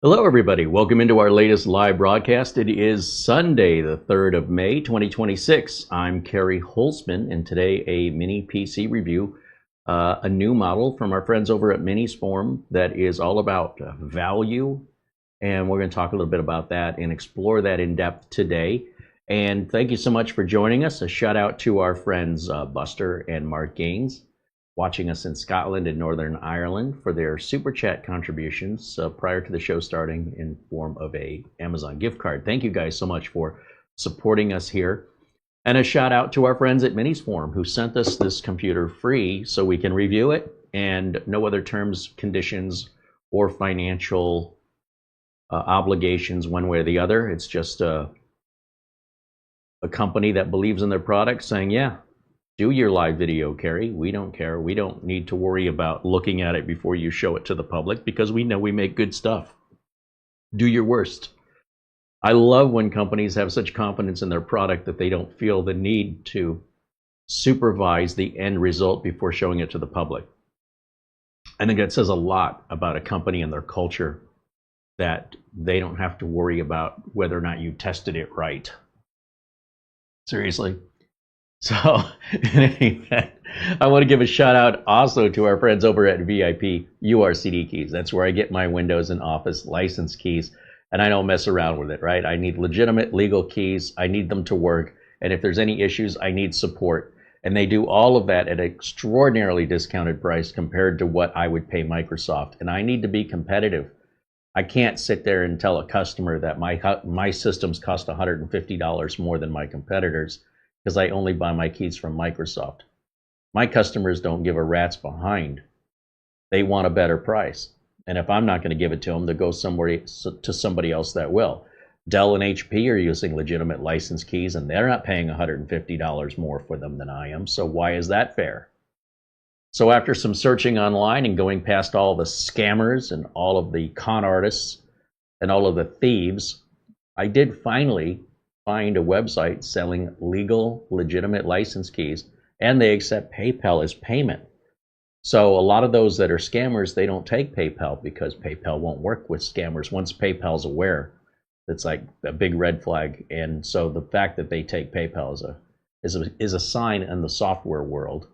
Hello, everybody. Welcome into our latest live broadcast. It is Sunday, the 3rd of May, 2026. I'm Kerry Holzman, and today a mini PC review, a new model from our friends over at Minisform that is all about value, and we're going to talk a little bit about that and explore that in depth today. And thank you so much for joining us. A shout out to our friends Buster and Mark Gaines, watching us in Scotland and Northern Ireland, for their super chat contributions prior to the show starting in form of a Amazon gift card. Thank you guys so much for supporting us here. And a shout out to our friends at Minisform who sent us this computer free so we can review it, and no other terms, conditions, or financial obligations one way or the other. It's just a company that believes in their product saying, yeah, do your live video, Kerry. We don't care. We don't need to worry about looking at it before you show it to the public because we know we make good stuff. Do your worst. I love when companies have such confidence in their product that they don't feel the need to supervise the end result before showing it to the public. I think that says a lot about a company and their culture, that they don't have to worry about whether or not you tested it right. Seriously. So, in any event, I want to give a shout out also to our friends over at VIP URCD Keys. That's where I get my Windows and Office license keys, and I don't mess around with it, right? I need legitimate legal keys. I need them to work, and if there's any issues, I need support. And they do all of that at an extraordinarily discounted price compared to what I would pay Microsoft. And I need to be competitive. I can't sit there and tell a customer that my systems cost $150 more than my competitors, because I only buy my keys from Microsoft. My customers don't give a rat's behind. They want a better price. And if I'm not going to give it to them, they'll go to somebody else that will. Dell and HP are using legitimate license keys, and they're not paying $150 more for them than I am. So why is that fair? So after some searching online and going past all the scammers and all of the con artists and all of the thieves, I did finally find a website selling legal, legitimate license keys, and they accept PayPal as payment. So a lot of those that are scammers, they don't take PayPal because PayPal won't work with scammers. Once PayPal's aware, it's like a big red flag. And so the fact that they take PayPal is a sign in the software world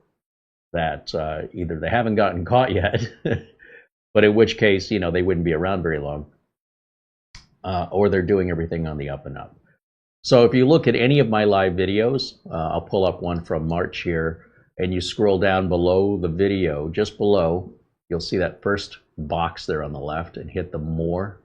that either they haven't gotten caught yet, but in which case, they wouldn't be around very long, or they're doing everything on the up and up. So if you look at any of my live videos, I'll pull up one from March here, and you scroll down below the video, just below, you'll see that first box there on the left, and hit the More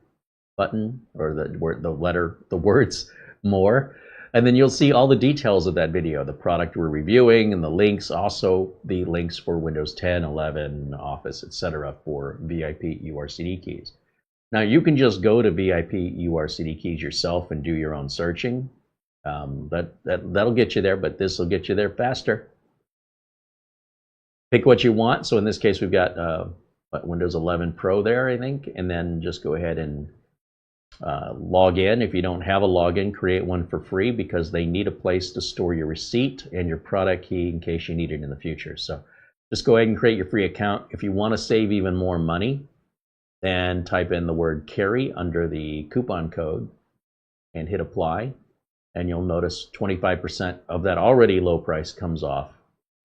button, or the words More, and then you'll see all the details of that video, the product we're reviewing, and the links, also the links for Windows 10, 11, Office, etc. for VIP URCD keys. Now, you can just go to VIP URCD Keys yourself and do your own searching. That'll get you there, but this will get you there faster. Pick what you want. So in this case, we've got Windows 11 Pro there, I think, and then just go ahead and log in. If you don't have a login, create one for free, because they need a place to store your receipt and your product key in case you need it in the future. So just go ahead and create your free account. If you want to save even more money, then type in the word Kerry under the coupon code and hit apply, and you'll notice 25% of that already low price comes off,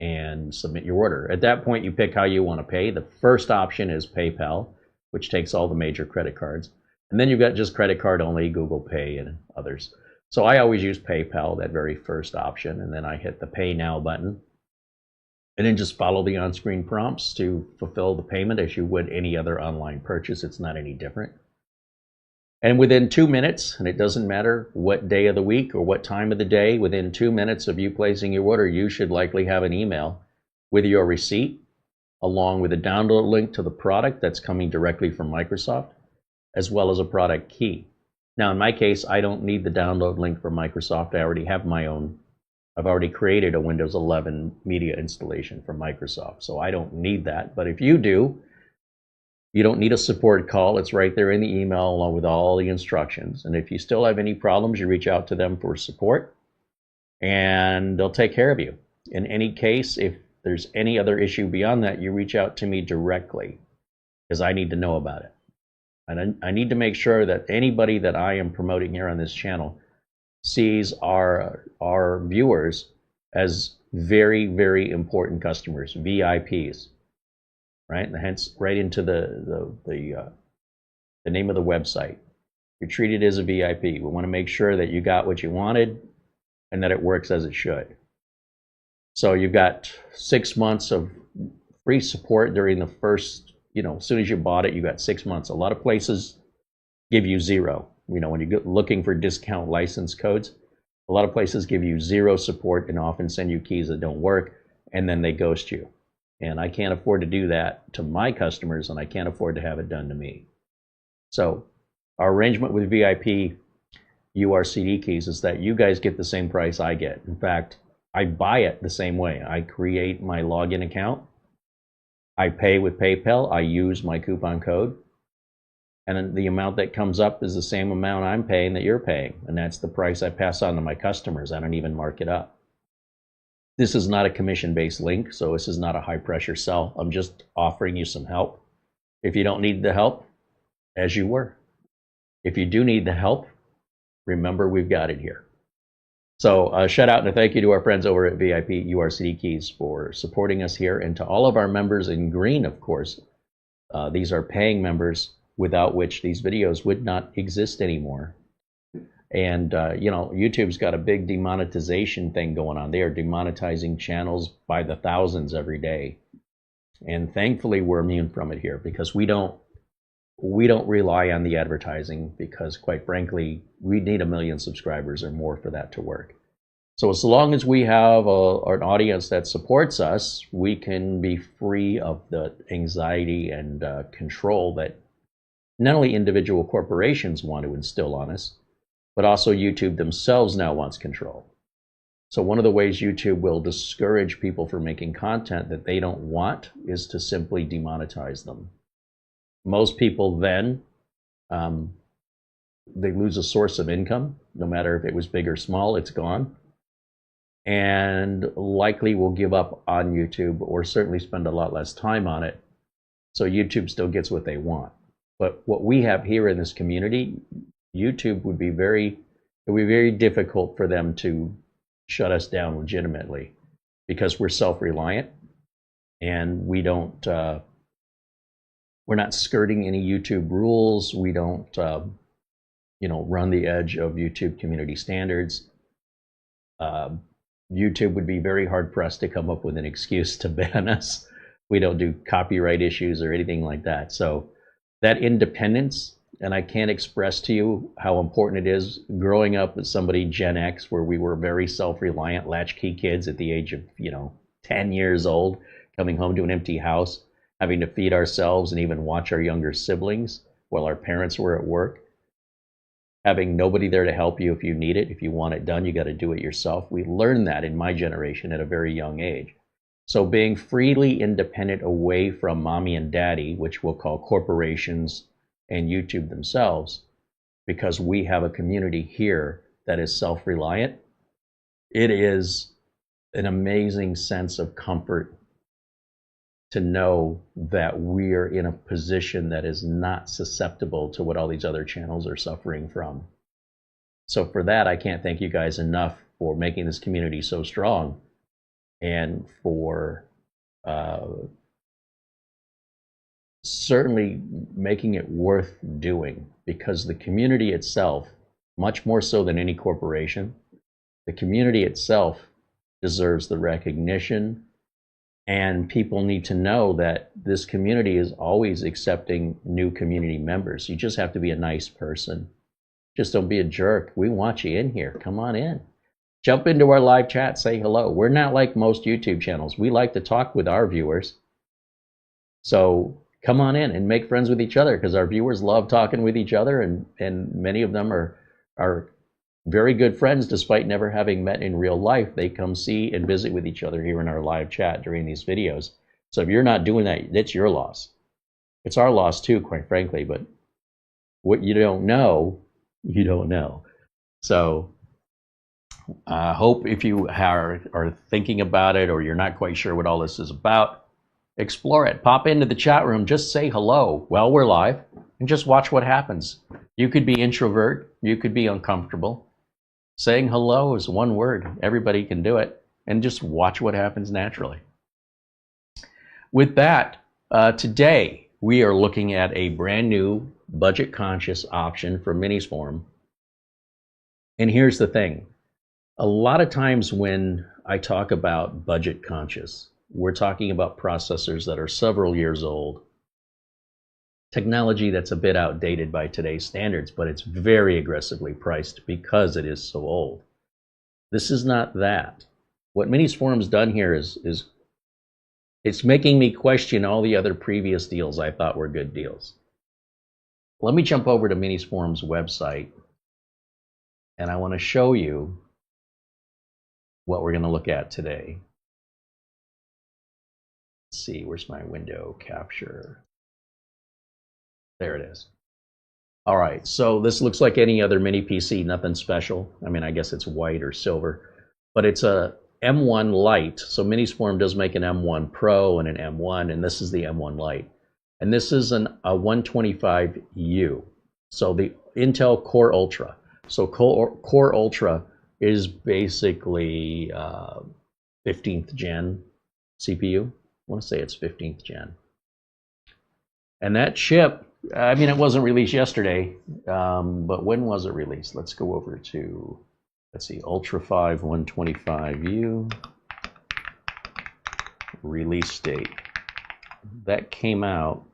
and submit your order. At that point, you pick how you want to pay. The first option is PayPal, which takes all the major credit cards, and then you've got just credit card only, Google Pay, and others. So I always use PayPal, that very first option, and then I hit the Pay Now button, and then just follow the on-screen prompts to fulfill the payment as you would any other online purchase. It's not any different. And within 2 minutes, and it doesn't matter what day of the week or what time of the day, within 2 minutes of you placing your order, you should likely have an email with your receipt, along with a download link to the product that's coming directly from Microsoft, as well as a product key. Now, in my case, I don't need the download link from Microsoft. I already have my own. I've already created a Windows 11 media installation from Microsoft, so I don't need that. But if you do, you don't need a support call. It's right there in the email along with all the instructions. And if you still have any problems, you reach out to them for support, and they'll take care of you. In any case, if there's any other issue beyond that, you reach out to me directly, because I need to know about it. And I need to make sure that anybody that I am promoting here on this channel sees our viewers as very, very important customers, VIPs, right? And hence, right into the name of the website. You're treated as a VIP. We want to make sure that you got what you wanted and that it works as it should. So you've got 6 months of free support during the first, as soon as you bought it, you got 6 months. A lot of places give you 0. When you go looking for discount license codes, a lot of places give you 0 support and often send you keys that don't work, and then they ghost you. And I can't afford to do that to my customers, and I can't afford to have it done to me. So our arrangement with VIP URCD keys is that you guys get the same price I get. In fact, I buy it the same way. I create my login account. I pay with PayPal. I use my coupon code. And then the amount that comes up is the same amount I'm paying that you're paying. And that's the price I pass on to my customers. I don't even mark it up. This is not a commission-based link, so this is not a high-pressure sell. I'm just offering you some help. If you don't need the help, as you were. If you do need the help, remember we've got it here. So shout out and a thank you to our friends over at VIP URCD Keys for supporting us here, and to all of our members in green, of course. These are paying members without which these videos would not exist anymore. And YouTube's got a big demonetization thing going on. They are demonetizing channels by the thousands every day. And thankfully we're immune from it here, because we don't rely on the advertising, because quite frankly, we need 1 million subscribers or more for that to work. So as long as we have an audience that supports us, we can be free of the anxiety and control that not only individual corporations want to instill on us, but also YouTube themselves now wants control. So one of the ways YouTube will discourage people from making content that they don't want is to simply demonetize them. Most people then, they lose a source of income, no matter if it was big or small, it's gone. And likely will give up on YouTube, or certainly spend a lot less time on it. So YouTube still gets what they want. But what we have here in this community, YouTube would be it would be very difficult for them to shut us down legitimately, because we're self-reliant and we don't, we're not skirting any YouTube rules. We don't, run the edge of YouTube community standards. YouTube would be very hard pressed to come up with an excuse to ban us. We don't do copyright issues or anything like that. So that independence, and I can't express to you how important it is growing up as somebody Gen X, where we were very self-reliant, latchkey kids at the age of, 10 years old, coming home to an empty house, having to feed ourselves and even watch our younger siblings while our parents were at work, having nobody there to help you if you need it. If you want it done, you got to do it yourself. We learned that in my generation at a very young age. So being freely independent away from mommy and daddy, which we'll call corporations and YouTube themselves, because we have a community here that is self-reliant, it is an amazing sense of comfort to know that we're in a position that is not susceptible to what all these other channels are suffering from. So for that, I can't thank you guys enough for making this community so strong, and for certainly making it worth doing, because the community itself, much more so than any corporation, the community itself deserves the recognition. And people need to know that this community is always accepting new community members. You just have to be a nice person. Just don't be a jerk. We want you in here. Come on in. Jump into our live chat. Say hello. We're not like most YouTube channels. We like to talk with our viewers. So come on in and make friends with each other, because our viewers love talking with each other, and many of them are very good friends despite never having met in real life. They come see and visit with each other here in our live chat during these videos. So if you're not doing that, that's your loss. It's our loss too, quite frankly, but what you don't know, you don't know. So I hope if you are thinking about it, or you're not quite sure what all this is about, Explore it. Pop into the chat room. Just say hello while we're live and just watch what happens. You could be introvert. You could be uncomfortable. Saying hello is one word. Everybody can do it. And just watch what happens naturally. With that, today we are looking at a brand new budget-conscious option for Minisform. And here's the thing. A lot of times when I talk about budget-conscious, we're talking about processors that are several years old, technology that's a bit outdated by today's standards, but it's very aggressively priced because it is so old. This is not that. What Minisform's done here is it's making me question all the other previous deals I thought were good deals. Let me jump over to Minisform's website, and I want to show you what we're going to look at today. Let's see, where's my window capture? There it is. All right, so this looks like any other mini PC, nothing special. I mean, I guess it's white or silver, but it's a M1 Lite. So Minisform does make an M1 Pro and an M1, and this is the M1 Lite. And this is a 125U. So the Intel Core Ultra. So Core Ultra is basically 15th gen CPU. I want to say it's 15th gen. And that chip, I mean, it wasn't released yesterday, but when was it released? Let's go over to, let's see, Ultra 5 125U release date. That came out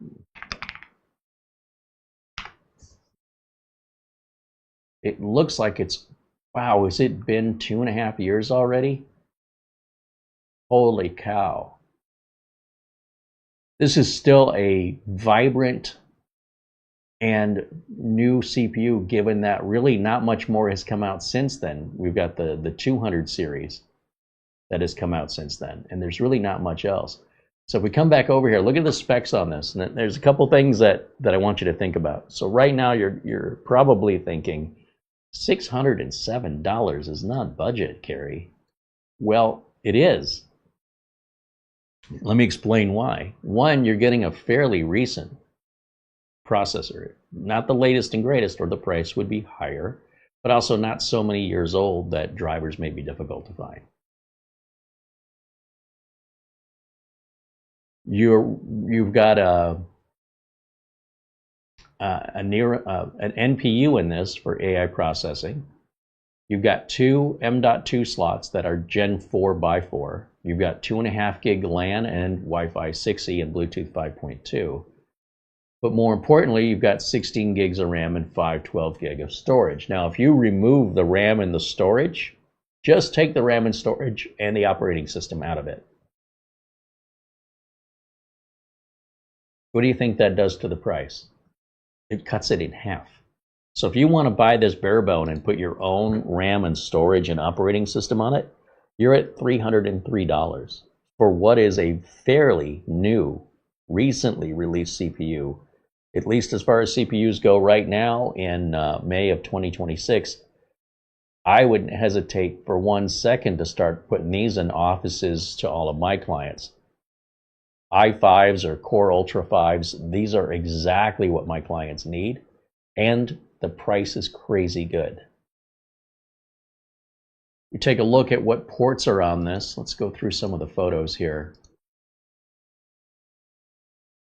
it looks like it's, wow, has it been 2.5 years already? Holy cow. This is still a vibrant and new CPU, given that really not much more has come out since then. We've got the 200 series that has come out since then, and there's really not much else. So if we come back over here, look at the specs on this, and there's a couple things that I want you to think about. So right now you're probably thinking, $607 is not budget, Kerry. Well, it is. Let me explain why. One, you're getting a fairly recent processor, not the latest and greatest, or the price would be higher, but also not so many years old that drivers may be difficult to find. You've got an NPU in this for AI processing. You've got two M.2 slots that are Gen 4x4. You've got 2.5 gig LAN and Wi-Fi 6E and Bluetooth 5.2. But more importantly, you've got 16 gigs of RAM and 512 gig of storage. Now, if you remove the RAM and the storage, just take the RAM and storage and the operating system out of it. What do you think that does to the price? It cuts it in half. So if you want to buy this bare bone and put your own RAM and storage and operating system on it, you're at $303 for what is a fairly new, recently released CPU. At least as far as CPUs go right now in May of 2026, I wouldn't hesitate for 1 second to start putting these in offices to all of my clients. i5s or Core Ultra 5s, these are exactly what my clients need, and the price is crazy good. You take a look at what ports are on this. Let's go through some of the photos here.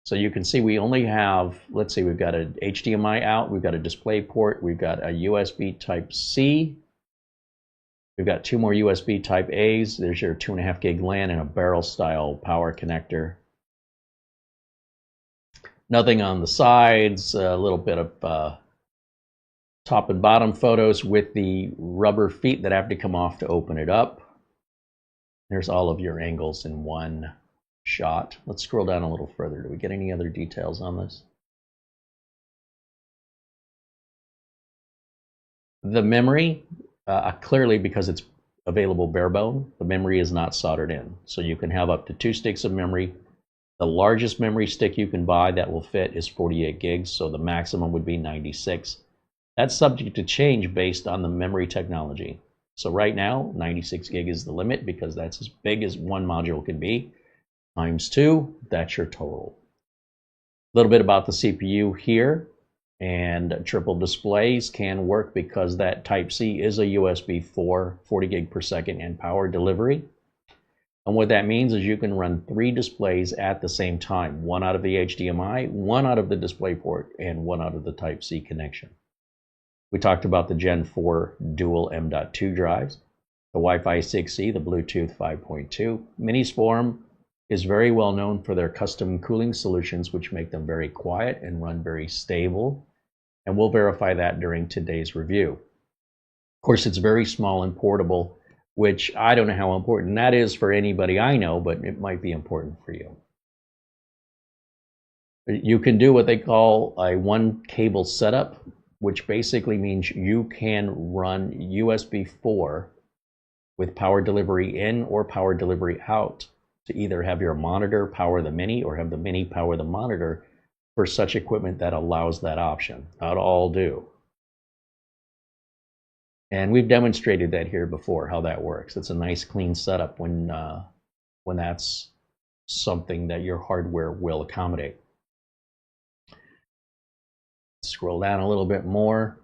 So you can see we only have, let's see, we've got an HDMI out, we've got a display port, we've got a USB Type-C, we've got 2 more USB Type-A's, there's your 2.5 gig LAN and a barrel style power connector. Nothing on the sides, a little bit of top and bottom photos with the rubber feet that have to come off to open it up. There's all of your angles in one shot. Let's scroll down a little further. Do we get any other details on this? The memory, clearly because it's available bare bone, the memory is not soldered in. So you can have up to 2 sticks of memory. The largest memory stick you can buy that will fit is 48 gigs, so the maximum would be 96. That's subject to change based on the memory technology. So right now, 96 gig is the limit because that's as big as one module can be. times 2, that's your total. A little bit about the CPU here, and triple displays can work because that Type-C is a USB 4, 40 gig per second and power delivery. And what that means is you can run 3 displays at the same time, one out of the HDMI, one out of the DisplayPort, and one out of the Type-C connection. We talked about the Gen 4 dual M.2 drives, the Wi-Fi 6E, the Bluetooth 5.2. Minisforum is very well known for their custom cooling solutions, which make them very quiet and run very stable. And we'll verify that during today's review. Of course, it's very small and portable, which I don't know how important that is for anybody I know, but it might be important for you. You can do what they call a one cable setup, which basically means you can run USB 4 with power delivery in or power delivery out to either have your monitor power the mini or have the mini power the monitor for such equipment that allows that option. Not all do. And we've demonstrated that here before, how that works. It's a nice clean setup when that's something that your hardware will accommodate. Scroll down a little bit more.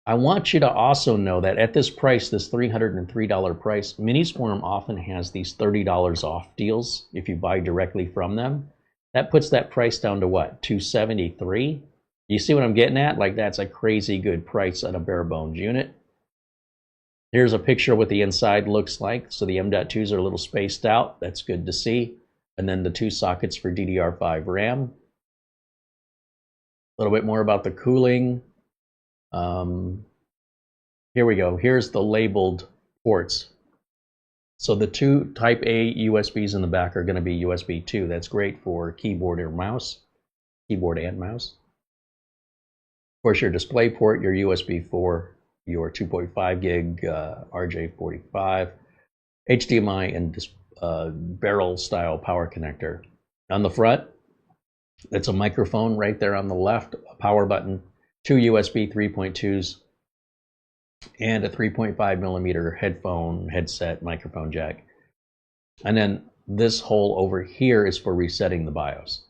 I want you to also know that at this price, this $303 price, Minisforum often has these $30 off deals if you buy directly from them. That puts that price down to what, $273? You see what I'm getting at? Like, that's a crazy good price on a bare bones unit. Here's a picture of what the inside looks like. So the M.2s are a little spaced out. That's good to see. And then the 2 sockets for DDR5 RAM. A little bit more about the cooling. Here we go. Here's the labeled ports. So the 2 Type A USBs in the back are going to be USB 2. That's great for keyboard and mouse. Of course, your display port, your USB 4, your 2.5 gig RJ45, HDMI, and barrel style power connector. On the front, it's a microphone right there on the left, a power button, 2 USB 3.2s, and a 3.5 millimeter headset microphone jack. And then this hole over here is for resetting the BIOS.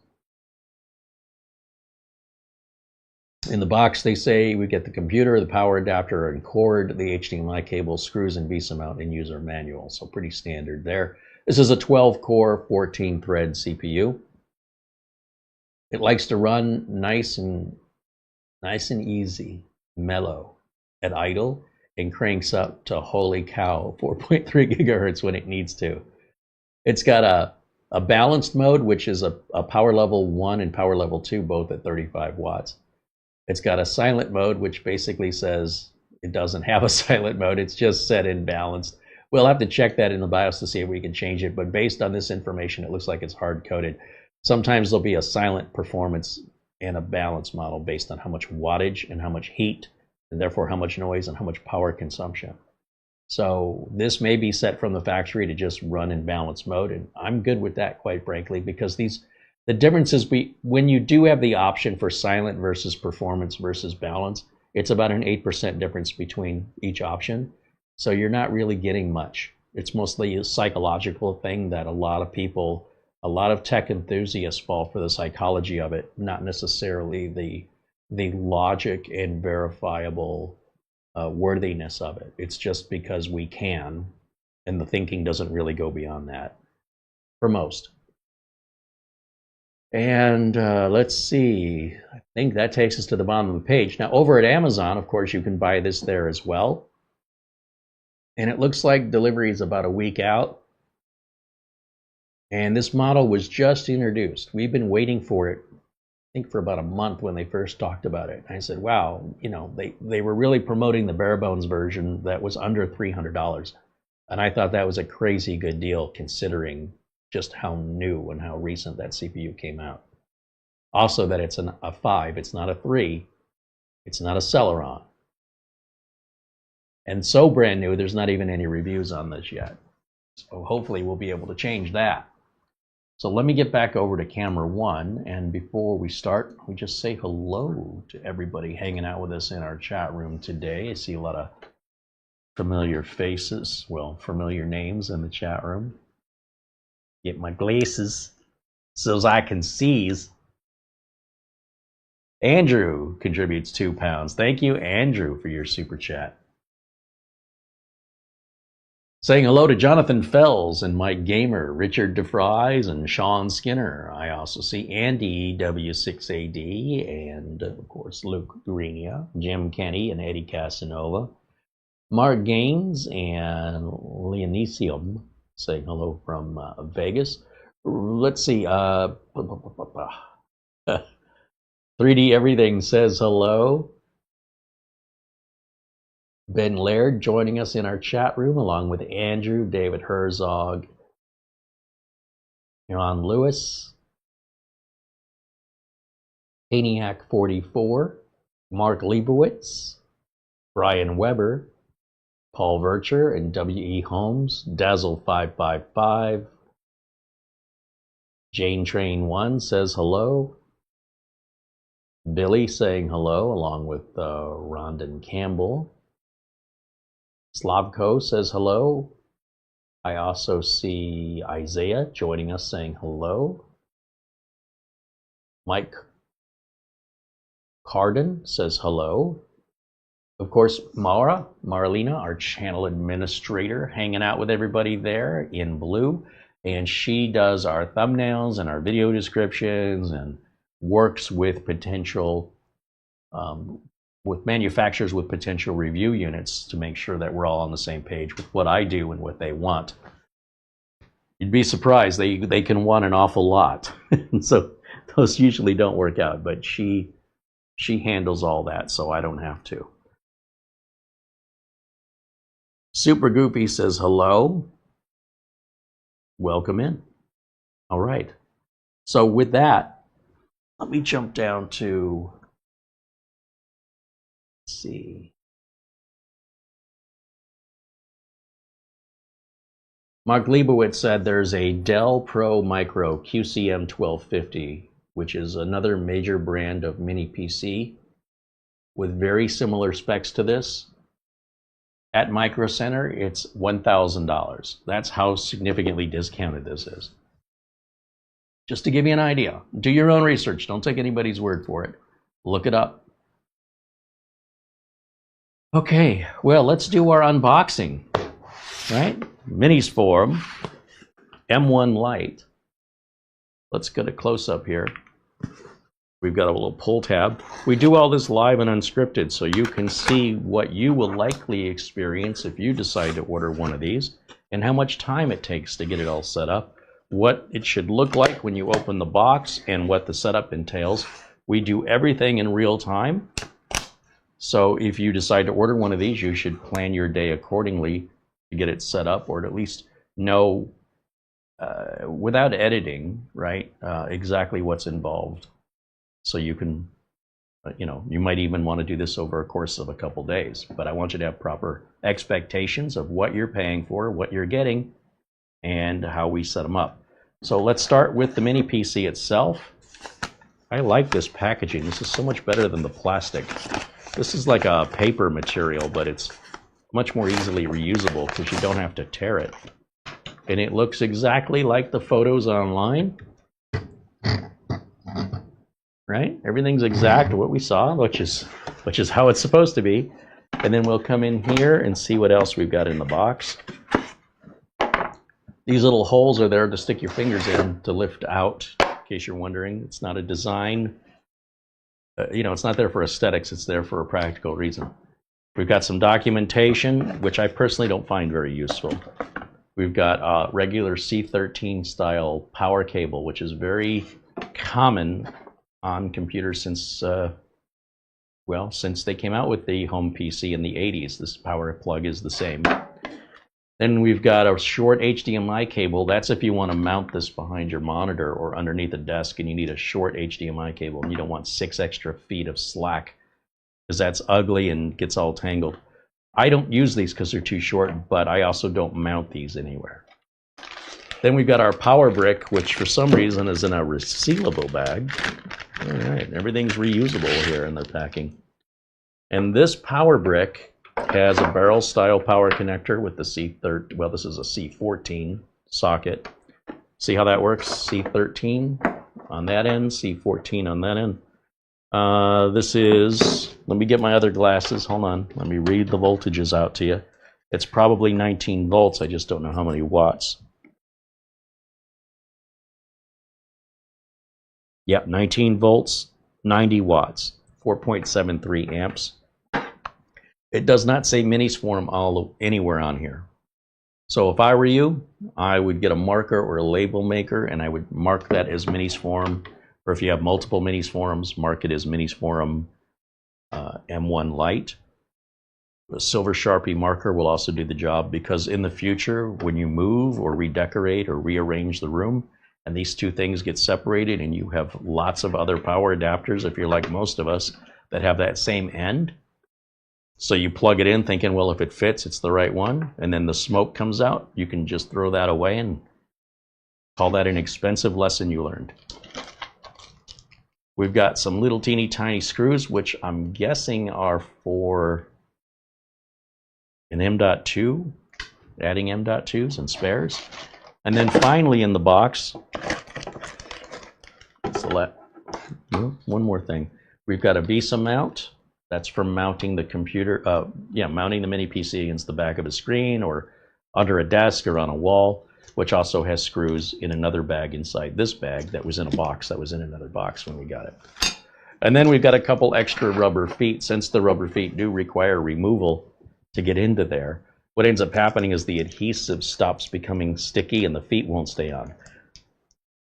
In the box, they say we get the computer, the power adapter and cord, the HDMI cable, screws, and VESA mount and user manual. So pretty standard there. This is a 12-core, 14-thread CPU. It likes to run nice and easy, mellow at idle, and cranks up to, holy cow, 4.3 gigahertz when it needs to. It's got a balanced mode, which is a power level 1 and power level 2, both at 35 watts. It's got a silent mode, which basically says it doesn't have a silent mode. It's just set in balanced. We'll have to check that in the BIOS to see if we can change it, but based on this information, it looks like it's hard-coded. Sometimes there'll be a silent performance and a balance model based on how much wattage and how much heat, and therefore how much noise and how much power consumption. So this may be set from the factory to just run in balance mode, and I'm good with that, quite frankly, because the difference is when you do have the option for silent versus performance versus balance, it's about an 8% difference between each option. So you're not really getting much. It's mostly a psychological thing that a lot of tech enthusiasts fall for the psychology of it, not necessarily the logic and verifiable worthiness of it. It's just because we can, and the thinking doesn't really go beyond that for most. And let's see, I think that takes us to the bottom of the page. Now, over at Amazon, of course, you can buy this there as well. And it looks like delivery is about a week out. And this model was just introduced. We've been waiting for it, I think, for about a month when they first talked about it. And I said, wow, you know, they were really promoting the bare bones version that was under $300. And I thought that was a crazy good deal considering just how new and how recent that CPU came out. Also that it's a 5, it's not a 3, it's not a Celeron. And so brand new, there's not even any reviews on this yet. So hopefully we'll be able to change that. So let me get back over to camera 1, and before we start, we just say hello to everybody hanging out with us in our chat room today. I see a lot of familiar faces, well, familiar names in the chat room. Get my glasses. so I can seize. Andrew contributes £2. Thank you, Andrew, for your super chat. Saying hello to Jonathan Fells and Mike Gamer, Richard DeFries, and Sean Skinner. I also see Andy W6AD and, of course, Luke Greenia, Jim Kenny, and Eddie Casanova. Mark Gaines and Leonisium saying hello from Vegas. Let's see. 3D Everything says hello. Ben Laird joining us in our chat room along with Andrew, David Herzog, John Lewis, Paniac44, Mark Leibowitz, Brian Weber, Paul Vircher, and W.E. Holmes, Dazzle555, Jane Train 1 says hello. Billy saying hello along with Rondon Campbell. Slavko says hello. I also see Isaiah joining us saying hello. Mike Carden says hello. Of course, Marlena, our channel administrator, hanging out with everybody there in blue. And she does our thumbnails and our video descriptions and works with potential with manufacturers with potential review units to make sure that we're all on the same page with what I do and what they want. You'd be surprised, they can want an awful lot. So those usually don't work out, but she handles all that, so I don't have to. Super Goopy says hello. Welcome in. All right. So with that, let me jump down to, let's see. Mark Leibowitz said there's a Dell Pro Micro QCM 1250, which is another major brand of mini PC with very similar specs to this. At Micro Center, it's $1,000. That's how significantly discounted this is. Just to give you an idea. Do your own research. Don't take anybody's word for it. Look it up. Okay, well, let's do our unboxing, right? Minis Forum, M1 Lite. Let's get a close-up here. We've got a little pull tab. We do all this live and unscripted, so you can see what you will likely experience if you decide to order one of these, and how much time it takes to get it all set up, what it should look like when you open the box, and what the setup entails. We do everything in real time. So if you decide to order one of these, you should plan your day accordingly to get it set up, or to at least know, without editing, right, exactly what's involved. So you can, you might even want to do this over a course of a couple days. But I want you to have proper expectations of what you're paying for, what you're getting, and how we set them up. So let's start with the mini PC itself. I like this packaging. This is so much better than the plastic. This is like a paper material, but it's much more easily reusable because you don't have to tear it. And it looks exactly like the photos online. Right? Everything's exact what we saw, which is how it's supposed to be. And then we'll come in here and see what else we've got in the box. These little holes are there to stick your fingers in to lift out, in case you're wondering. It's not a design, it's not there for aesthetics, it's there for a practical reason. We've got some documentation, which I personally don't find very useful. We've got a regular C13 style power cable, which is very common on computers since they came out with the home PC in the 80s. This power plug is the same. Then we've got a short HDMI cable. That's if you want to mount this behind your monitor or underneath a desk and you need a short HDMI cable and you don't want 6 extra feet of slack because that's ugly and gets all tangled. I don't use these because they're too short, but I also don't mount these anywhere. Then we've got our power brick, which for some reason is in a resealable bag. All right, everything's reusable here in the packing. And this power brick has a barrel-style power connector with the C13, well, this is a C14 socket. See how that works? C13 on that end, C14 on that end. This is, let me get my other glasses. Hold on. Let me read the voltages out to you. It's probably 19 volts. I just don't know how many watts. Yep, 19 volts, 90 watts, 4.73 amps. It does not say minisform anywhere on here. So if I were you, I would get a marker or a label maker, and I would mark that as minisform. Or if you have multiple minisforms, mark it as minisform M1 light. The silver Sharpie marker will also do the job, because in the future, when you move or redecorate or rearrange the room, and these two things get separated and you have lots of other power adapters, if you're like most of us, that have that same end. So you plug it in thinking, well, if it fits, it's the right one, and then the smoke comes out, you can just throw that away and call that an expensive lesson you learned. We've got some little teeny tiny screws, which I'm guessing are for an M.2, adding M.2s and spares. And then finally in the box, one more thing. We've got a VESA mount. That's for mounting the computer, mounting the mini PC against the back of a screen or under a desk or on a wall, which also has screws in another bag inside this bag that was in a box that was in another box when we got it. And then we've got a couple extra rubber feet. Since the rubber feet do require removal to get into there, what ends up happening is the adhesive stops becoming sticky and the feet won't stay on.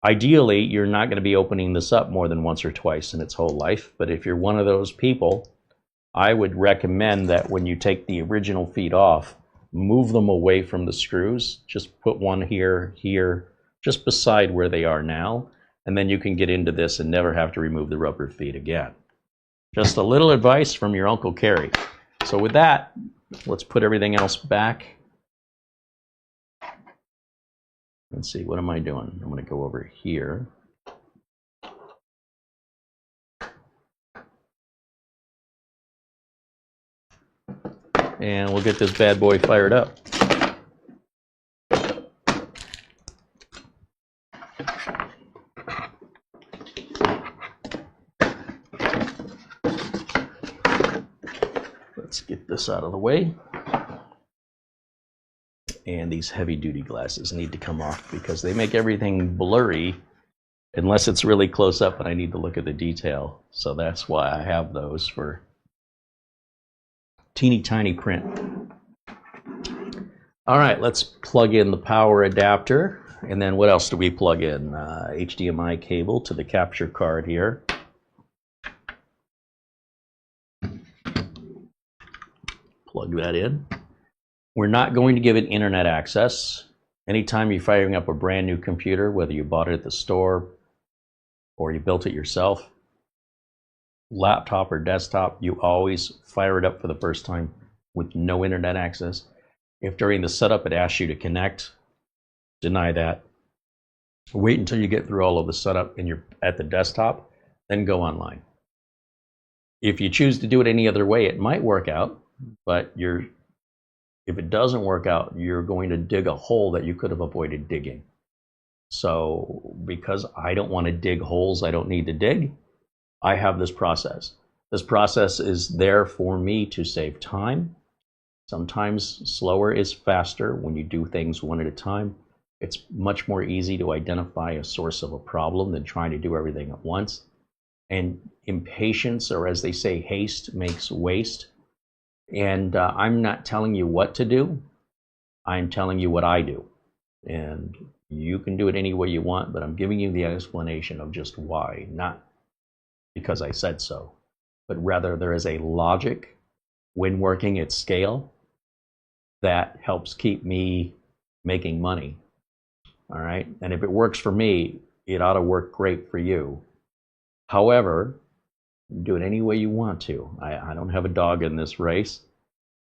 Ideally, you're not going to be opening this up more than once or twice in its whole life, but if you're one of those people, I would recommend that when you take the original feet off, move them away from the screws. Just put one here, just beside where they are now, and then you can get into this and never have to remove the rubber feet again. Just a little advice from your Uncle Kerry. So with that, let's put everything else back. Let's see, what am I doing? I'm going to go over here. And we'll get this bad boy fired up. Let's get this out of the way. And these heavy-duty glasses need to come off because they make everything blurry unless it's really close up and I need to look at the detail. So that's why I have those for teeny tiny print. All right, let's plug in the power adapter. And then what else do we plug in? HDMI cable to the capture card here. Plug that in. We're not going to give it internet access. Anytime you're firing up a brand new computer, whether you bought it at the store or you built it yourself, laptop or desktop, you always fire it up for the first time with no internet access. If during the setup it asks you to connect, deny that. Wait until you get through all of the setup and you're at the desktop, then go online. If you choose to do it any other way, it might work out, but if it doesn't work out, you're going to dig a hole that you could have avoided digging. So because I don't want to dig holes I don't need to dig, I have this process. This process is there for me to save time. Sometimes slower is faster when you do things one at a time. It's much more easy to identify a source of a problem than trying to do everything at once. And impatience, or as they say, haste makes waste. And I'm not telling you what to do. I'm telling you what I do. And you can do it any way you want, but I'm giving you the explanation of just why, not because I said so, but rather there is a logic when working at scale that helps keep me making money. All right. And if it works for me, it ought to work great for you. However, do it any way you want to. I don't have a dog in this race.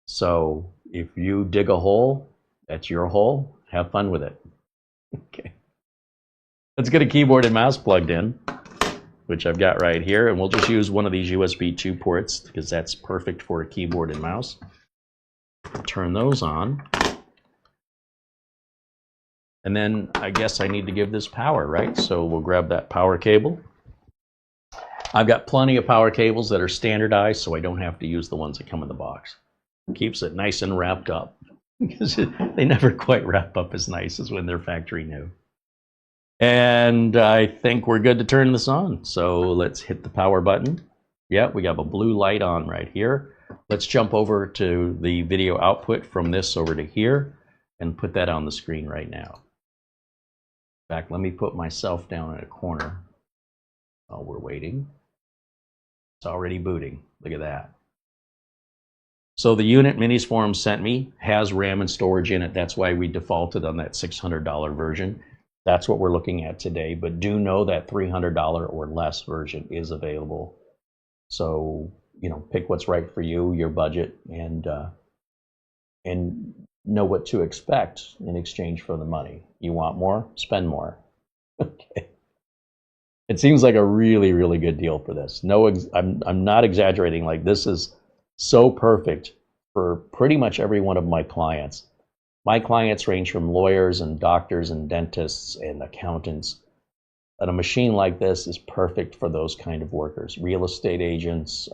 So if you dig a hole, that's your hole. Have fun with it. Okay. Let's get a keyboard and mouse plugged in, which I've got right here. And we'll just use one of these USB 2 ports because that's perfect for a keyboard and mouse. Turn those on. And then I guess I need to give this power, right? So we'll grab that power cable. I've got plenty of power cables that are standardized, so I don't have to use the ones that come in the box. Keeps it nice and wrapped up, because they never quite wrap up as nice as when they're factory new. And I think we're good to turn this on. So let's hit the power button. Yeah, we have a blue light on right here. Let's jump over to the video output from this over to here and put that on the screen right now. In fact, let me put myself down in a corner while we're waiting. It's already booting. Look at that. So the unit Minis Forum sent me has RAM and storage in it. That's why we defaulted on that $600 version. That's what we're looking at today. But do know that $300 or less version is available. So, you know, pick what's right for you, your budget, and know what to expect in exchange for the money. You want more? Spend more. Okay. It seems like a really, really good deal for this. No, I'm not exaggerating. Like, this is so perfect for pretty much every one of my clients. My clients range from lawyers and doctors and dentists and accountants. And a machine like this is perfect for those kind of workers, real estate agents,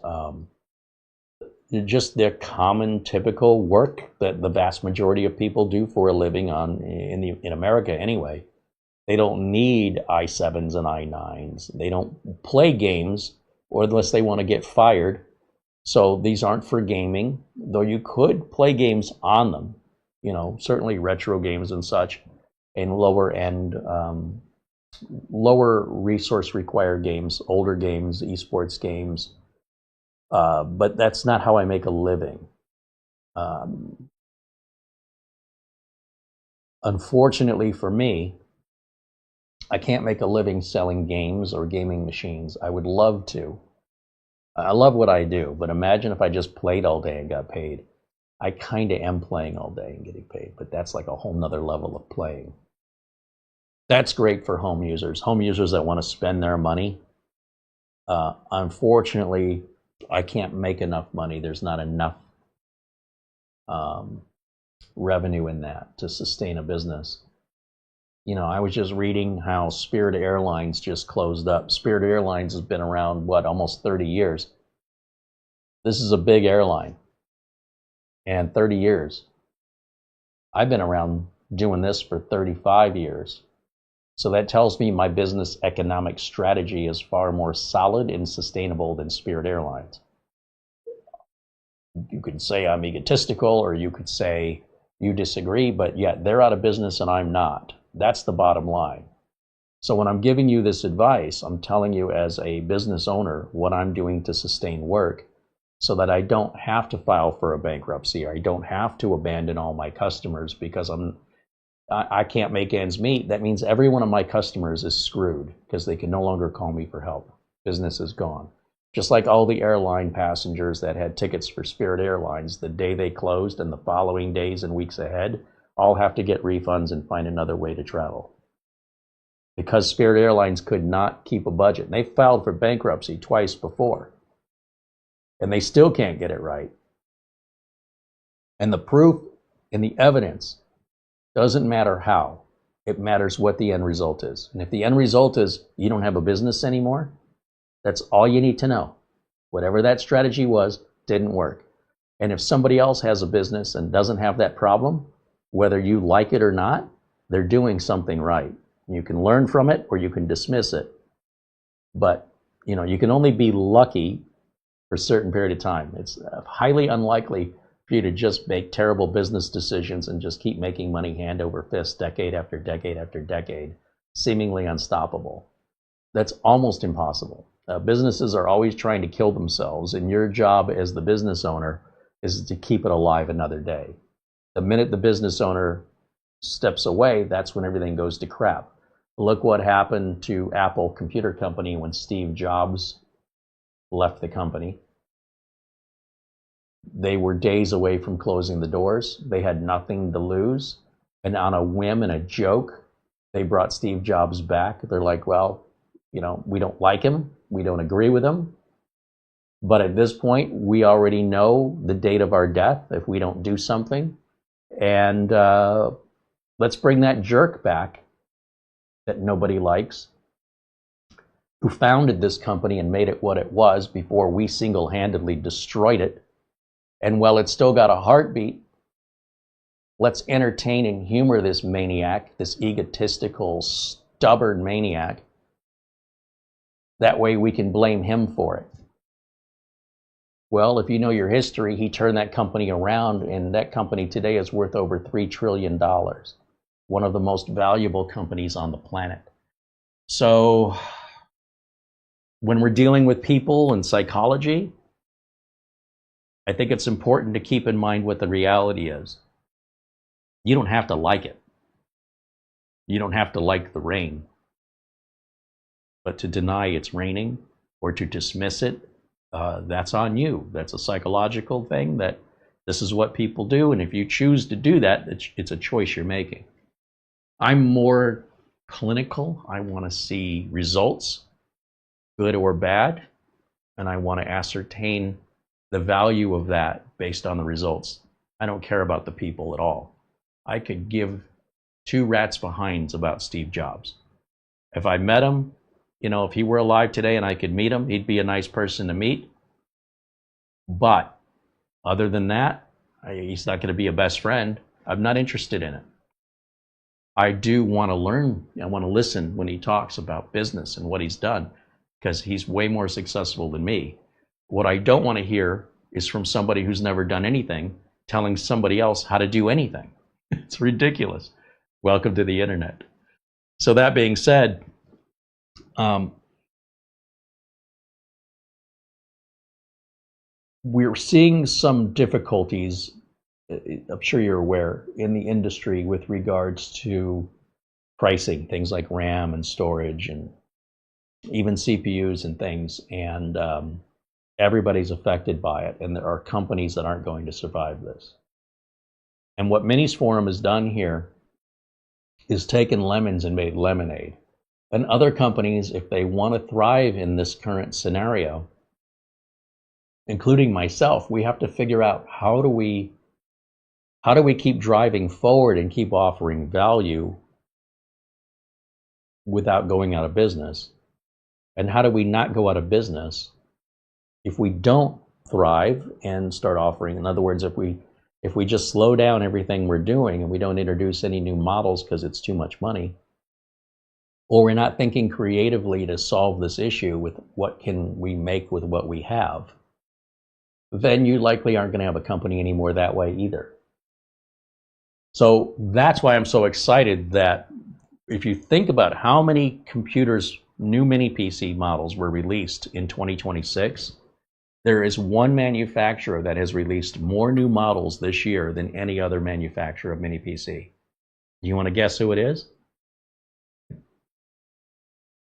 just their common, typical work that the vast majority of people do for a living in America anyway. They don't need I-7s and I-9s. They don't play games, or unless they want to get fired. So these aren't for gaming, though you could play games on them. You know, certainly retro games and such, and lower end, lower resource required games, older games, esports games. But that's not how I make a living. Unfortunately for me, I can't make a living selling games or gaming machines. I would love to. I love what I do, but imagine if I just played all day and got paid. I kind of am playing all day and getting paid, but that's like a whole nother level of playing. That's great for home users that want to spend their money. Unfortunately, I can't make enough money. There's not enough revenue in that to sustain a business. You know, I was just reading how Spirit Airlines just closed up. Spirit Airlines has been around, what, almost 30 years. This is a big airline. And 30 years. I've been around doing this for 35 years. So that tells me my business economic strategy is far more solid and sustainable than Spirit Airlines. You could say I'm egotistical, or you could say you disagree, but yet they're out of business and I'm not. That's the bottom line. So when I'm giving you this advice, I'm telling you as a business owner what I'm doing to sustain work so that I don't have to file for a bankruptcy, or I don't have to abandon all my customers because I can't make ends meet. That means every one of my customers is screwed because they can no longer call me for help. Business is gone. Just like all the airline passengers that had tickets for Spirit Airlines, the day they closed and the following days and weeks ahead, all have to get refunds and find another way to travel. Because Spirit Airlines could not keep a budget. They filed for bankruptcy twice before. And they still can't get it right. And the proof and the evidence doesn't matter how. It matters what the end result is. And if the end result is you don't have a business anymore, that's all you need to know. Whatever that strategy was, didn't work. And if somebody else has a business and doesn't have that problem, whether you like it or not, they're doing something right. You can learn from it or you can dismiss it. But, you know, you can only be lucky for a certain period of time. It's highly unlikely for you to just make terrible business decisions and just keep making money hand over fist decade after decade after decade, seemingly unstoppable. That's almost impossible. Businesses are always trying to kill themselves, and your job as the business owner is to keep it alive another day. The minute the business owner steps away, that's when everything goes to crap. Look what happened to Apple Computer Company when Steve Jobs left the company. They were days away from closing the doors. They had nothing to lose. And on a whim and a joke, they brought Steve Jobs back. They're like, well, you know, we don't like him. We don't agree with him. But at this point, we already know the date of our death if we don't do something. And Let's bring that jerk back that nobody likes, who founded this company and made it what it was before we single-handedly destroyed it. And while it's still got a heartbeat, let's entertain and humor this maniac, this egotistical, stubborn maniac. That way we can blame him for it. Well, if you know your history, he turned that company around, and that company today is worth over $3 trillion. One of the most valuable companies on the planet. So when we're dealing with people and psychology, I think it's important to keep in mind what the reality is. You don't have to like it. You don't have to like the rain. But to deny it's raining or to dismiss it, that's on you. That's a psychological thing, that this is what people do. And if you choose to do that, it's a choice you're making. I'm more clinical. I want to see results, good or bad. And I want to ascertain the value of that based on the results. I don't care about the people at all. I could give two rats behinds about Steve Jobs. If I met him, if he were alive today and I could meet him, he'd be a nice person to meet. But other than that, he's not going to be a best friend. I'm not interested in it. I do want to learn. I want to listen when he talks about business and what he's done, because he's way more successful than me. What I don't want to hear is from somebody who's never done anything telling somebody else how to do anything. It's ridiculous. Welcome to the internet. So that being said, we're seeing some difficulties, I'm sure you're aware, in the industry with regards to pricing, things like RAM and storage and even CPUs and things. And everybody's affected by it. And there are companies that aren't going to survive this. And what Minis Forum has done here is taken lemons and made lemonade. And other companies, if they want to thrive in this current scenario, including myself, we have to figure out how do we keep driving forward and keep offering value without going out of business? And how do we not go out of business if we don't thrive and start offering? In other words, if we just slow down everything we're doing and we don't introduce any new models because it's too much money, or we're not thinking creatively to solve this issue with what can we make with what we have, then you likely aren't going to have a company anymore that way either. So that's why I'm so excited that if you think about how many computers, new mini PC models were released in 2026, there is one manufacturer that has released more new models this year than any other manufacturer of mini PC. You want to guess who it is?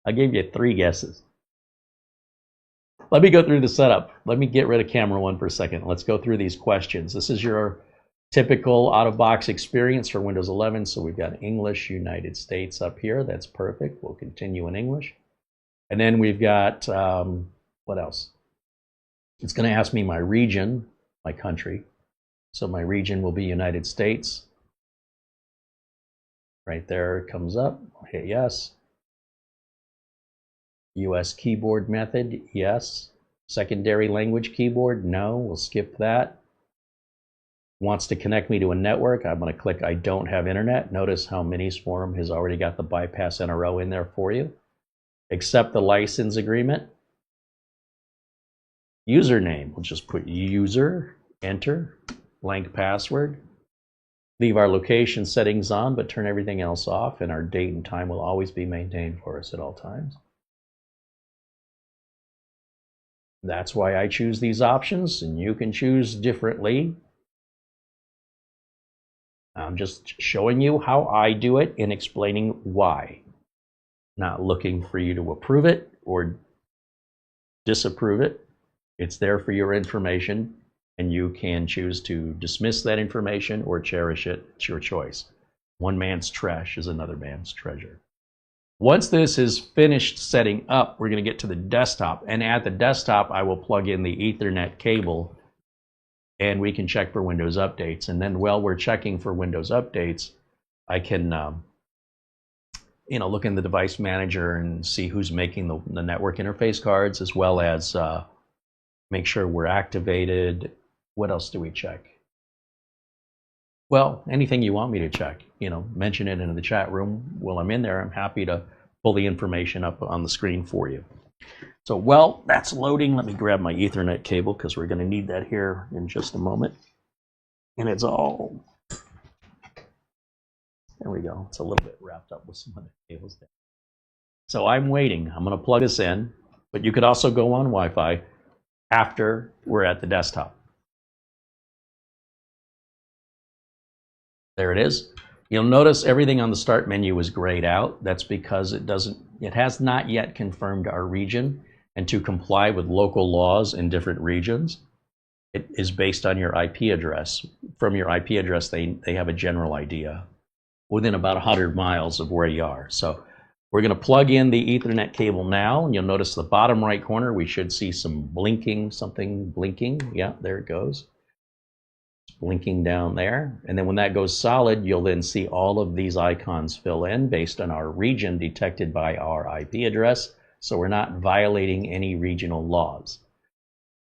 I gave you 3 guesses. Let me go through the setup. Let me get rid of camera 1 for a second. Let's go through these questions. This is your typical out-of-box experience for Windows 11. So we've got English, United States up here. That's perfect. We'll continue in English. And then we've got, what else? It's going to ask me my region, my country. So my region will be United States. Right there it comes up. I'll hit yes. US keyboard method, yes. Secondary language keyboard, no. We'll skip that. Wants to connect me to a network. I'm going to click I don't have internet. Notice how Minis Forum has already got the bypass NRO in there for you. Accept the license agreement. Username, we'll just put user, enter, blank password. Leave our location settings on, but turn everything else off, and our date and time will always be maintained for us at all times. That's why I choose these options, and you can choose differently. I'm just showing you how I do it and explaining why. Not looking for you to approve it or disapprove it. It's there for your information, and you can choose to dismiss that information or cherish it. It's your choice. One man's trash is another man's treasure. Once this is finished setting up, we're going to get to the desktop. And at the desktop, I will plug in the Ethernet cable, and we can check for Windows updates. And then while we're checking for Windows updates, I can look in the device manager and see who's making the network interface cards, as well as make sure we're activated. What else do we check? Well, anything you want me to check, mention it in the chat room. While I'm in there, I'm happy to pull the information up on the screen for you. So, well, that's loading. Let me grab my Ethernet cable because we're going to need that here in just a moment. And it's all, there we go. It's a little bit wrapped up with some other cables there. So I'm waiting. I'm going to plug this in, but you could also go on Wi-Fi after we're at the desktop. There it is. You'll notice everything on the start menu is grayed out. That's because it has not yet confirmed our region, and to comply with local laws in different regions, it is based on your IP address. From your IP address, they have a general idea within about 100 miles of where you are. So we're going to plug in the Ethernet cable now, and you'll notice the bottom right corner, we should see something blinking. Yeah, there it goes. It's blinking down there. And then when that goes solid, you'll then see all of these icons fill in based on our region detected by our IP address. So we're not violating any regional laws.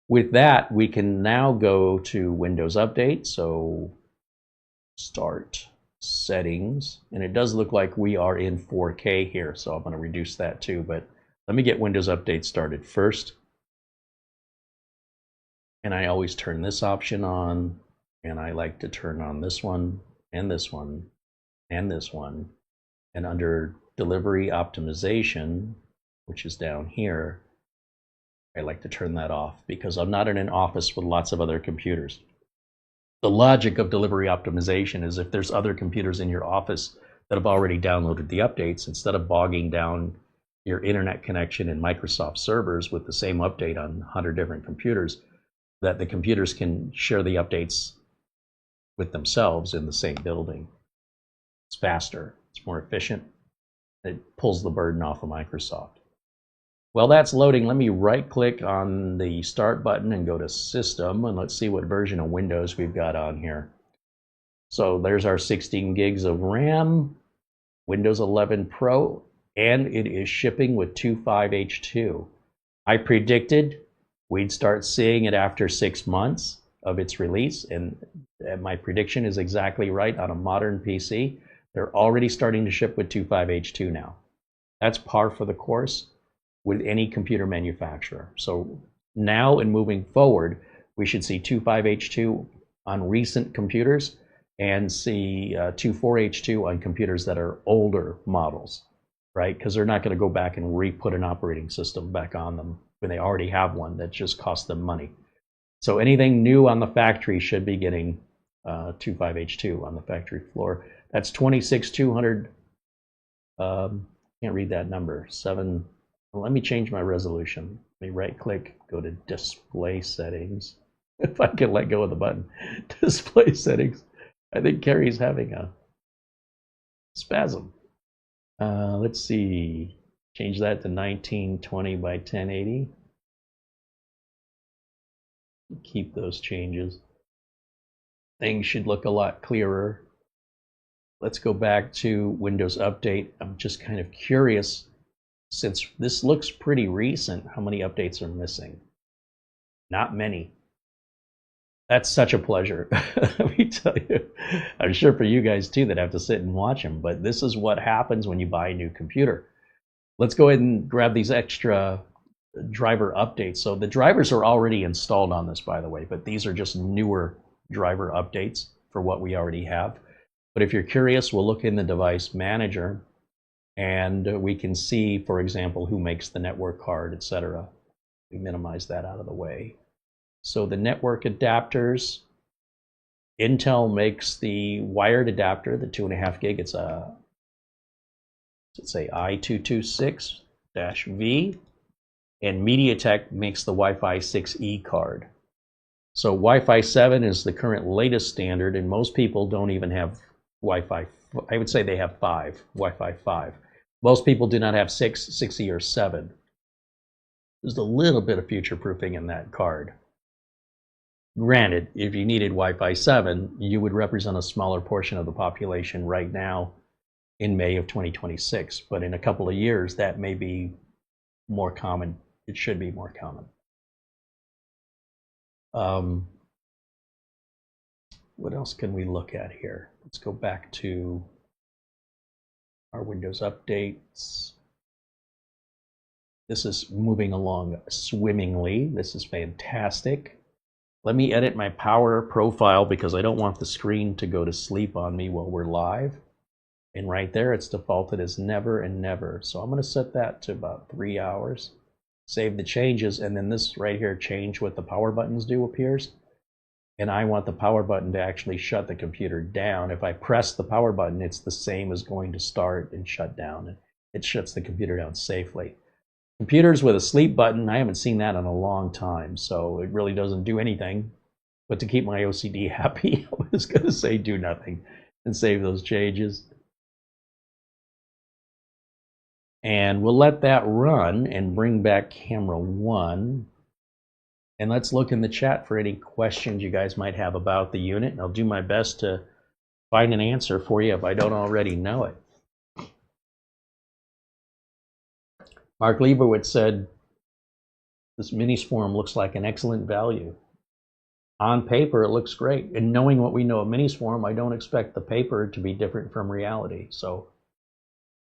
With that, we can now go to Windows Update. So Start, Settings, and it does look like we are in 4K here. So I'm going to reduce that too, but let me get Windows Update started first. And I always turn this option on. And I like to turn on this one, and this one, and this one. And under Delivery Optimization, which is down here, I like to turn that off because I'm not in an office with lots of other computers. The logic of Delivery Optimization is if there's other computers in your office that have already downloaded the updates, instead of bogging down your internet connection in Microsoft servers with the same update on 100 different computers, that the computers can share the updates with themselves in the same building. It's faster, it's more efficient, it pulls the burden off of Microsoft. Well, that's loading. Let me right click on the start button and go to System, and let's see what version of Windows we've got on here. So there's our 16 gigs of RAM, Windows 11 Pro, and it is shipping with 2.5H2. I predicted we'd start seeing it after 6 months of its release, and my prediction is exactly right. On a modern PC, they're already starting to ship with 2.5H2 now. That's par for the course with any computer manufacturer. So now and moving forward, we should see 2.5H2 on recent computers and see 2.4H2 on computers that are older models, right? Because they're not going to go back and re-put an operating system back on them when they already have one that just cost them money. So anything new on the factory should be getting 2.5H2 on the factory floor. That's 26,200. Can't read that number. Well, let me change my resolution. Let me right click, go to Display Settings. If I can let go of the button. Display Settings. I think Carrie's having a spasm. Let's see. Change that to 1920 by 1080. Keep those changes. Things should look a lot clearer. Let's go back to Windows Update. I'm just kind of curious, since this looks pretty recent, how many updates are missing? Not many. That's such a pleasure. Let me tell you. I'm sure for you guys too that have to sit and watch them, but this is what happens when you buy a new computer. Let's go ahead and grab these extra driver updates. So the drivers are already installed on this, by the way, but these are just newer driver updates for what we already have. But if you're curious, we'll look in the device manager and we can see, for example, who makes the network card, etc. We minimize that out of the way. So the network adapters, Intel makes the wired adapter, the 2.5 gig. It's a, let's say I226-V. And MediaTek makes the Wi-Fi 6E card. So Wi-Fi 7 is the current latest standard, and most people don't even have Wi-Fi. I would say they have Wi-Fi 5. Most people do not have 6, 6E, or 7. There's a little bit of future-proofing in that card. Granted, if you needed Wi-Fi 7, you would represent a smaller portion of the population right now in May of 2026. But in a couple of years, that may be more common. It should be more common. What else can we look at here? Let's go back to our Windows updates. This is moving along swimmingly. This is fantastic. Let me edit my power profile because I don't want the screen to go to sleep on me while we're live. And right there, it's defaulted as never and never. So I'm going to set that to about 3 hours. Save the changes, and then this right here, change what the power buttons do, appears. And I want the power button to actually shut the computer down. If I press the power button, it's the same as going to start and shut down. And it shuts the computer down safely. Computers with a sleep button, I haven't seen that in a long time, so it really doesn't do anything. But to keep my OCD happy, I was going to say do nothing and save those changes. And we'll let that run and bring back camera 1. And let's look in the chat for any questions you guys might have about the unit. And I'll do my best to find an answer for you if I don't already know it. Mark Leibowitz said, this Minisforum looks like an excellent value. On paper, it looks great. And knowing what we know of Minisforum, I don't expect the paper to be different from reality. So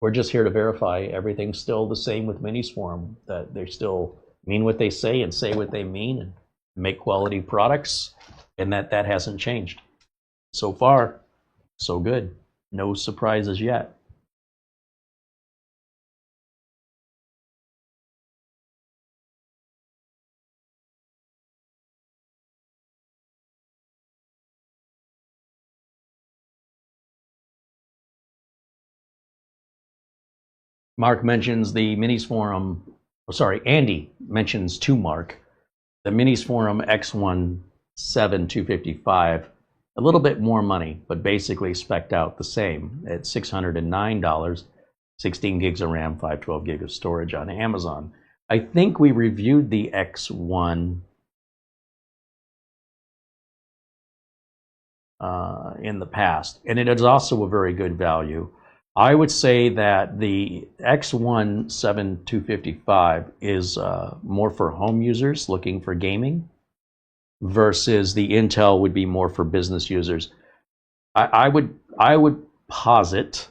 we're just here to verify everything's still the same with Minisforum, that they still mean what they say and say what they mean and make quality products, and that hasn't changed. So far, so good. No surprises yet. Mark mentions the Minisforum, Andy mentions to Mark, the Minisforum X17255, a little bit more money, but basically spec'd out the same at $609, 16 gigs of RAM, 512 gig of storage on Amazon. I think we reviewed the X1 in the past, and it is also a very good value. I would say that the X17255 is more for home users looking for gaming, versus the Intel would be more for business users. I would posit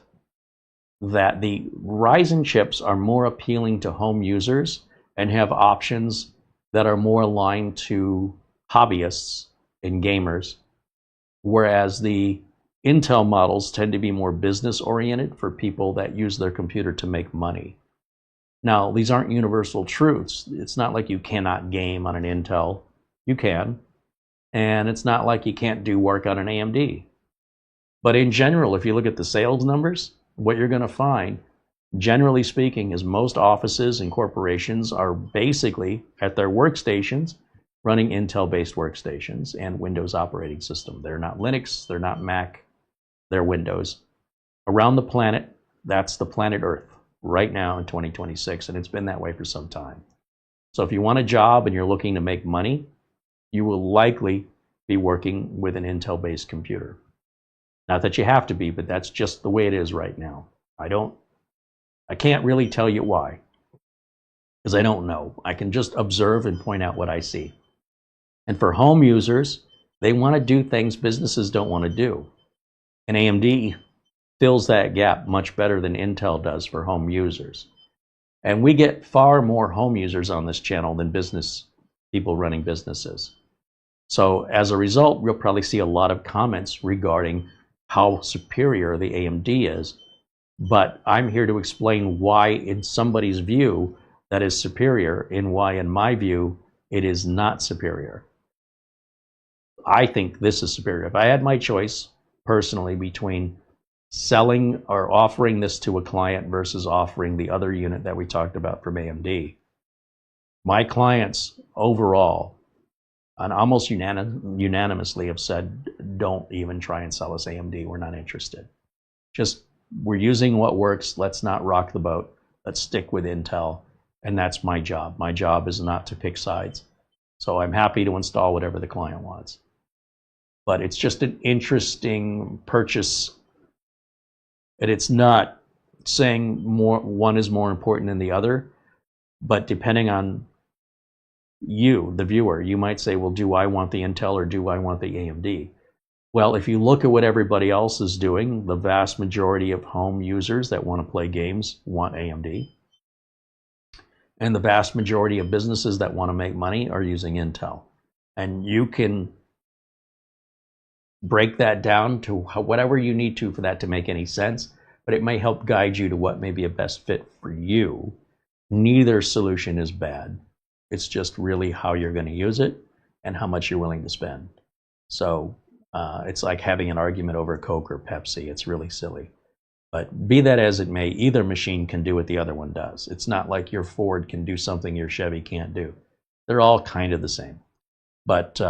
that the Ryzen chips are more appealing to home users and have options that are more aligned to hobbyists and gamers, whereas the Intel models tend to be more business oriented for people that use their computer to make money. Now, these aren't universal truths. It's not like you cannot game on an Intel. You can. And it's not like you can't do work on an AMD. But in general, if you look at the sales numbers, what you're going to find, generally speaking, is most offices and corporations are basically at their workstations running Intel-based workstations and Windows operating system. They're not Linux, they're not Mac, they're Windows. Around the planet, that's the planet Earth right now in 2026, and it's been that way for some time. So if you want a job and you're looking to make money, you will likely be working with an Intel-based computer. Not that you have to be, but that's just the way it is right now. I can't really tell you why, because I don't know. I can just observe and point out what I see. And for home users, they want to do things businesses don't want to do. And AMD fills that gap much better than Intel does for home users. And we get far more home users on this channel than business people running businesses. So as a result, we'll probably see a lot of comments regarding how superior the AMD is. But I'm here to explain why in somebody's view that is superior and why in my view it is not superior. I think this is superior. If I had my choice personally between selling or offering this to a client versus offering the other unit that we talked about from AMD, my clients overall and almost unanimously have said, don't even try and sell us AMD. We're not interested. Just, we're using what works. Let's not rock the boat. Let's stick with Intel. And that's my job. My job is not to pick sides. So I'm happy to install whatever the client wants. But it's just an interesting purchase. And it's not saying one is more important than the other, but depending on you, the viewer, you might say, well, do I want the Intel or do I want the AMD? Well, if you look at what everybody else is doing, the vast majority of home users that want to play games want AMD. And the vast majority of businesses that want to make money are using Intel. And you can break that down to whatever you need to for that to make any sense, but it may help guide you to what may be a best fit for you. Neither solution is bad. It's just really how you're going to use it and how much you're willing to spend. So it's like having an argument over Coke or Pepsi. It's really silly. But be that as it may, either machine can do what the other one does. It's not like your Ford can do something your Chevy can't do. They're all kind of the same. But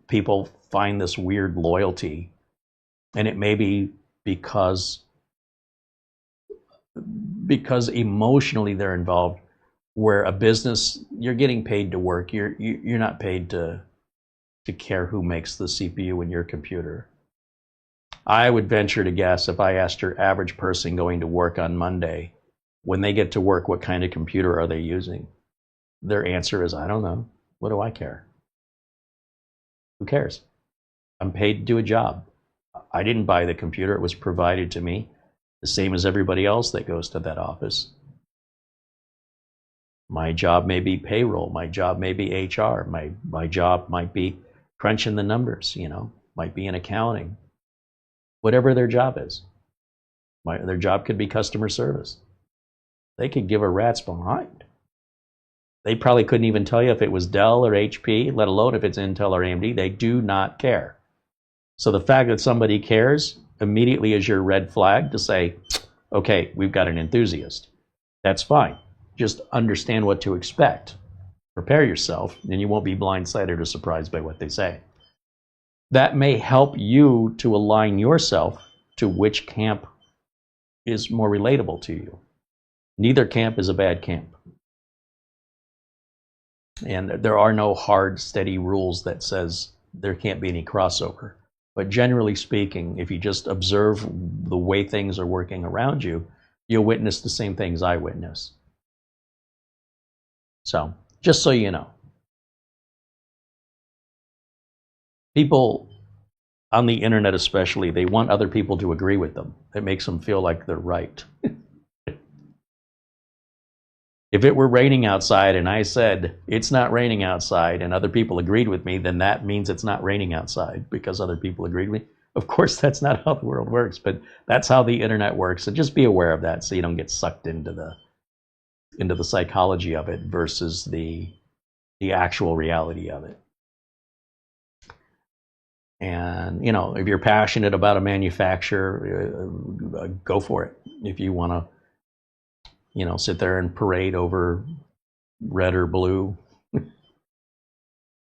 people find this weird loyalty, and it may be because emotionally they're involved, where a business, you're getting paid to work. You're not paid to care who makes the CPU in your computer. I would venture to guess, if I asked your average person going to work on Monday, when they get to work, what kind of computer are they using? Their answer is, I don't know. What do I care? Who cares? I'm paid to do a job. I didn't buy the computer. It was provided to me, the same as everybody else that goes to that office. My job may be payroll. My job may be HR. My job might be crunching the numbers, might be in accounting. Whatever their job is. Their job could be customer service. They could give a rat's behind. They probably couldn't even tell you if it was Dell or HP, let alone if it's Intel or AMD. They do not care. So the fact that somebody cares immediately is your red flag to say, okay, we've got an enthusiast. That's fine. Just understand what to expect. Prepare yourself, and you won't be blindsided or surprised by what they say. That may help you to align yourself to which camp is more relatable to you. Neither camp is a bad camp. And there are no hard, steady rules that says there can't be any crossover. But generally speaking, if you just observe the way things are working around you, you'll witness the same things I witness. So, just so you know. People on the internet especially, they want other people to agree with them. It makes them feel like they're right. If it were raining outside and I said, it's not raining outside, and other people agreed with me, then that means it's not raining outside because other people agreed with me. Of course, that's not how the world works, but that's how the internet works. So just be aware of that so you don't get sucked into the psychology of it versus the actual reality of it. And, if you're passionate about a manufacturer, go for it. If you want to, sit there and parade over red or blue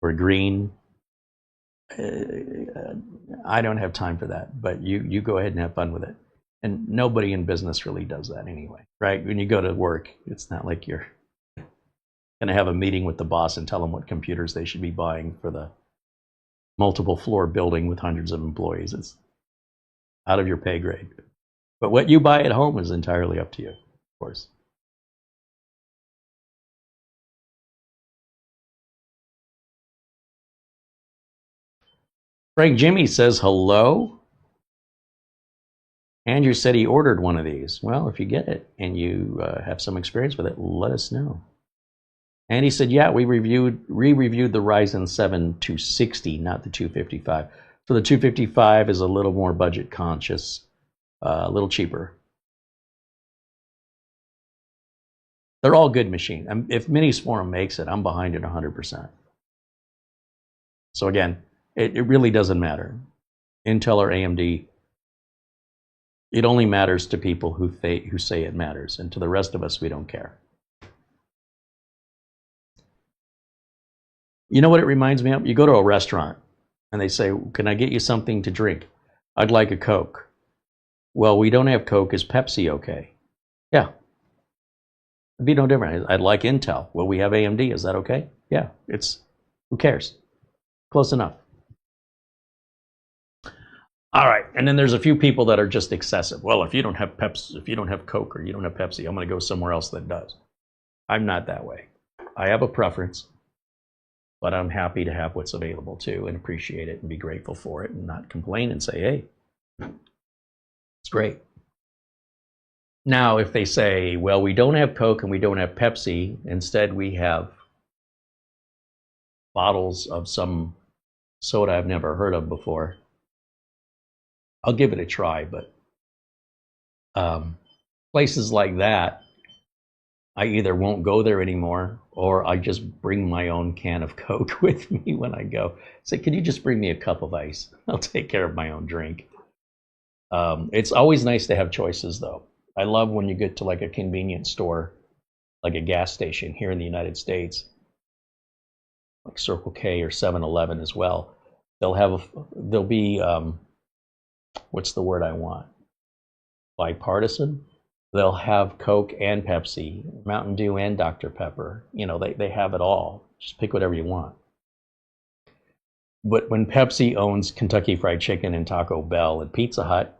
or green, I don't have time for that. But you go ahead and have fun with it. And nobody in business really does that anyway, right? When you go to work, it's not like you're going to have a meeting with the boss and tell them what computers they should be buying for the multiple floor building with hundreds of employees. It's out of your pay grade. But what you buy at home is entirely up to you, of course. Frank Jimmy says hello. Andrew said he ordered one of these. Well, if you get it and you have some experience with it, let us know. And he said, yeah, we re-reviewed the Ryzen 7 260, not the 255. So the 255 is a little more budget conscious, a little cheaper. They're all good machines. If Minisforum makes it, I'm behind it 100%. So again, it really doesn't matter. Intel or AMD, it only matters to people who say it matters. And to the rest of us, we don't care. You know what it reminds me of? You go to a restaurant and they say, can I get you something to drink? I'd like a Coke. Well, we don't have Coke. Is Pepsi okay? Yeah. It'd be no different. I'd like Intel. Well, we have AMD. Is that okay? Yeah. It's Who cares? Close enough. All right, and then there's a few people that are just excessive. Well, if you don't have Pepsi, if you don't have Coke, or you don't have Pepsi, I'm going to go somewhere else that does. I'm not that way. I have a preference, but I'm happy to have what's available too, and appreciate it, and be grateful for it, and not complain and say, "Hey, it's great." Now, if they say, "Well, we don't have Coke and we don't have Pepsi, instead we have bottles of some soda I've never heard of before," I'll give it a try. But places like that, I either won't go there anymore, or I just bring my own can of Coke with me when I go. Say, "Can you just bring me a cup of ice? I'll take care of my own drink." It's always nice to have choices, though. I love when you get to like a convenience store, like a gas station here in the United States, like Circle K or 7-Eleven as well. They'll be what's the word I want? Bipartisan. They'll have Coke and Pepsi, Mountain Dew and Dr. Pepper. They have it all. Just pick whatever you want. But when Pepsi owns Kentucky Fried Chicken and Taco Bell and Pizza Hut,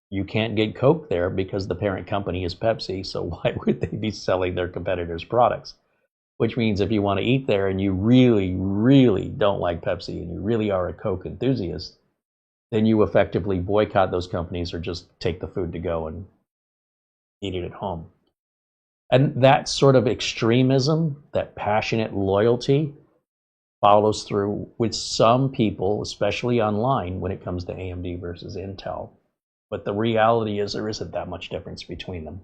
you can't get Coke there because the parent company is Pepsi. So why would they be selling their competitors' products? Which means if you want to eat there and you really, really don't like Pepsi and you really are a Coke enthusiast, then you effectively boycott those companies or just take the food to go and eat it at home. And that sort of extremism, that passionate loyalty, follows through with some people, especially online, when it comes to AMD versus Intel. But the reality is there isn't that much difference between them.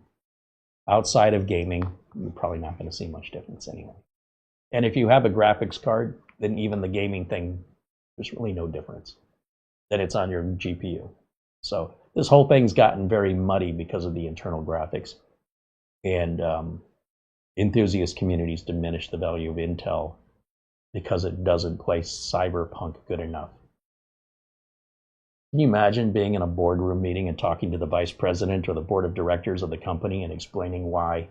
Outside of gaming, you're probably not going to see much difference anyway. And if you have a graphics card, then even the gaming thing, there's really no difference. Then it's on your GPU. So this whole thing's gotten very muddy because of the internal graphics. And enthusiast communities diminish the value of Intel because it doesn't play cyberpunk good enough. Can you imagine being in a boardroom meeting and talking to the vice president or the board of directors of the company and explaining why,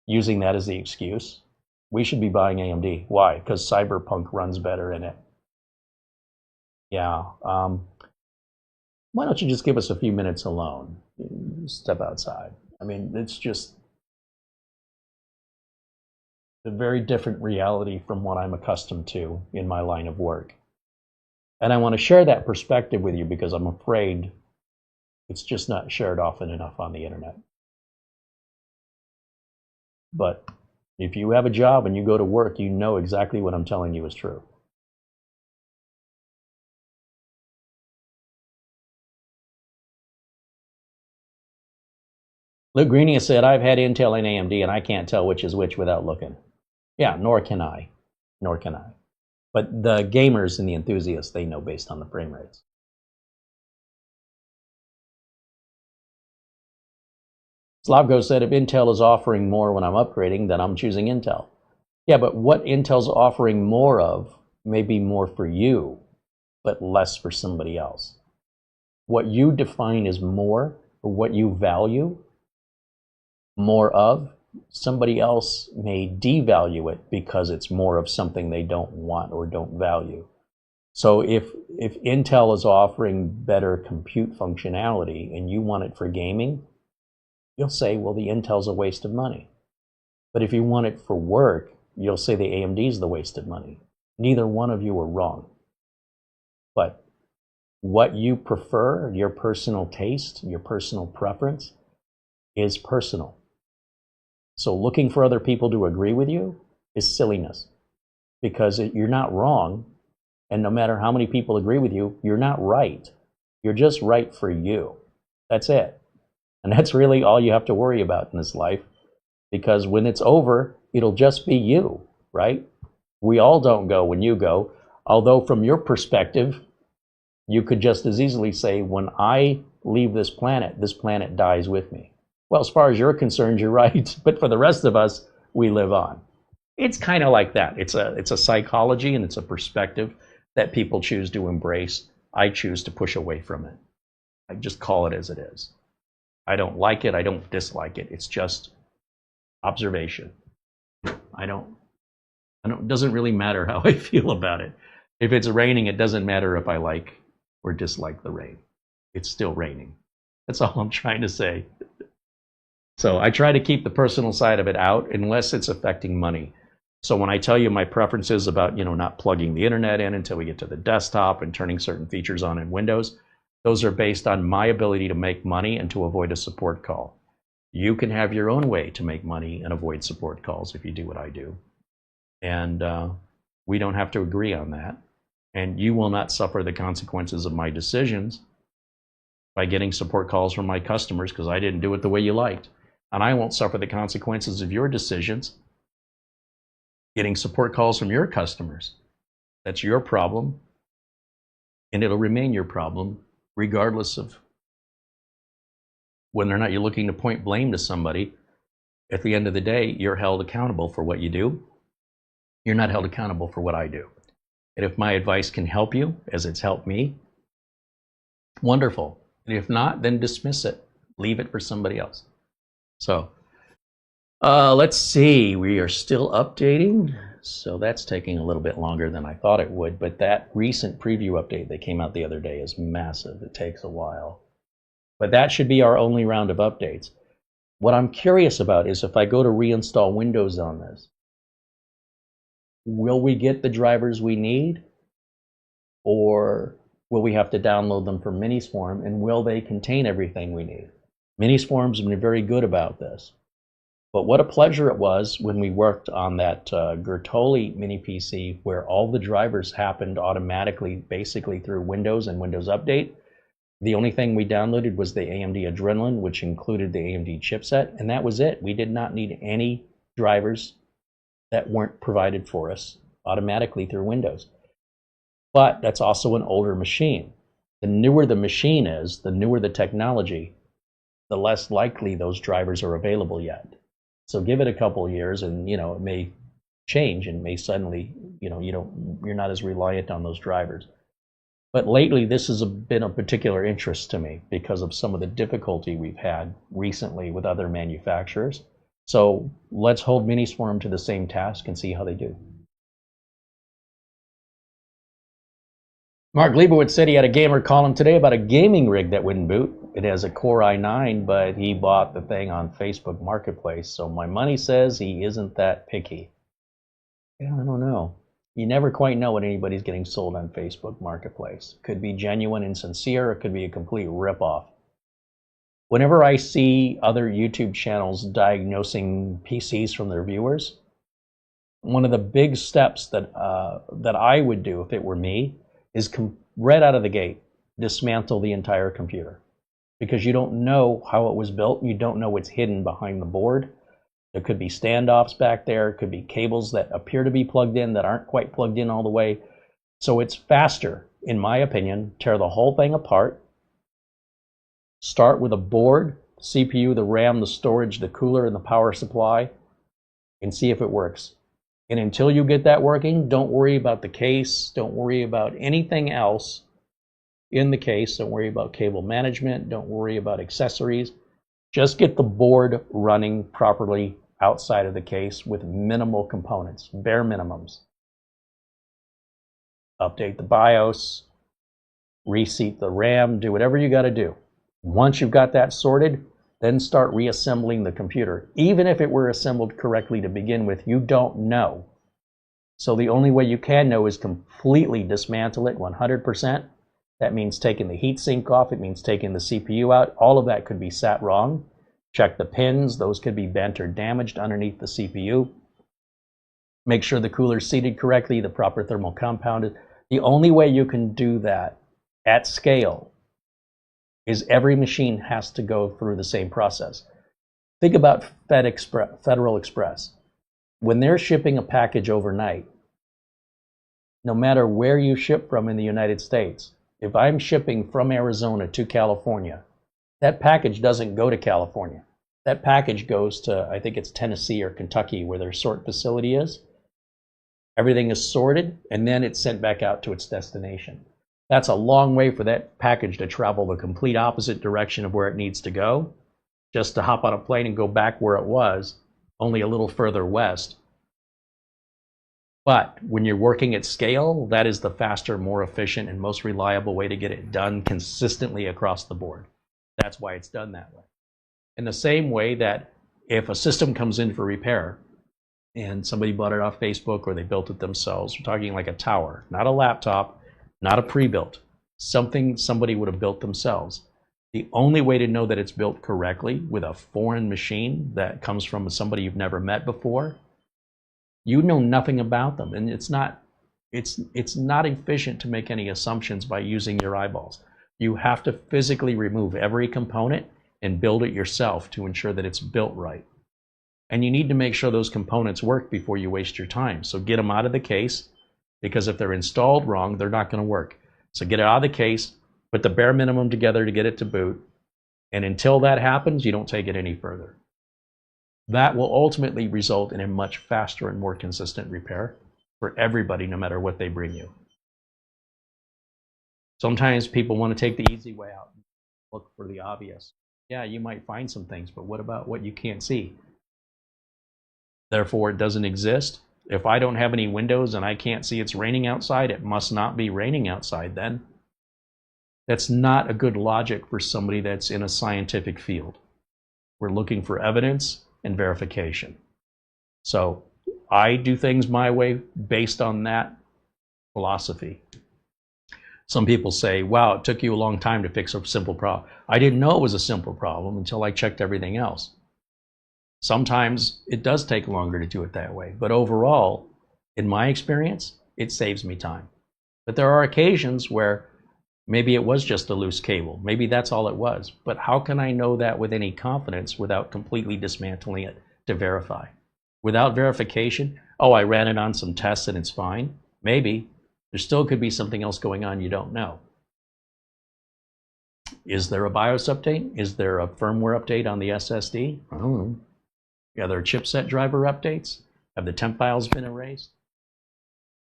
using that as the excuse? We should be buying AMD. Why? Because cyberpunk runs better in it. Yeah. Why don't you just give us a few minutes alone? Step outside. I mean, it's just a very different reality from what I'm accustomed to in my line of work. And I want to share that perspective with you because I'm afraid it's just not shared often enough on the internet. But if you have a job and you go to work, you know exactly what I'm telling you is true. Luke Greenia said, "I've had Intel and AMD and I can't tell which is which without looking." Yeah, nor can I. Nor can I. But the gamers and the enthusiasts, they know based on the frame rates. Slavko said, "If Intel is offering more when I'm upgrading, then I'm choosing Intel." Yeah, but what Intel's offering more of may be more for you, but less for somebody else. What you define as more, or what you value more of, somebody else may devalue it because it's more of something they don't want or don't value. So if Intel is offering better compute functionality and you want it for gaming, you'll say, well, the Intel's a waste of money. But if you want it for work, you'll say the AMD is the waste of money. Neither one of you are wrong. But what you prefer, your personal taste, your personal preference, is personal. So looking for other people to agree with you is silliness, because you're not wrong, and no matter how many people agree with you, you're not right. You're just right for you. That's it. And that's really all you have to worry about in this life, because when it's over, it'll just be you, right? We all don't go when you go, although from your perspective, you could just as easily say, when I leave this planet dies with me. Well, as far as you're concerned, you're right. But for the rest of us, we live on. It's kind of like that. It's a psychology and it's a perspective that people choose to embrace. I choose to push away from it. I just call it as it is. I don't like it. I don't dislike it. It's just observation. I don't It doesn't really matter how I feel about it. If it's raining, it doesn't matter if I like or dislike the rain. It's still raining. That's all I'm trying to say. So I try to keep the personal side of it out unless it's affecting money. So when I tell you my preferences about, not plugging the internet in until we get to the desktop and turning certain features on in Windows, those are based on my ability to make money and to avoid a support call. You can have your own way to make money and avoid support calls if you do what I do. And we don't have to agree on that. And you will not suffer the consequences of my decisions by getting support calls from my customers because I didn't do it the way you liked. And I won't suffer the consequences of your decisions getting support calls from your customers. That's your problem. And it'll remain your problem regardless of whether or not you're looking to point blame to somebody. At the end of the day, you're held accountable for what you do. You're not held accountable for what I do. And if my advice can help you, as it's helped me, wonderful. And if not, then dismiss it. Leave it for somebody else. So let's see. We are still updating. So that's taking a little bit longer than I thought it would. But that recent preview update that came out the other day is massive. It takes a while. But that should be our only round of updates. What I'm curious about is if I go to reinstall Windows on this, will we get the drivers we need? Or will we have to download them from Miniswarm? And will they contain everything we need? Miniswarm's been very good about this. But what a pleasure it was when we worked on that Gertoli mini PC where all the drivers happened automatically, basically through Windows and Windows Update. The only thing we downloaded was the AMD Adrenalin, which included the AMD chipset, and that was it. We did not need any drivers that weren't provided for us automatically through Windows. But that's also an older machine. The newer the machine is, the newer the technology, the less likely those drivers are available yet. So give it a couple of years and, it may change and may suddenly, you're not as reliant on those drivers. But lately, this has been of particular interest to me because of some of the difficulty we've had recently with other manufacturers. So let's hold Miniswarm to the same task and see how they do. Mark Leibowitz said he had a gamer call him today about a gaming rig that wouldn't boot. It has a Core i9, but he bought the thing on Facebook Marketplace. So my money says he isn't that picky. Yeah, I don't know. You never quite know what anybody's getting sold on Facebook Marketplace. Could be genuine and sincere, or it could be a complete ripoff. Whenever I see other YouTube channels diagnosing PCs from their viewers, one of the big steps that I would do if it were me is right out of the gate, dismantle the entire computer. Because you don't know how it was built, you don't know what's hidden behind the board. There could be standoffs back there. It could be cables that appear to be plugged in that aren't quite plugged in all the way. So it's faster, in my opinion, tear the whole thing apart. Start with a board, CPU, the RAM, the storage, the cooler, and the power supply, and see if it works. And until you get that working, don't worry about the case. Don't worry about anything else in the case. Don't worry about cable management. Don't worry about accessories. Just get the board running properly outside of the case with minimal components, bare minimums. Update the BIOS, reseat the RAM, do whatever you got to do. Once you've got that sorted, then start reassembling the computer. Even if it were assembled correctly to begin with, you don't know. So the only way you can know is completely dismantle it 100%. That means taking the heatsink off. It means taking the CPU out. All of that could be sat wrong. Check the pins. Those could be bent or damaged underneath the CPU. Make sure the cooler's seated correctly, the proper thermal compound. The only way you can do that at scale is every machine has to go through the same process. Think about Federal Express. When they're shipping a package overnight, no matter where you ship from in the United States, if I'm shipping from Arizona to California, that package doesn't go to California. That package goes to, I think it's Tennessee or Kentucky, where their sort facility is. Everything is sorted, and then it's sent back out to its destination. That's a long way for that package to travel the complete opposite direction of where it needs to go, just to hop on a plane and go back where it was, only a little further west. But when you're working at scale, that is the faster, more efficient, and most reliable way to get it done consistently across the board. That's why it's done that way. In the same way that if a system comes in for repair and somebody bought it off Facebook or they built it themselves, we're talking like a tower, not a laptop, not a pre-built, something somebody would have built themselves. The only way to know that it's built correctly with a foreign machine that comes from somebody you've never met before, you know nothing about them, and it's not efficient to make any assumptions by using your eyeballs. You have to physically remove every component and build it yourself to ensure that it's built right. And you need to make sure those components work before you waste your time. So get them out of the case, because if they're installed wrong, they're not going to work. So get it out of the case, put the bare minimum together to get it to boot, and until that happens, you don't take it any further. That will ultimately result in a much faster and more consistent repair for everybody, no matter what they bring you. Sometimes people want to take the easy way out and look for the obvious. Yeah, you might find some things, but what about what you can't see? Therefore, it doesn't exist. If I don't have any windows and I can't see it's raining outside, it must not be raining outside then. That's not a good logic for somebody that's in a scientific field. We're looking for evidence and verification. So I do things my way based on that philosophy. Some people say, wow, it took you a long time to fix a simple problem. I didn't know it was a simple problem until I checked everything else. Sometimes it does take longer to do it that way, but overall, in my experience, it saves me time. But there are occasions where maybe it was just a loose cable. Maybe that's all it was. But how can I know that with any confidence without completely dismantling it to verify? Without verification, oh, I ran it on some tests and it's fine. Maybe. There still could be something else going on you don't know. Is there a BIOS update? Is there a firmware update on the SSD? I don't know. Are there chipset driver updates? Have the temp files been erased?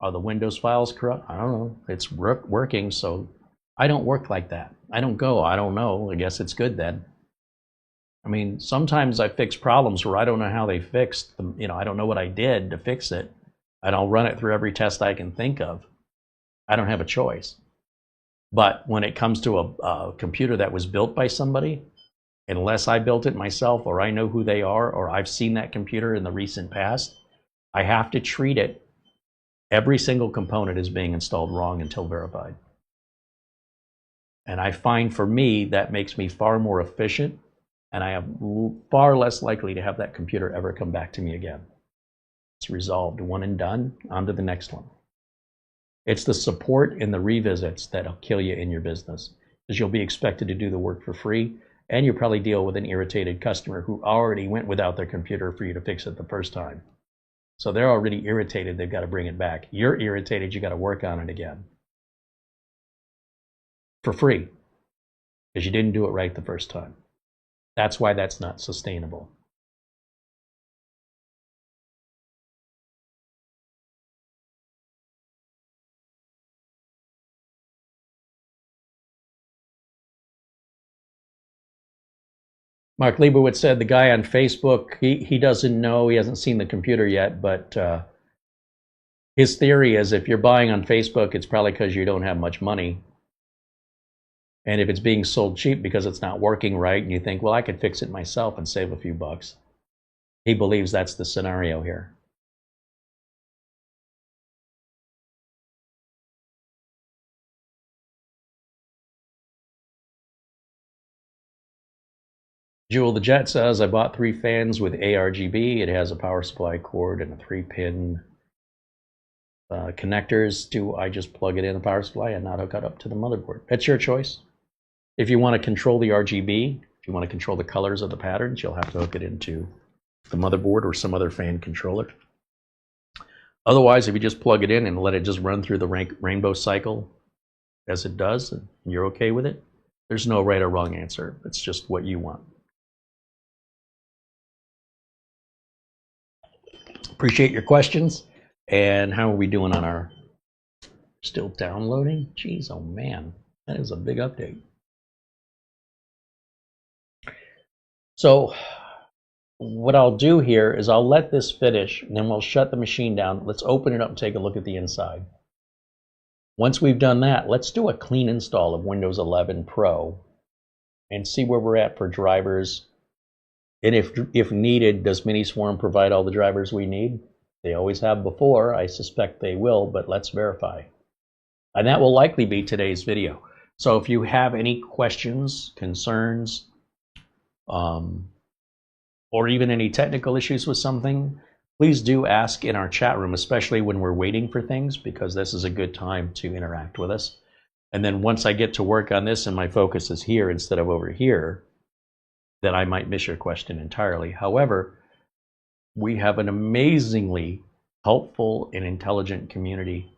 Are the Windows files corrupt? I don't know. It's working, so I don't work like that. I don't go, I don't know, I guess it's good then. I mean, sometimes I fix problems where I don't know how they fixed them. You know, I don't know what I did to fix it, and I'll run it through every test I can think of. I don't have a choice. But when it comes to a computer that was built by somebody, unless I built it myself or I know who they are or I've seen that computer in the recent past, I have to treat it, every single component is being installed wrong until verified. And I find for me, that makes me far more efficient, and I am far less likely to have that computer ever come back to me again. It's resolved, one and done, on to the next one. It's the support and the revisits that'll kill you in your business, because you'll be expected to do the work for free, and you'll probably deal with an irritated customer who already went without their computer for you to fix it the first time. So they're already irritated, they've got to bring it back. You're irritated, you got to work on it again. For free, because you didn't do it right the first time. That's why that's not sustainable. Mark Leibowitz said the guy on Facebook, he doesn't know, he hasn't seen the computer yet, but his theory is if you're buying on Facebook, it's probably because you don't have much money. And if it's being sold cheap because it's not working right, and you think, well, I could fix it myself and save a few bucks. He believes that's the scenario here. Jewel the Jet says, I bought 3 fans with ARGB. It has a power supply cord and a 3-pin connectors. Do I just plug it in the power supply and not hook it up to the motherboard? That's your choice. If you want to control the RGB, if you want to control the colors of the patterns, you'll have to hook it into the motherboard or some other fan controller. Otherwise, if you just plug it in and let it just run through the rainbow cycle as it does, and you're okay with it, there's no right or wrong answer. It's just what you want. Appreciate your questions. And how are we doing on our... Still downloading? Jeez, oh man, that is a big update. So what I'll do here is I'll let this finish, and then we'll shut the machine down. Let's open it up and take a look at the inside. Once we've done that, let's do a clean install of Windows 11 Pro and see where we're at for drivers. And if needed, does Miniswarm provide all the drivers we need? They always have before. I suspect they will, but let's verify. And that will likely be today's video. So if you have any questions, concerns, or even any technical issues with something, please do ask in our chat room, especially when we're waiting for things, because this is a good time to interact with us. And then once I get to work on this and my focus is here instead of over here, then I might miss your question entirely. However, we have an amazingly helpful and intelligent community.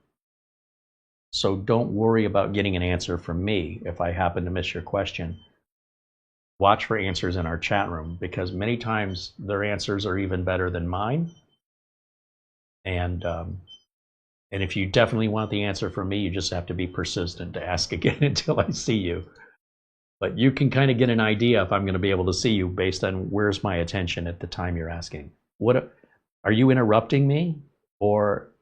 So don't worry about getting an answer from me if I happen to miss your question. Watch for answers in our chat room, because many times their answers are even better than mine. And if you definitely want the answer from me, you just have to be persistent to ask again until I see you. But you can kind of get an idea if I'm going to be able to see you based on where's my attention at the time you're asking. What are you interrupting me, or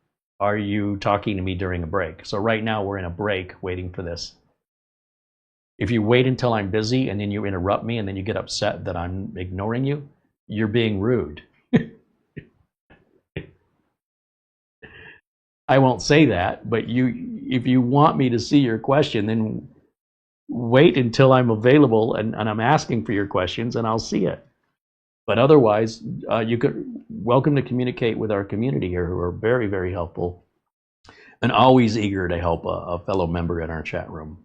are you talking to me during a break? So right now we're in a break waiting for this. If you wait until I'm busy and then you interrupt me and then you get upset that I'm ignoring you, you're being rude. I won't say that, but if you want me to see your question, then wait until I'm available and I'm asking for your questions, and I'll see it. But otherwise, you could welcome to communicate with our community here, who are very, very helpful and always eager to help a fellow member in our chat room.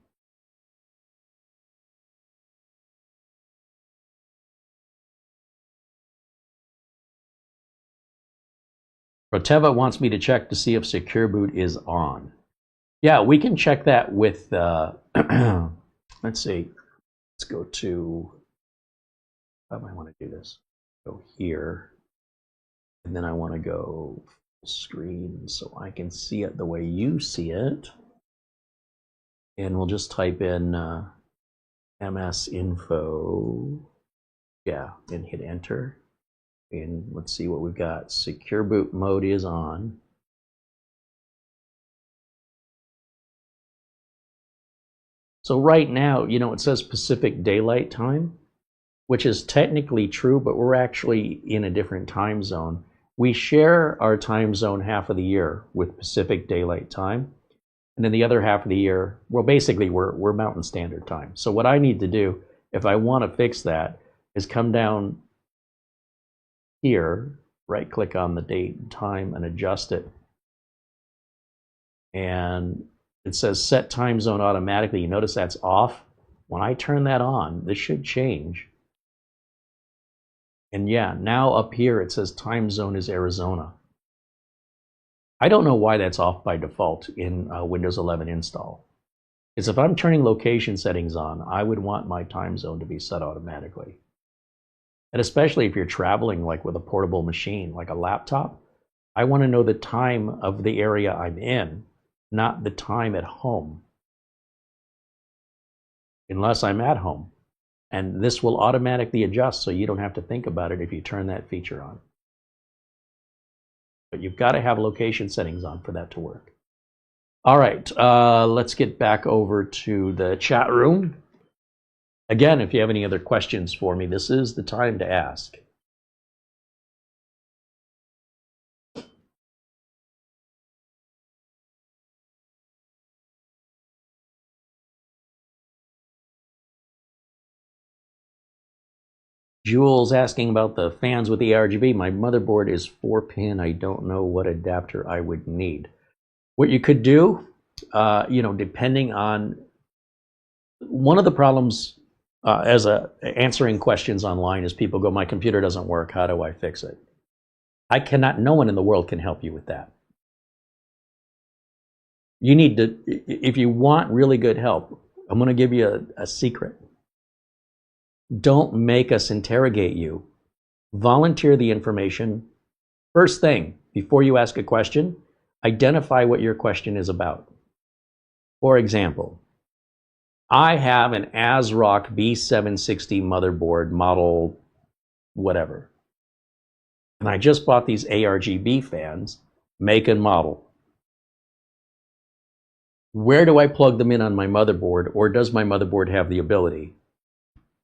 Roteva wants me to check to see if Secure Boot is on. Yeah, we can check that with, let's see, let's go to, how do I want to do this? Go here, and then I want to go screen so I can see it the way you see it. And we'll just type in MS info, yeah, and hit enter. And let's see what we've got. Secure boot mode is on. So right now, you know, it says Pacific Daylight Time, which is technically true, but we're actually in a different time zone. We share our time zone half of the year with Pacific Daylight Time. And then the other half of the year, well, basically we're Mountain Standard Time. So what I need to do, if I want to fix that, is come down here, right click on the date and time and adjust it. And it says set time zone automatically. You notice that's off. When I turn that on, this should change. And yeah, now up here it says time zone is Arizona. I don't know why that's off by default in Windows 11 install. Because if I'm turning location settings on, I would want my time zone to be set automatically. And especially if you're traveling like with a portable machine, like a laptop, I want to know the time of the area I'm in, not the time at home. Unless I'm at home. And this will automatically adjust, so you don't have to think about it if you turn that feature on. But you've got to have location settings on for that to work. All right, let's get back over to the chat room. Again, if you have any other questions for me, this is the time to ask. Jules asking about the fans with the RGB. My motherboard is 4-pin. I don't know what adapter I would need. What you could do, you know, depending on one of the problems answering questions online is people go, my computer doesn't work. How do I fix it? No one in the world can help you with that. You need to, if you want really good help, I'm going to give you a secret. Don't make us interrogate you. Volunteer the information. First thing, before you ask a question, identify what your question is about. For example, I have an ASRock B760 motherboard model whatever. And I just bought these ARGB fans, make and model. Where do I plug them in on my motherboard, or does my motherboard have the ability?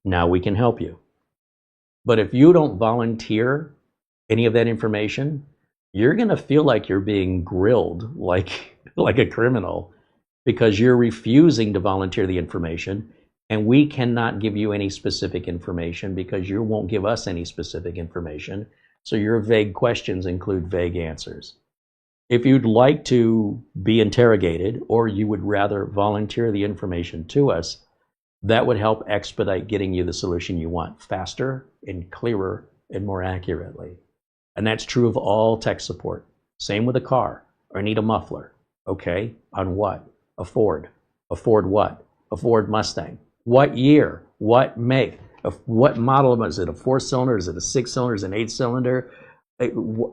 Now we can help you. But if you don't volunteer any of that information, you're going to feel like you're being grilled like a criminal, because you're refusing to volunteer the information, and we cannot give you any specific information because you won't give us any specific information. So your vague questions include vague answers. If you'd like to be interrogated, or you would rather volunteer the information to us, that would help expedite getting you the solution you want faster and clearer and more accurately. And that's true of all tech support. Same with a car. I need a muffler. Okay, on what? A Ford. A Ford what? A Ford Mustang. What year? What make? What model is it? A 4-cylinder? Is it a 6-cylinder? Is it an 8-cylinder?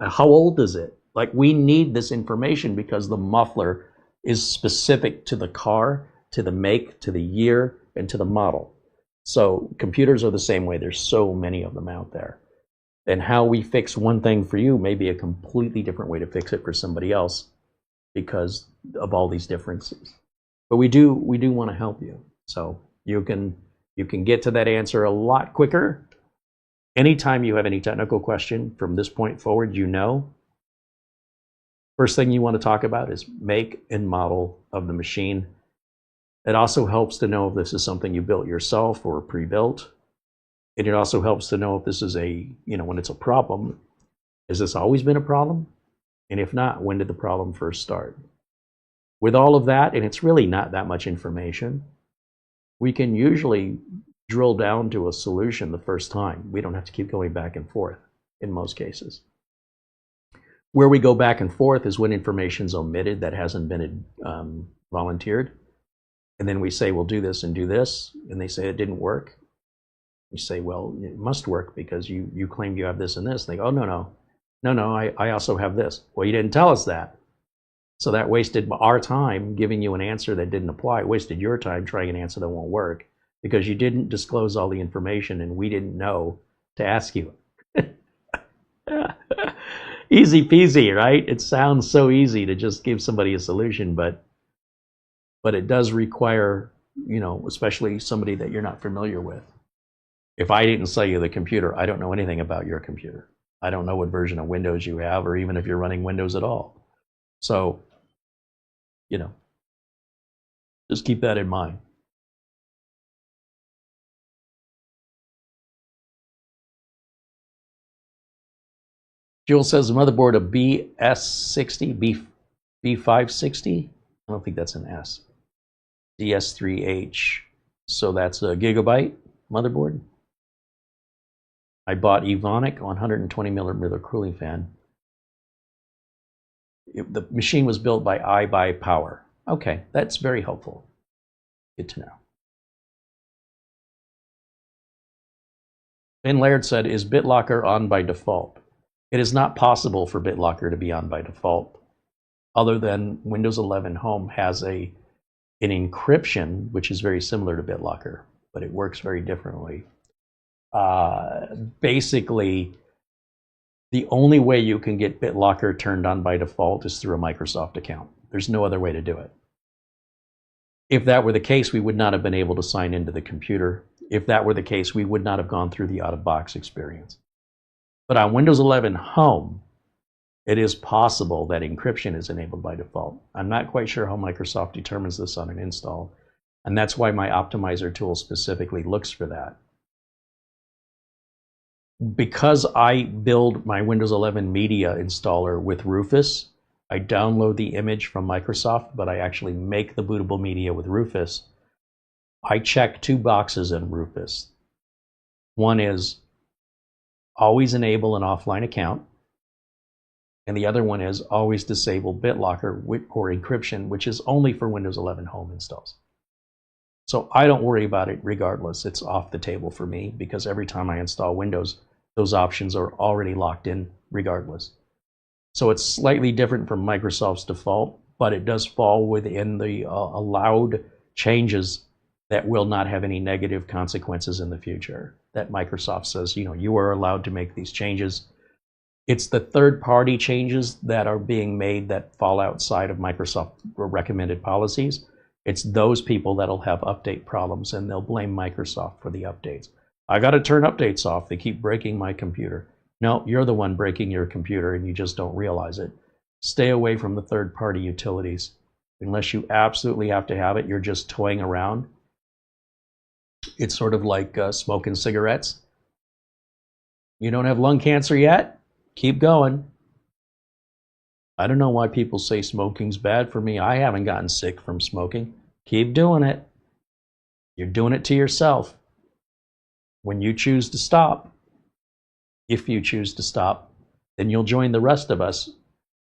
How old is it? Like, we need this information because the muffler is specific to the car, to the make, to the year, and to the model. So computers are the same way. There's so many of them out there. And how we fix one thing for you may be a completely different way to fix it for somebody else because of all these differences. But we do want to help you. So you can get to that answer a lot quicker. Anytime you have any technical question from this point forward, first thing you want to talk about is make and model of the machine. It also helps to know if this is something you built yourself or pre-built. And it also helps to know if this is when it's a problem, has this always been a problem? And if not, when did the problem first start? With all of that, and it's really not that much information, we can usually drill down to a solution the first time. We don't have to keep going back and forth in most cases. Where we go back and forth is when information's omitted that hasn't been volunteered. And then we say, we'll do this and do this. And they say it didn't work. You say, well, it must work because you claim you have this and this. And they go, oh, no, I also have this. Well, you didn't tell us that. So that wasted our time giving you an answer that didn't apply. It wasted your time trying an answer that won't work because you didn't disclose all the information and we didn't know to ask you. Easy peasy, right? It sounds so easy to just give somebody a solution, but it does require, especially somebody that you're not familiar with. If I didn't sell you the computer, I don't know anything about your computer. I don't know what version of Windows you have, or even if you're running Windows at all. So, just keep that in mind. Jewel says the motherboard of BS60, B560. I don't think that's an S. DS3H. So that's a gigabyte motherboard. I bought Evonik 120 millimeter cooling fan. The machine was built by iBuyPower. Okay, that's very helpful. Good to know. Ben Laird said, is BitLocker on by default? It is not possible for BitLocker to be on by default, other than Windows 11 Home has an encryption, which is very similar to BitLocker, but it works very differently. Basically, the only way you can get BitLocker turned on by default is through a Microsoft account. There's no other way to do it. If that were the case, we would not have been able to sign into the computer. If that were the case, we would not have gone through the out-of-box experience. But on Windows 11 Home, it is possible that encryption is enabled by default. I'm not quite sure how Microsoft determines this on an install, and that's why my optimizer tool specifically looks for that. Because I build my Windows 11 media installer with Rufus, I download the image from Microsoft, but I actually make the bootable media with Rufus. I check two boxes in Rufus. One is always enable an offline account, and the other one is always disable BitLocker or encryption, which is only for Windows 11 Home installs. So I don't worry about it regardless. It's off the table for me because every time I install Windows, those options are already locked in regardless. So it's slightly different from Microsoft's default, but it does fall within the allowed changes that will not have any negative consequences in the future. That Microsoft says, you are allowed to make these changes It's the third-party changes that are being made that fall outside of Microsoft recommended policies. It's those people that'll have update problems, and they'll blame Microsoft for the updates. I got to turn updates off. They keep breaking my computer. No, you're the one breaking your computer, and you just don't realize it. Stay away from the third-party utilities. Unless you absolutely have to have it, you're just toying around. It's sort of like smoking cigarettes. You don't have lung cancer yet? Keep going. I don't know why people say smoking's bad for me. I haven't gotten sick from smoking. Keep doing it. You're doing it to yourself. When you choose to stop, if you choose to stop, then you'll join the rest of us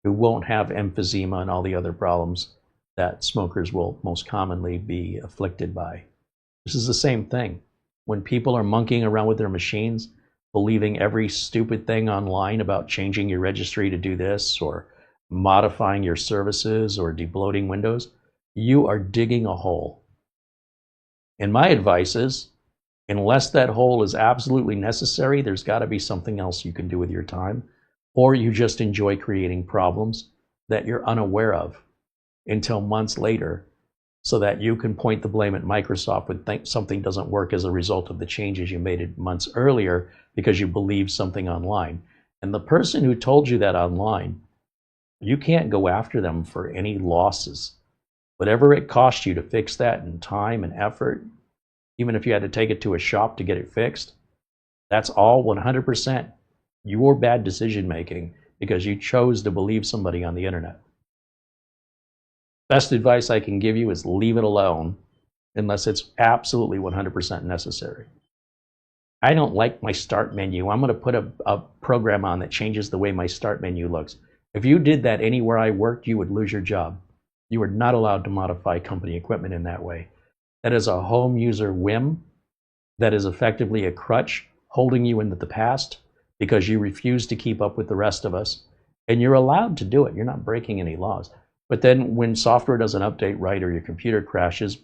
who won't have emphysema and all the other problems that smokers will most commonly be afflicted by. This is the same thing. When people are monkeying around with their machines, believing every stupid thing online about changing your registry to do this, or modifying your services, or debloating Windows, you are digging a hole. And my advice is, unless that hole is absolutely necessary, there's got to be something else you can do with your time, or you just enjoy creating problems that you're unaware of until months later, so that you can point the blame at Microsoft when something doesn't work as a result of the changes you made months earlier because you believed something online. And the person who told you that online, you can't go after them for any losses. Whatever it cost you to fix that in time and effort, even if you had to take it to a shop to get it fixed, that's all 100% your bad decision making because you chose to believe somebody on the internet. Best advice I can give you is leave it alone unless it's absolutely 100% necessary. I don't like my start menu. I'm going to put a program on that changes the way my start menu looks. If you did that anywhere I worked, you would lose your job. You are not allowed to modify company equipment in that way. That is a home user whim. That is effectively a crutch holding you into the past because you refuse to keep up with the rest of us. And you're allowed to do it. You're not breaking any laws. But then when software doesn't update right or your computer crashes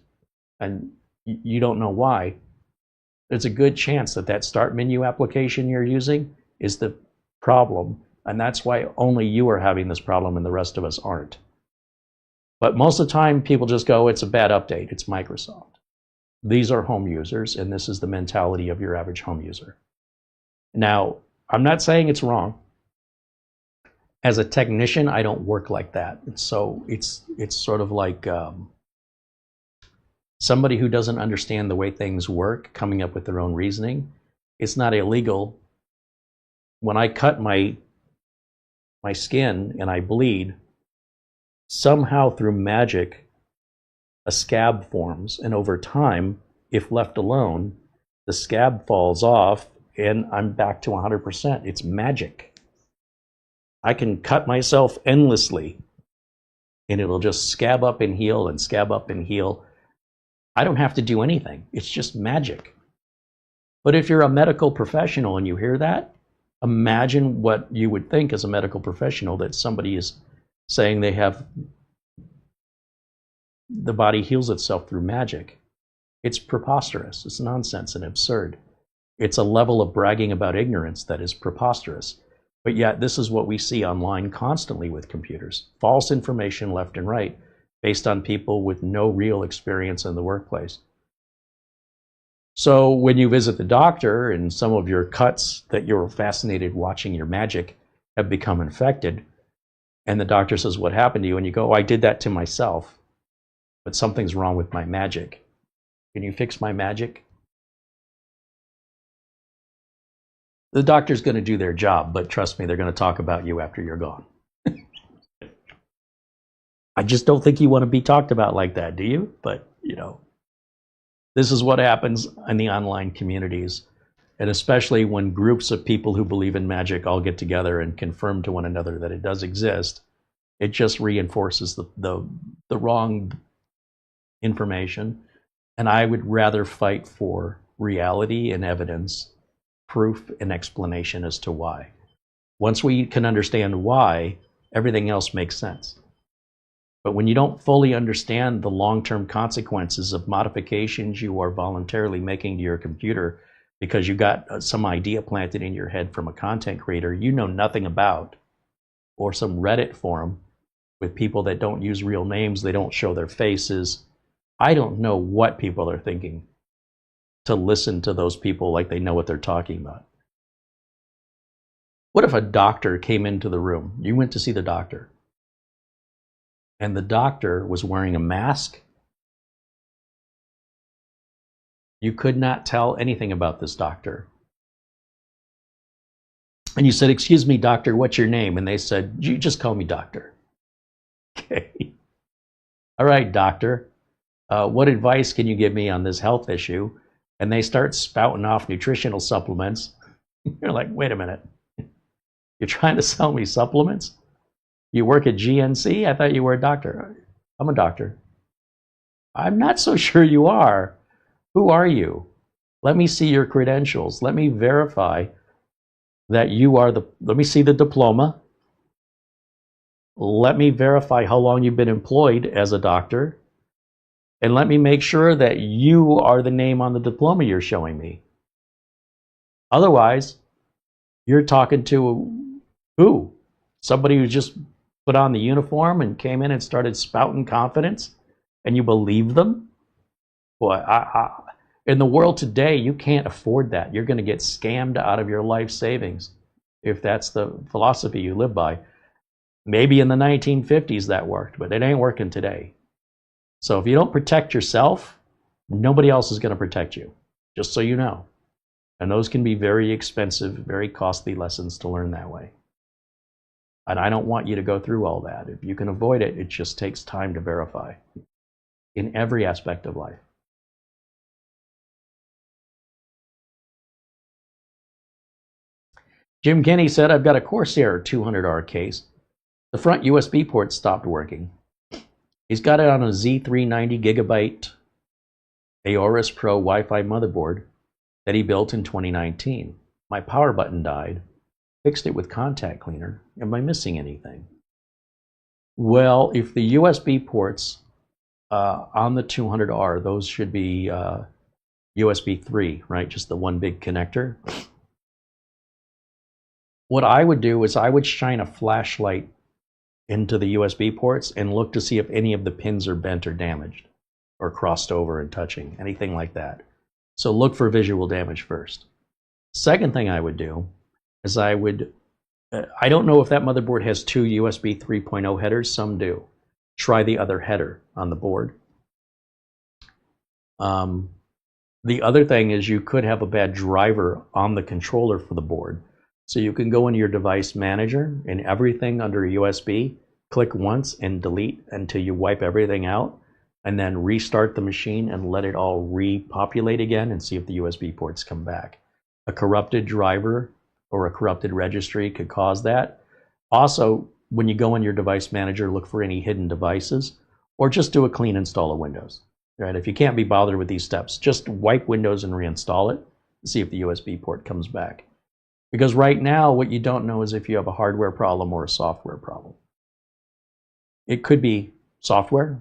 and you don't know why, there's a good chance that that start menu application you're using is the problem. And that's why only you are having this problem and the rest of us aren't. But most of the time, people just go, it's a bad update. It's Microsoft. These are home users, and this is the mentality of your average home user. Now, I'm not saying it's wrong. As a technician, I don't work like that. So it's sort of like somebody who doesn't understand the way things work, coming up with their own reasoning. It's not illegal. When I cut my skin and I bleed, somehow through magic, a scab forms. And over time, if left alone, the scab falls off and I'm back to 100%. It's magic. I can cut myself endlessly and it'll just scab up and heal and scab up and heal. I don't have to do anything. It's just magic. But if you're a medical professional and you hear that, imagine what you would think as a medical professional that somebody is saying they have the body heals itself through magic. It's preposterous. It's nonsense and absurd. It's a level of bragging about ignorance that is preposterous. But yet this is what we see online constantly with computers. False information left and right based on people with no real experience in the workplace. So when you visit the doctor and some of your cuts that you're fascinated watching your magic have become infected, and the doctor says, what happened to you? And you go, oh, I did that to myself, but something's wrong with my magic. Can you fix my magic? The doctor's going to do their job, but trust me, they're going to talk about you after you're gone. I just don't think you want to be talked about like that, do you? But, you know, this is what happens in the online communities. And especially when groups of people who believe in magic all get together and confirm to one another that it does exist, it just reinforces the wrong information. And I would rather fight for reality and evidence, proof and explanation as to why. Once we can understand why, everything else makes sense. But when you don't fully understand the long-term consequences of modifications you are voluntarily making to your computer because you got some idea planted in your head from a content creator you know nothing about, or some Reddit forum with people that don't use real names, they don't show their faces. I don't know what people are thinking to listen to those people like they know what they're talking about. What if a doctor came into the room? You went to see the doctor, and the doctor was wearing a mask. You could not tell anything about this doctor. And you said, "Excuse me, doctor, what's your name?" And they said, "You just call me doctor." Okay. All right, doctor. What advice can you give me on this health issue? And they start spouting off nutritional supplements. You're like, wait a minute. You're trying to sell me supplements? You work at GNC? I thought you were a doctor. I'm a doctor. I'm not so sure you are. Who are you? Let me see your credentials. Let me verify that you are let me see the diploma. Let me verify how long you've been employed as a doctor. And let me make sure that you are the name on the diploma you're showing me. Otherwise, you're talking to who? Somebody who just put on the uniform and came in and started spouting confidence, and you believe them? Boy, in the world today, you can't afford that. You're going to get scammed out of your life savings if that's the philosophy you live by. Maybe in the 1950s that worked, but it ain't working today. So if you don't protect yourself, nobody else is going to protect you, just so you know. And those can be very expensive, very costly lessons to learn that way. And I don't want you to go through all that. If you can avoid it, it just takes time to verify in every aspect of life. Jim Kenny said, I've got a Corsair 200R case. The front USB port stopped working. He's got it on a Z390 gigabyte Aorus Pro Wi-Fi motherboard that he built in 2019. My power button died. Fixed it with contact cleaner. Am I missing anything? Well, if the USB ports on the 200R, those should be USB 3, right? Just the one big connector. What I would do is I would shine a flashlight into the USB ports and look to see if any of the pins are bent or damaged or crossed over and touching, anything like that. So look for visual damage first. Second thing I would do is I don't know if that motherboard has two USB 3.0 headers. Some do. Try the other header on the board. The other thing is you could have a bad driver on the controller for the board. So you can go into your device manager and everything under USB, click once and delete until you wipe everything out, and then restart the machine and let it all repopulate again and see if the USB ports come back. A corrupted driver or a corrupted registry could cause that. Also, when you go in your device manager, look for any hidden devices or just do a clean install of Windows. Right? If you can't be bothered with these steps, just wipe Windows and reinstall it and see if the USB port comes back. Because right now, what you don't know is if you have a hardware problem or a software problem. It could be software,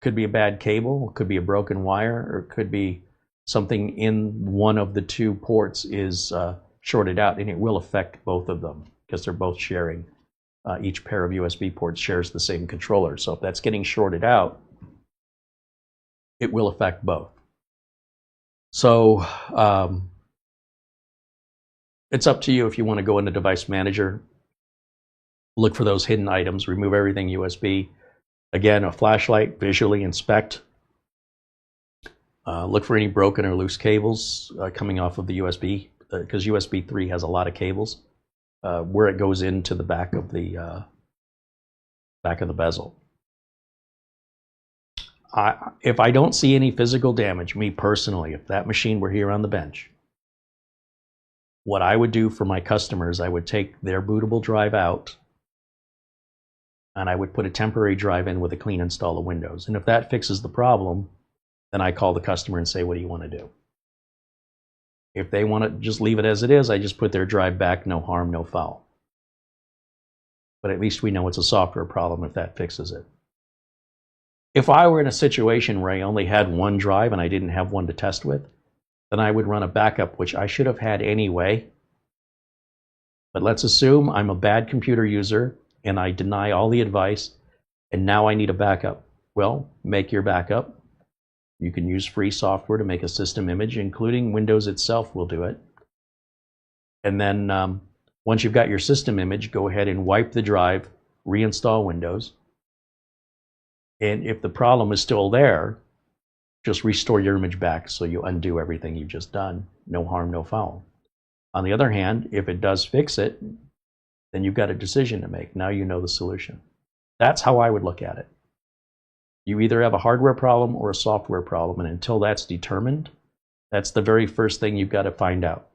could be a bad cable, could be a broken wire, or it could be something in one of the two ports is shorted out, and it will affect both of them because they're both sharing. Each pair of USB ports shares the same controller. So if that's getting shorted out, it will affect both. So it's up to you if you want to go into Device Manager, look for those hidden items, remove everything USB. Again, a flashlight, visually inspect. Look for any broken or loose cables coming off of the USB, because USB 3 has a lot of cables where it goes into the back of the bezel. If I don't see any physical damage, me personally, if that machine were here on the bench, what I would do for my customers, I would take their bootable drive out and I would put a temporary drive in with a clean install of Windows. And if that fixes the problem, then I call the customer and say, what do you want to do? If they want to just leave it as it is, I just put their drive back, no harm, no foul. But at least we know it's a software problem if that fixes it. If I were in a situation where I only had one drive and I didn't have one to test with, then I would run a backup, which I should have had anyway. But let's assume I'm a bad computer user and I deny all the advice, and now I need a backup. Well, make your backup. You can use free software to make a system image, including Windows itself will do it. And then once you've got your system image, go ahead and wipe the drive, reinstall Windows. And if the problem is still there, just restore your image back so you undo everything you've just done. No harm, no foul. On the other hand, if it does fix it, then you've got a decision to make. Now you know the solution. That's how I would look at it. You either have a hardware problem or a software problem, and until that's determined, that's the very first thing you've got to find out.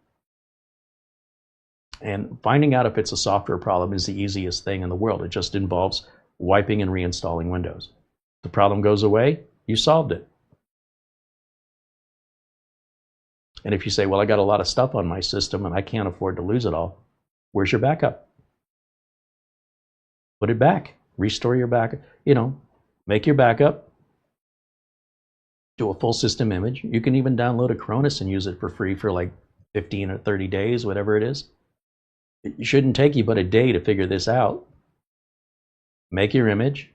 And finding out if it's a software problem is the easiest thing in the world. It just involves wiping and reinstalling Windows. The problem goes away, you solved it. And if you say, well, I got a lot of stuff on my system and I can't afford to lose it all, where's your backup? Put it back. Restore your backup. Make your backup. Do a full system image. You can even download a Cronus and use it for free for like 15 or 30 days, whatever it is. It shouldn't take you but a day to figure this out. Make your image.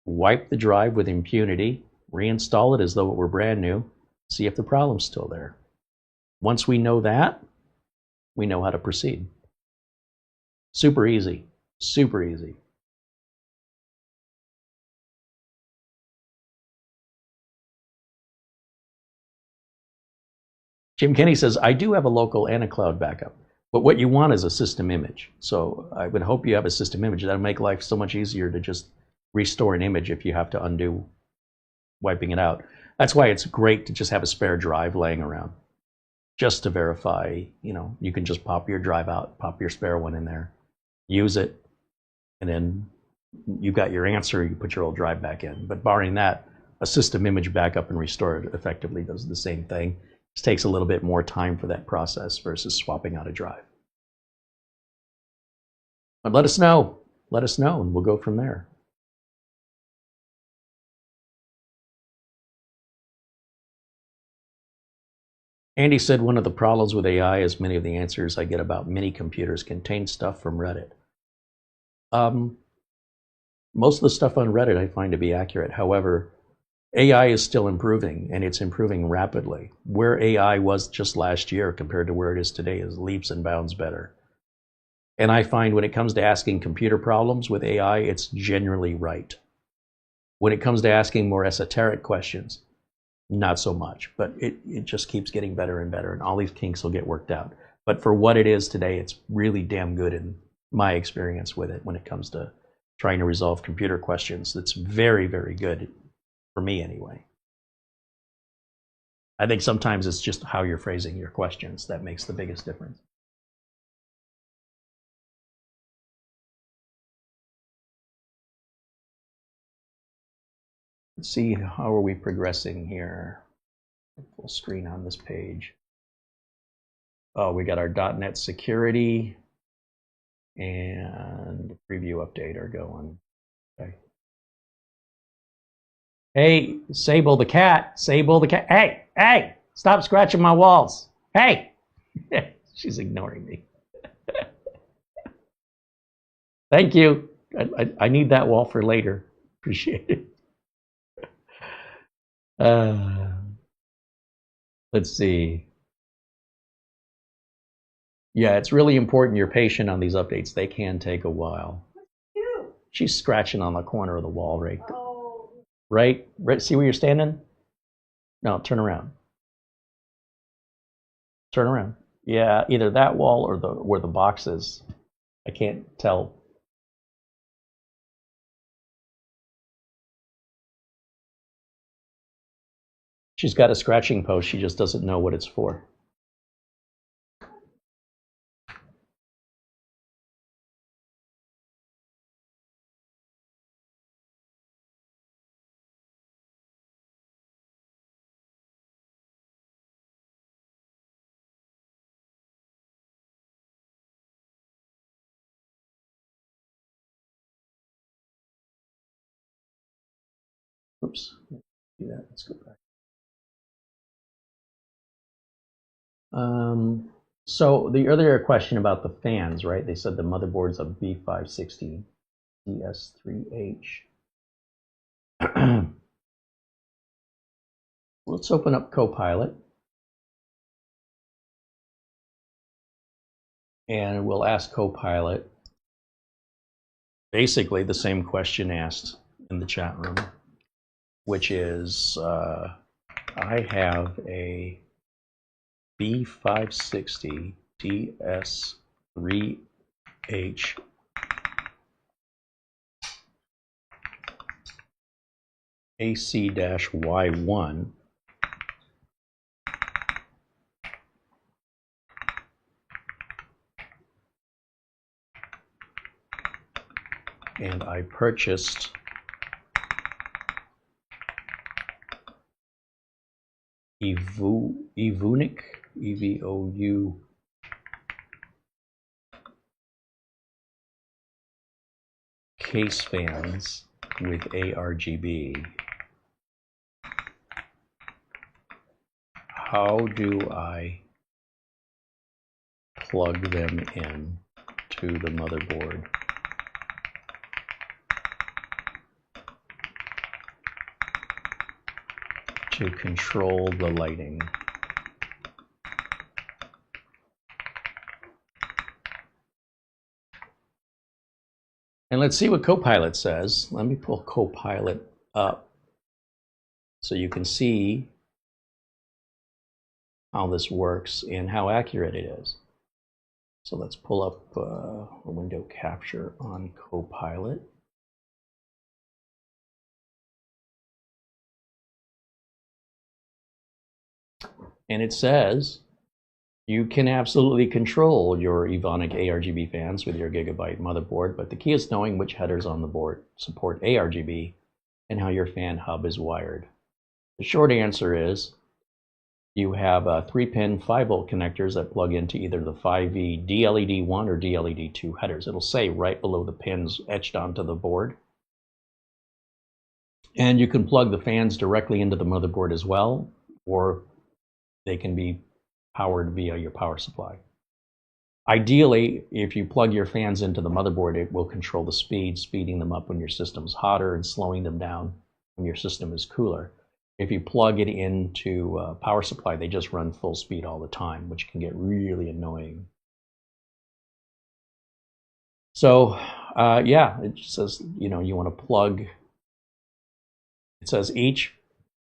Wipe the drive with impunity. Reinstall it as though it were brand new. See if the problem's still there. Once we know that, we know how to proceed. Super easy. Super easy. Jim Kenny says, I do have a local and a cloud backup, but what you want is a system image. So I would hope you have a system image. That'll make life so much easier to just restore an image if you have to undo wiping it out. That's why it's great to just have a spare drive laying around, just to verify. You can just pop your drive out, pop your spare one in there, use it, and then you've got your answer. You put your old drive back in. But barring that, a system image backup and restore it effectively does the same thing. Just takes a little bit more time for that process versus swapping out a drive. But let us know, and we'll go from there. Andy said one of the problems with AI is many of the answers I get about mini computers contain stuff from Reddit. Most of the stuff on Reddit I find to be accurate. However, AI is still improving, and it's improving rapidly. Where AI was just last year compared to where it is today is leaps and bounds better. And I find when it comes to asking computer problems with AI, it's generally right. When it comes to asking more esoteric questions, not so much. But it just keeps getting better and better, and all these kinks will get worked out. But for what it is today, it's really damn good in my experience with it when it comes to trying to resolve computer questions. That's very, very good. For me, anyway. I think sometimes it's just how you're phrasing your questions that makes the biggest difference. Let's see, how are we progressing here? Full screen on this page. Oh, we got our .NET security and the preview update are going. Okay. Hey, Sable the cat. Sable the cat. Hey, stop scratching my walls. Hey. She's ignoring me. Thank you. I need that wall for later. Appreciate it. Let's see. Yeah, it's really important you're patient on these updates. They can take a while. She's scratching on the corner of the wall, right? Oh. Right? See where you're standing? No, turn around. Turn around. Yeah, either that wall or where the box is. I can't tell. She's got a scratching post. She just doesn't know what it's for. Oops. Do that. Let's go back. So the earlier question about the fans, right? They said the motherboard's a B560 DS3H. Let's open up Copilot. And we'll ask Copilot basically the same question asked in the chat room, which is I have a B560 DS3H AC-Y1 and I purchased Evonic, EVOU case fans with ARGB. How do I plug them in to the motherboard? To control the lighting. And let's see what Copilot says. Let me pull Copilot up so you can see how this works and how accurate it is. So let's pull up a window capture on Copilot. And it says you can absolutely control your Evonic ARGB fans with your Gigabyte motherboard, but the key is knowing which headers on the board support ARGB and how your fan hub is wired. The short answer is you have 3-pin 5-volt connectors that plug into either the 5V DLED1 or DLED2 headers. It'll say right below the pins etched onto the board. And you can plug the fans directly into the motherboard as well, or they can be powered via your power supply. Ideally, if you plug your fans into the motherboard, it will control the speed, speeding them up when your system's hotter and slowing them down when your system is cooler. If you plug it into a power supply, they just run full speed all the time, which can get really annoying. So yeah, it says, you know, you want to plug. It says each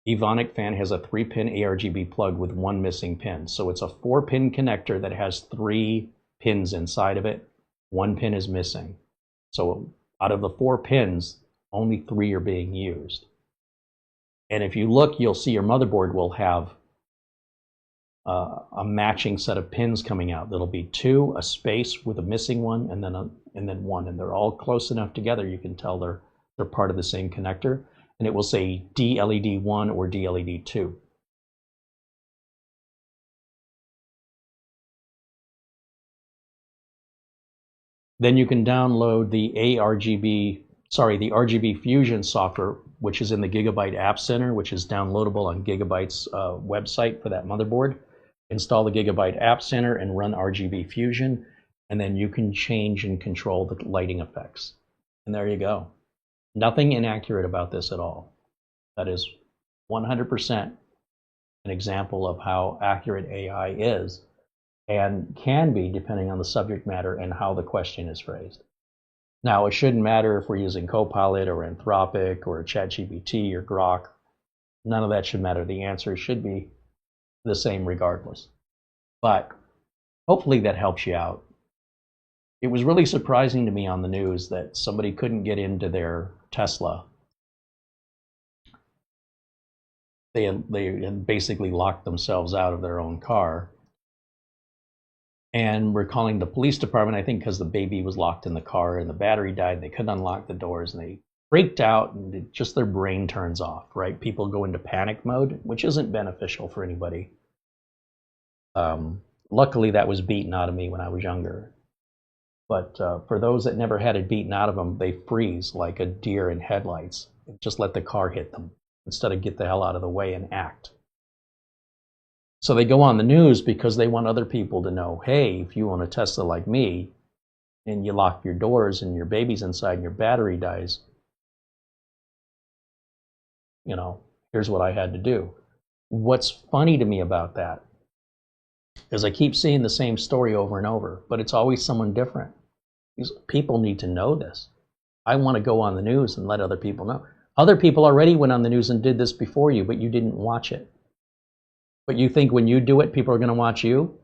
Evonic fan has a 3-pin ARGB plug with 1 missing pin. So it's a 4-pin connector that has 3 pins inside of it. 1 pin is missing. So out of the 4 pins, only 3 are being used. And if you look, you'll see your motherboard will have a matching set of pins coming out. There'll be 2, a space with a missing one, and then 1. And they're all close enough together you can tell they're part of the same connector. And it will say DLED1 or DLED2. Then you can download the RGB Fusion software, which is in the Gigabyte App Center, which is downloadable on Gigabyte's website for that motherboard. Install the Gigabyte App Center and run RGB Fusion, and then you can change and control the lighting effects. And there you go. Nothing inaccurate about this at all. That is 100% an example of how accurate AI is and can be depending on the subject matter and how the question is phrased. Now, it shouldn't matter if we're using Copilot or Anthropic or ChatGPT or Grok. None of that should matter. The answer should be the same regardless. But hopefully that helps you out. It was really surprising to me on the news that somebody couldn't get into their Tesla. They had basically locked themselves out of their own car. And we're calling the police department, I think because the baby was locked in the car and the battery died. They couldn't unlock the doors and they freaked out and just their brain turns off, right? People go into panic mode, which isn't beneficial for anybody. Luckily, that was beaten out of me when I was younger. But for those that never had it beaten out of them, they freeze like a deer in headlights. Just let the car hit them instead of get the hell out of the way and act. So they go on the news because they want other people to know, hey, if you own a Tesla like me and you lock your doors and your baby's inside and your battery dies, here's what I had to do. What's funny to me about that is I keep seeing the same story over and over, but it's always someone different. These people need to know this. I want to go on the news and let other people know. Other people already went on the news and did this before you, but you didn't watch it. But you think when you do it, people are going to watch you?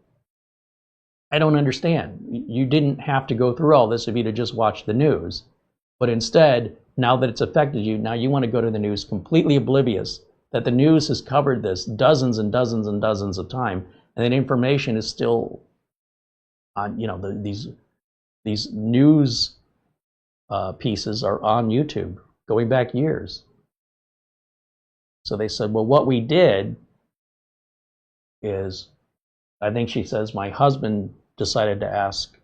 I don't understand. You didn't have to go through all this if you'd have just watched the news. But instead, now that it's affected you, now you want to go to the news completely oblivious that the news has covered this dozens and dozens and dozens of times, and that information is still on, these news pieces are on YouTube going back years. So they said, well, what we did is, I think she says, my husband decided to ask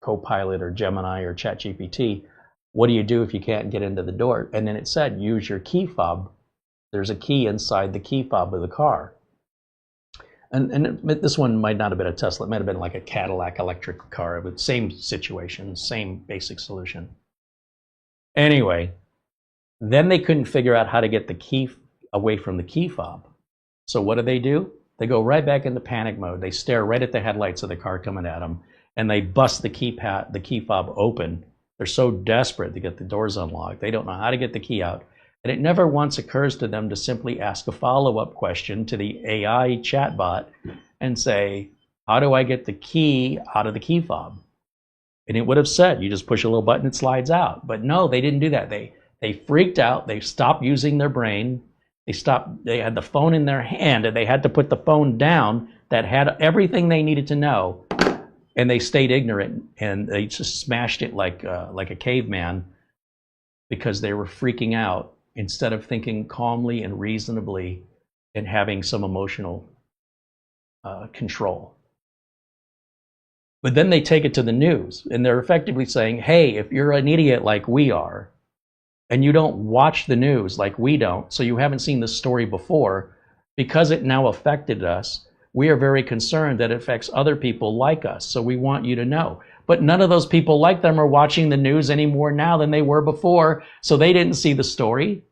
Copilot or Gemini or ChatGPT, what do you do if you can't get into the door? And then it said, use your key fob. There's a key inside the key fob of the car. And this one might not have been a Tesla. It might have been like a Cadillac electric car, but same situation, same basic solution. Anyway, then they couldn't figure out how to get the key away from the key fob. So what do? They go right back into panic mode. They stare right at the headlights of the car coming at them, and they bust the key fob open. They're so desperate to get the doors unlocked. They don't know how to get the key out. And it never once occurs to them to simply ask a follow-up question to the AI chatbot and say, how do I get the key out of the key fob? And it would have said, you just push a little button, it slides out. But no, they didn't do that. They freaked out. They stopped using their brain. They had the phone in their hand, and they had to put the phone down that had everything they needed to know. And they stayed ignorant, and they just smashed it like a caveman because they were freaking out instead of thinking calmly and reasonably and having some emotional control. But then they take it to the news, and they're effectively saying, hey, if you're an idiot like we are, and you don't watch the news like we don't, so you haven't seen the story before, because it now affected us, we are very concerned that it affects other people like us, so we want you to know. But none of those people like them are watching the news any more now than they were before, so they didn't see the story.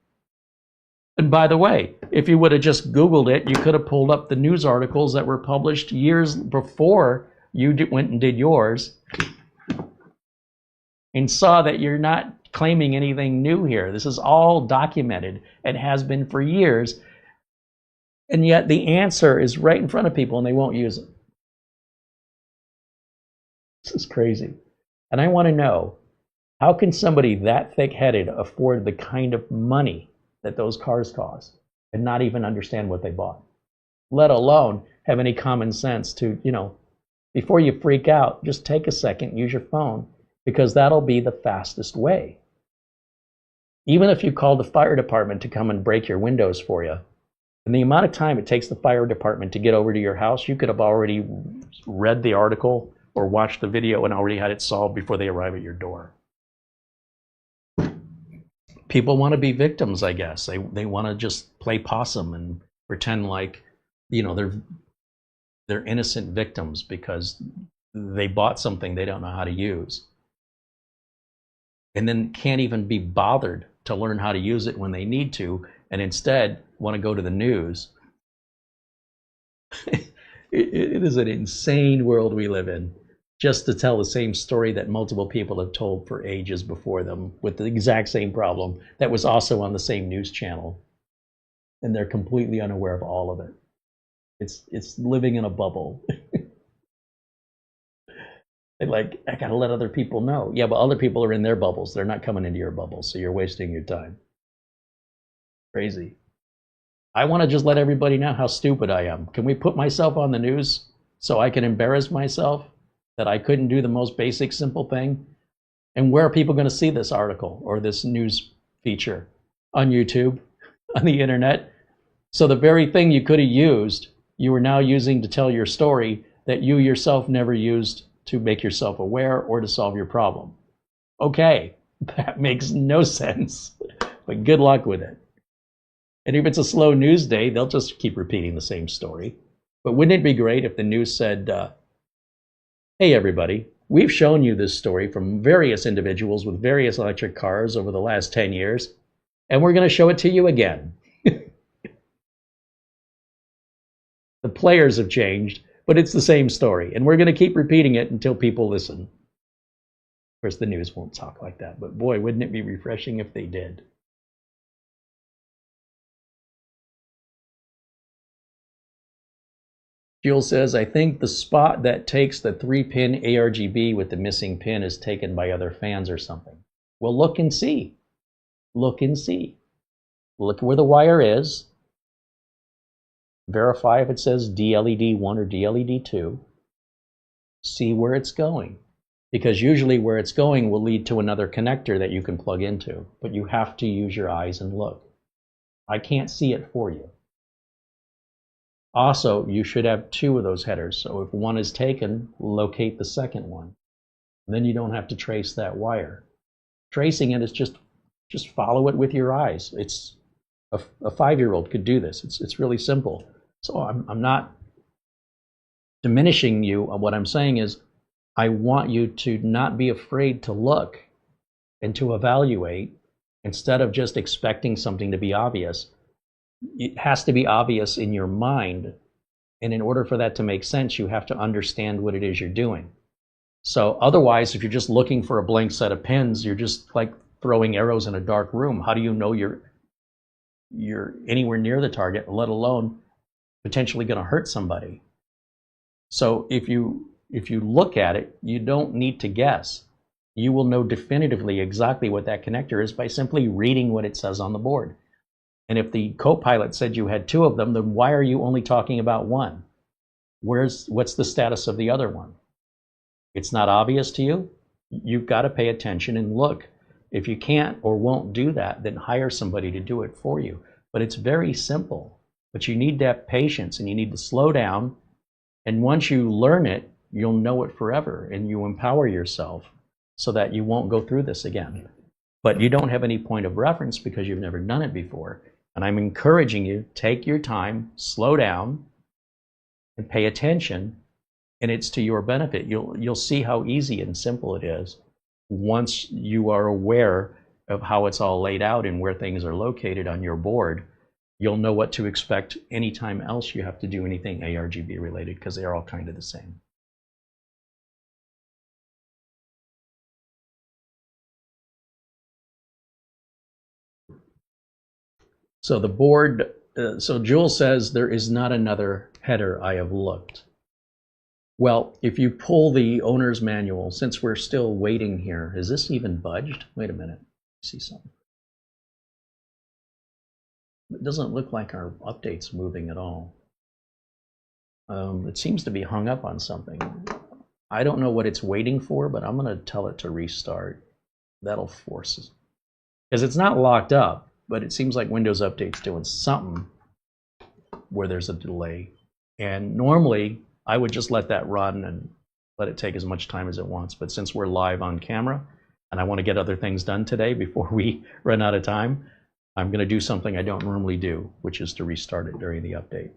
And by the way, if you would have just Googled it, you could have pulled up the news articles that were published years before you went and did yours and saw that you're not claiming anything new here. This is all documented and has been for years. And yet the answer is right in front of people and they won't use it. This is crazy. And I want to know, how can somebody that thick-headed afford the kind of money that those cars cost and not even understand what they bought? Let alone have any common sense to, before you freak out, just take a second, use your phone, because that'll be the fastest way. Even if you call the fire department to come and break your windows for you, and the amount of time it takes the fire department to get over to your house, you could have already read the article or watched the video and already had it solved before they arrive at your door. People want to be victims, I guess. They want to just play possum and pretend like, they're innocent victims because they bought something they don't know how to use. And then can't even be bothered to learn how to use it when they need to, and instead want to go to the news. It is an insane world we live in, just to tell the same story that multiple people have told for ages before them with the exact same problem that was also on the same news channel. And they're completely unaware of all of it. It's living in a bubble. Like, I gotta let other people know. Yeah, but other people are in their bubbles. They're not coming into your bubble, so you're wasting your time. Crazy. I want to just let everybody know how stupid I am. Can we put myself on the news so I can embarrass myself that I couldn't do the most basic, simple thing? And where are people going to see this article or this news feature? On YouTube, on the internet. So the very thing you could have used, you are now using to tell your story that you yourself never used to make yourself aware or to solve your problem. Okay, that makes no sense, but good luck with it. And if it's a slow news day, they'll just keep repeating the same story. But wouldn't it be great if the news said, hey, everybody, we've shown you this story from various individuals with various electric cars over the last 10 years, and we're going to show it to you again. The players have changed, but it's the same story, and we're going to keep repeating it until people listen. Of course, the news won't talk like that, but boy, wouldn't it be refreshing if they did. Jules says, I think the spot that takes the 3-pin ARGB with the missing pin is taken by other fans or something. Well, look and see. Look and see. Look where the wire is. Verify if it says DLED 1 or DLED 2. See where it's going. Because usually where it's going will lead to another connector that you can plug into. But you have to use your eyes and look. I can't see it for you. Also, you should have 2 of those headers. So if one is taken, locate the second one. Then you don't have to trace that wire. Tracing it is just follow it with your eyes. It's a 5-year-old could do this. It's really simple. So I'm not diminishing you. What I'm saying is I want you to not be afraid to look and to evaluate instead of just expecting something to be obvious. It has to be obvious in your mind. And in order for that to make sense, you have to understand what it is you're doing. So otherwise, if you're just looking for a blank set of pins, you're just like throwing arrows in a dark room. How do you know you're anywhere near the target, let alone potentially going to hurt somebody? So if you look at it, you don't need to guess. You will know definitively exactly what that connector is by simply reading what it says on the board. And if the co-pilot said you had 2 of them, then why are you only talking about one? What's the status of the other one? It's not obvious to you? You've got to pay attention and look. If you can't or won't do that, then hire somebody to do it for you. But it's very simple. But you need to have patience and you need to slow down. And once you learn it, you'll know it forever and you empower yourself so that you won't go through this again. But you don't have any point of reference because you've never done it before. And I'm encouraging you, take your time, slow down, and pay attention, and it's to your benefit. You'll see how easy and simple it is once you are aware of how it's all laid out and where things are located on your board. You'll know what to expect anytime else you have to do anything ARGB related, because they're all kind of the same. So the board, so Jules says there is not another header. I have looked. Well, if you pull the owner's manual, since we're still waiting here, is this even budged? Wait a minute, I see something. It doesn't look like our update's moving at all. It seems to be hung up on something. I don't know what it's waiting for, but I'm going to tell it to restart. That'll force it. Because it's not locked up, but it seems like Windows Update's doing something where there's a delay. And normally, I would just let that run and let it take as much time as it wants. But since we're live on camera, and I want to get other things done today before we run out of time, I'm going to do something I don't normally do, which is to restart it during the update.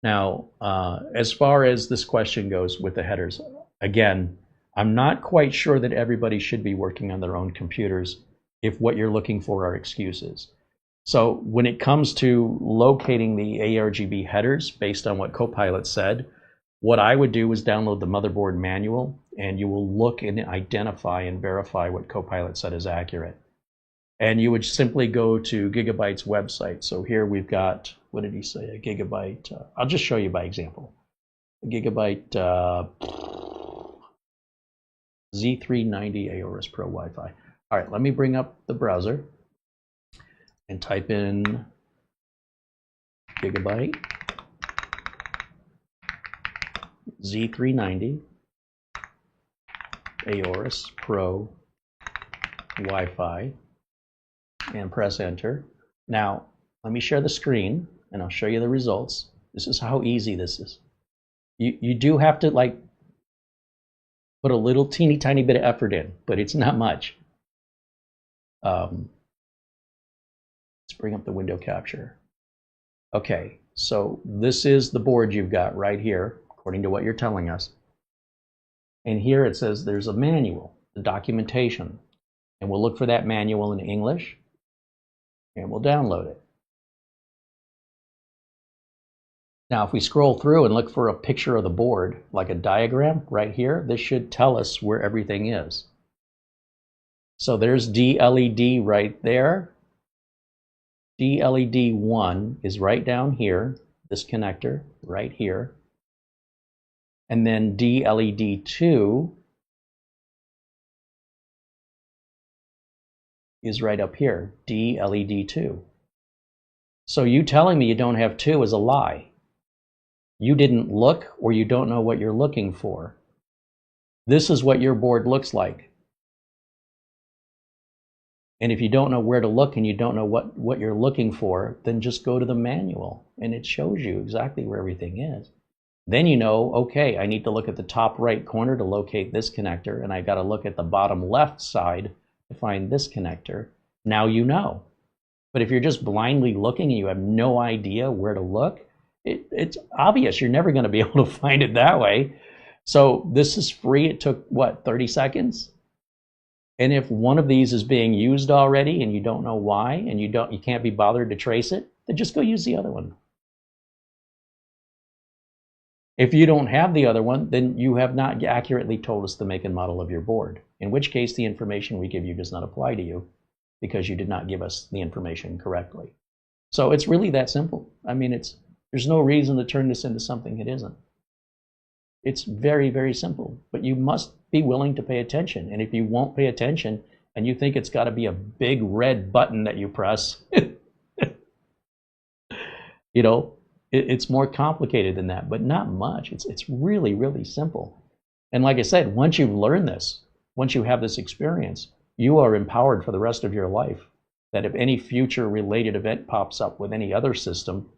Now, as far as this question goes with the headers, again, I'm not quite sure that everybody should be working on their own computers if what you're looking for are excuses. So when it comes to locating the ARGB headers based on what Copilot said, what I would do is download the motherboard manual, and you will look and identify and verify what Copilot said is accurate. And you would simply go to Gigabyte's website. So here we've got, what did he say, a Gigabyte, I'll just show you by example. A Gigabyte Z390 Aorus Pro Wi-Fi. All right, let me bring up the browser and type in Gigabyte Z390 Aorus Pro Wi-Fi and press enter. Now, let me share the screen and I'll show you the results. This is how easy this is. You do have to like put a little teeny tiny bit of effort in, but it's not much. Let's bring up the window capture. Okay, So this is the board you've got right here, according to what you're telling us. And here it says there's a manual, the documentation. And we'll look for that manual in English, and we'll download it. Now, if we scroll through and look for a picture of the board, like a diagram right here, this should tell us where everything is. So there's DLED right there. DLED 1 is right down here, this connector right here. And then DLED 2 is right up here, DLED 2. So you telling me you don't have 2 is a lie. You didn't look, or you don't know what you're looking for. This is what your board looks like. And if you don't know where to look and you don't know what you're looking for, then just go to the manual and it shows you exactly where everything is. Then you know, okay, I need to look at the top right corner to locate this connector, and I got to look at the bottom left side to find this connector. Now you know. But if you're just blindly looking and you have no idea where to look, it's obvious you're never going to be able to find it that way. So this is free. It took, what, 30 seconds? And if one of these is being used already and you don't know why, and you can't be bothered to trace it, then just go use the other one. If you don't have the other one, then you have not accurately told us the make and model of your board, in which case the information we give you does not apply to you because you did not give us the information correctly. So it's really that simple. I mean, there's no reason to turn this into something it isn't. It's very, very simple, but you must be willing to pay attention. And if you won't pay attention and you think it's got to be a big red button that you press, you know, it's more complicated than that, but not much. It's really, really simple. And like I said, once you've learned this, once you have this experience, you are empowered for the rest of your life that if any future related event pops up with any other system,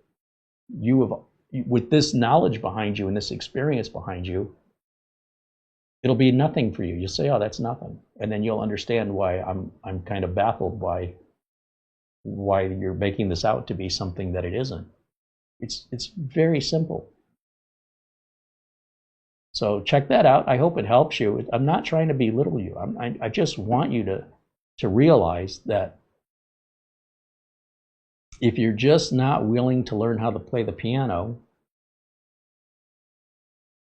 with this knowledge behind you and this experience behind you, it'll be nothing for you. You'll say, oh, that's nothing. And then you'll understand why I'm kind of baffled why you're making this out to be something that it isn't. It's very simple. So check that out. I hope it helps you. I'm not trying to belittle you. I just want you to realize that if you're just not willing to learn how to play the piano,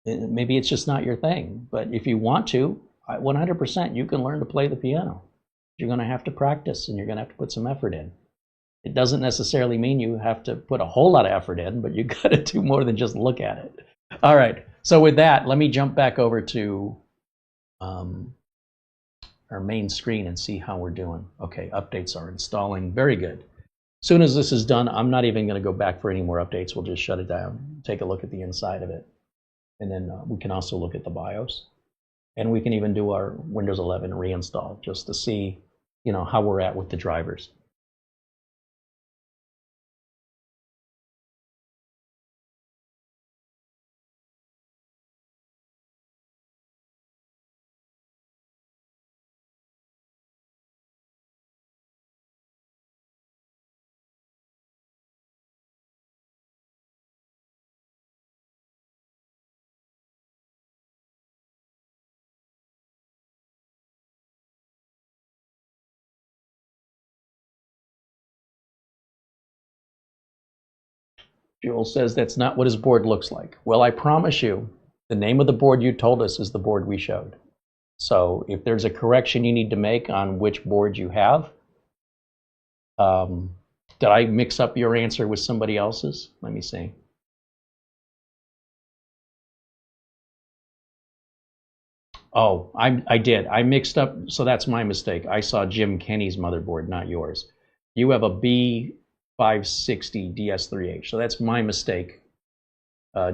maybe it's just not your thing. But if you want to, 100% you can learn to play the piano. You're going to have to practice and you're going to have to put some effort in. It doesn't necessarily mean you have to put a whole lot of effort in, but you got to do more than just look at it. All right. So with that, let me jump back over to our main screen and see how we're doing. Okay, updates are installing. Very good. As soon as this is done, I'm not even going to go back for any more updates. We'll just shut it down, take a look at the inside of it. And then we can also look at the BIOS. And we can even do our Windows 11 reinstall just to see, how we're at with the drivers. Joel says that's not what his board looks like. Well, I promise you, the name of the board you told us is the board we showed. So if there's a correction you need to make on which board you have, did I mix up your answer with somebody else's? Let me see. Oh, I did. I mixed up, so that's my mistake. I saw Jim Kenny's motherboard, not yours. You have a B560 DS3H, so that's my mistake.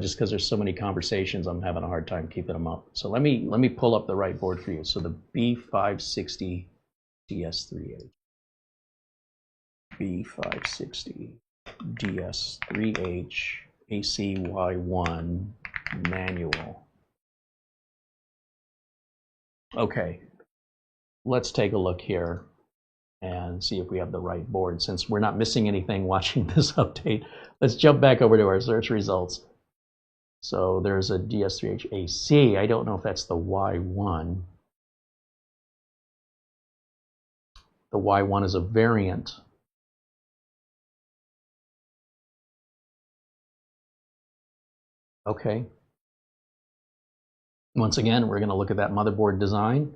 Just because there's so many conversations, I'm having a hard time keeping them up. So let me pull up the right board for you. So the B560 DS3H. B560 DS3H ACY1 manual. Okay, let's take a look here. and see if we have the right board. Since we're not missing anything watching this update, let's jump back over to our search results. So there's a DS3HAC. I don't know if that's the Y1. The Y1 is a variant. Okay. Once again, we're going to look at that motherboard design,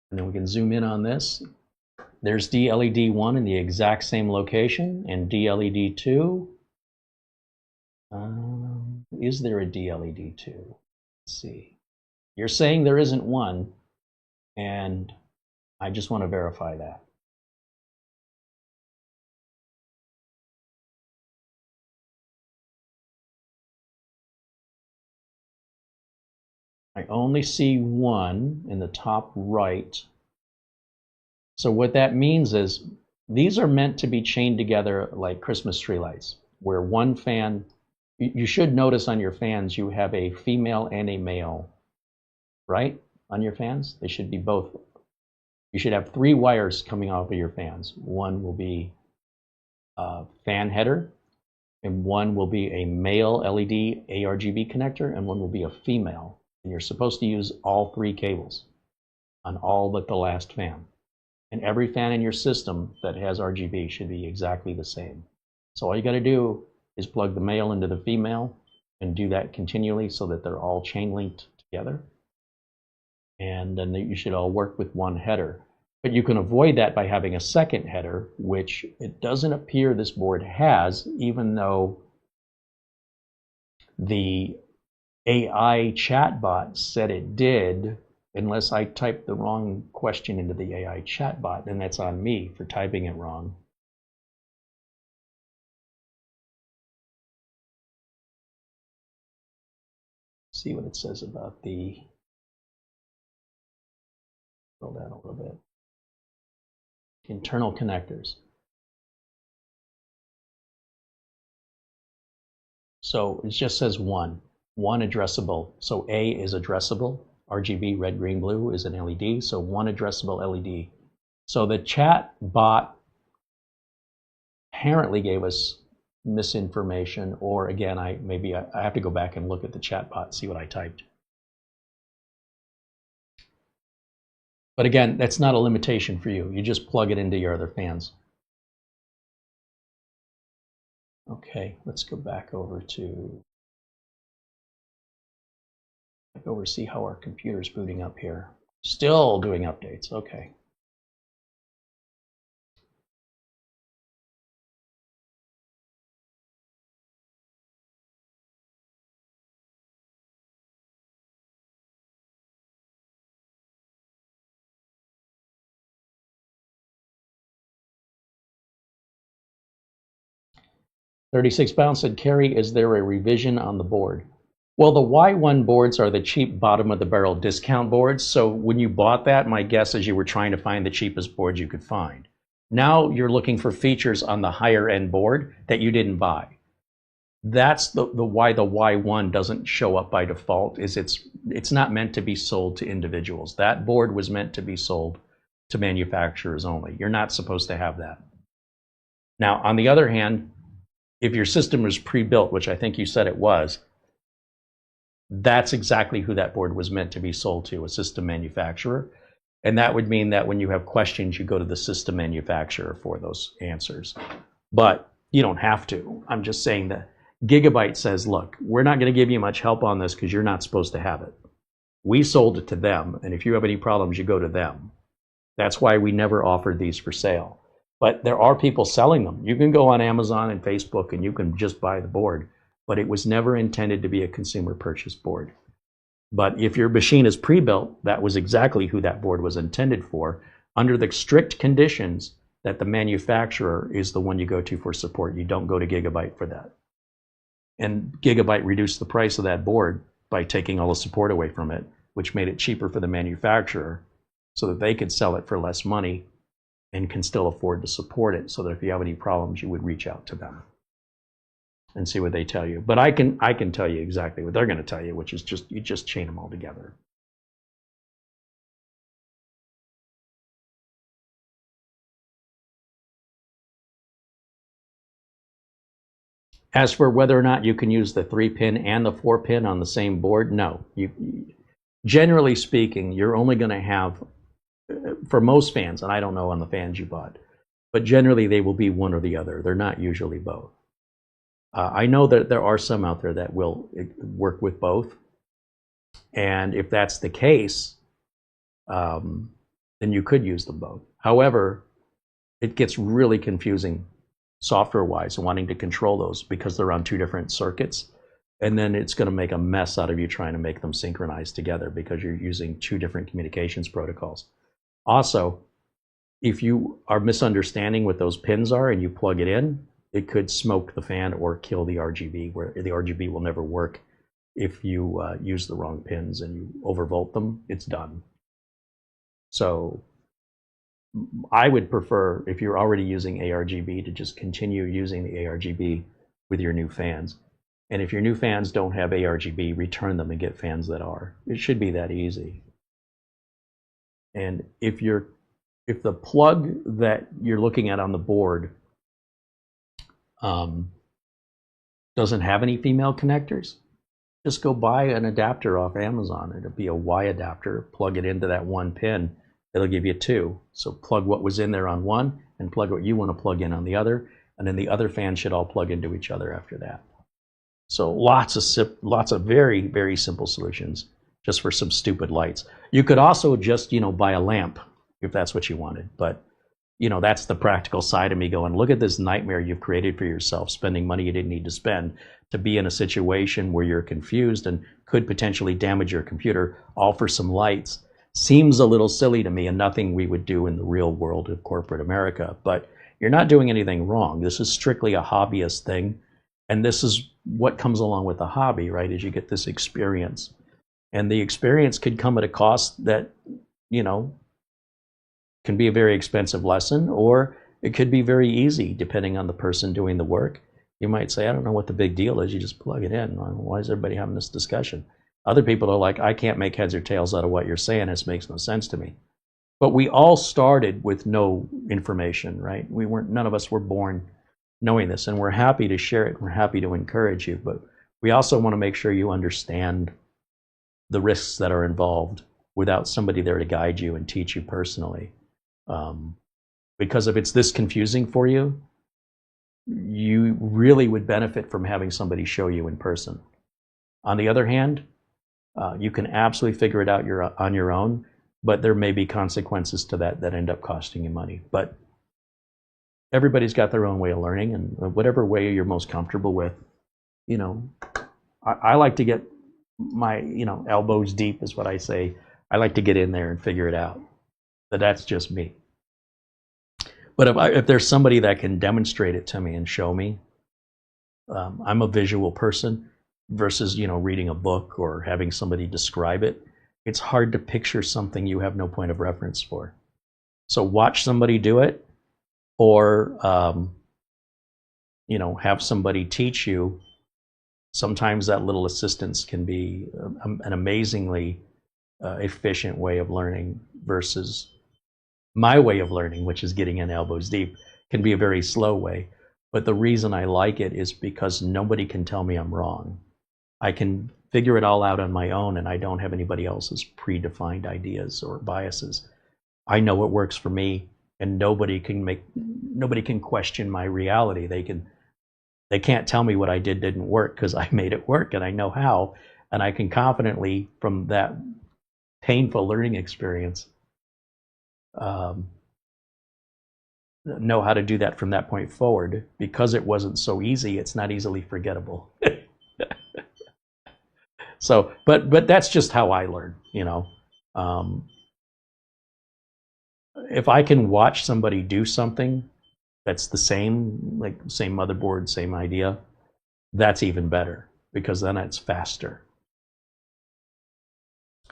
and then we can zoom in on this. There's DLED1 in the exact same location, and DLED2. Is there a DLED2? Let's see. You're saying there isn't one, and I just want to verify that. I only see one in the top right. So what that means is these are meant to be chained together like Christmas tree lights, where one fan, you should notice on your fans you have a female and a male, right? On your fans, they should be both. You should have 3 wires coming off of your fans. One will be a fan header, and one will be a male LED ARGB connector, and one will be a female. And you're supposed to use all 3 cables on all but the last fan. And every fan in your system that has RGB should be exactly the same. So all you got to do is plug the male into the female and do that continually so that they're all chain linked together. And then you should all work with one header. But you can avoid that by having a second header, which it doesn't appear this board has, even though the AI chatbot said it did, unless I typed the wrong question into the AI chatbot, and that's on me for typing it wrong. See what it says about the, scroll down a little bit. Internal connectors. So it just says one addressable. So A is addressable. RGB, red, green, blue is an LED. So one addressable LED. So the chat bot apparently gave us misinformation, or again, I have to go back and look at the chat bot, see what I typed. But again, that's not a limitation for you. You just plug it into your other fans. Okay, let's go back over to see how our computer's booting up here. Still doing updates, okay. £36 said, Carrie, is there a revision on the board? Well, the Y1 boards are the cheap bottom of the barrel discount boards. So when you bought that, my guess is you were trying to find the cheapest board you could find. Now you're looking for features on the higher end board that you didn't buy. That's the why the Y1 doesn't show up by default, is it's not meant to be sold to individuals. That board was meant to be sold to manufacturers only. You're not supposed to have that. Now, on the other hand, if your system was pre-built, which I think you said it was, that's exactly who that board was meant to be sold to, a system manufacturer. And that would mean that when you have questions, you go to the system manufacturer for those answers. But you don't have to. I'm just saying that Gigabyte says, look, we're not going to give you much help on this because you're not supposed to have it. We sold it to them, and if you have any problems, you go to them. That's why we never offered these for sale. But there are people selling them. You can go on Amazon and Facebook and you can just buy the board. But it was never intended to be a consumer purchase board. But if your machine is pre-built, that was exactly who that board was intended for, under the strict conditions that the manufacturer is the one you go to for support. You don't go to Gigabyte for that. And Gigabyte reduced the price of that board by taking all the support away from it, which made it cheaper for the manufacturer so that they could sell it for less money and can still afford to support it, so that if you have any problems, you would reach out to them and see what they tell you. But I can tell you exactly what they're going to tell you, which is you just chain them all together. As for whether or not you can use the 3-pin and the 4-pin on the same board, no. Generally speaking, you're only going to have, for most fans, and I don't know on the fans you bought, but generally they will be one or the other. They're not usually both. I know that there are some out there that will work with both. And if that's the case, then you could use them both. However, it gets really confusing software-wise wanting to control those because they're on two different circuits. And then it's going to make a mess out of you trying to make them synchronize together because you're using two different communications protocols. Also, if you are misunderstanding what those pins are and you plug it in, it could smoke the fan or kill the RGB, where the RGB will never work. If you use the wrong pins and you overvolt them, it's done. So I would prefer, if you're already using ARGB, to just continue using the ARGB with your new fans. And if your new fans don't have ARGB, return them and get fans that are. It should be that easy. And if the plug that you're looking at on the board doesn't have any female connectors, just go buy an adapter off Amazon. It'll be a Y adapter. Plug it into that one pin. It'll give you two. So plug what was in there on one and plug what you want to plug in on the other. And then the other fans should all plug into each other after that. So lots of very, very simple solutions just for some stupid lights. You could also just, buy a lamp if that's what you wanted. But, that's the practical side of me going, look at this nightmare you've created for yourself, spending money you didn't need to spend to be in a situation where you're confused and could potentially damage your computer, all for some lights. Seems a little silly to me and nothing we would do in the real world of corporate America. But you're not doing anything wrong. This is strictly a hobbyist thing. And this is what comes along with the hobby, right? Is you get this experience. And the experience could come at a cost that, can be a very expensive lesson, or it could be very easy depending on the person doing the work. You might say, I don't know what the big deal is. You just plug it in. Why is everybody having this discussion? Other people are like, I can't make heads or tails out of what you're saying. This makes no sense to me. But we all started with no information, right? None of us were born knowing this, and we're happy to share it. We're happy to encourage you, but we also want to make sure you understand the risks that are involved without somebody there to guide you and teach you personally. Because if it's this confusing for you, you really would benefit from having somebody show you in person. On the other hand, you can absolutely figure it out on your own, but there may be consequences to that end up costing you money. But everybody's got their own way of learning, and whatever way you're most comfortable with, I like to get my, elbows deep is what I say. I like to get in there and figure it out. But that's just me. But if there's somebody that can demonstrate it to me and show me, I'm a visual person versus, reading a book or having somebody describe it. It's hard to picture something you have no point of reference for. So watch somebody do it, or, have somebody teach you. Sometimes that little assistance can be an amazingly efficient way of learning versus my way of learning, which is getting in elbows deep, can be a very slow way. But the reason I like it is because nobody can tell me I'm wrong. I can figure it all out on my own, and I don't have anybody else's predefined ideas or biases. I know what works for me, and nobody can question my reality. They can't tell me what I didn't work, because I made it work and I know how, and I can confidently, from that painful learning experience, know how to do that from that point forward. Because it wasn't so easy, it's not easily forgettable. So, but that's just how I learn, if I can watch somebody do something that's the same, like same motherboard, same idea, that's even better, because then it's faster.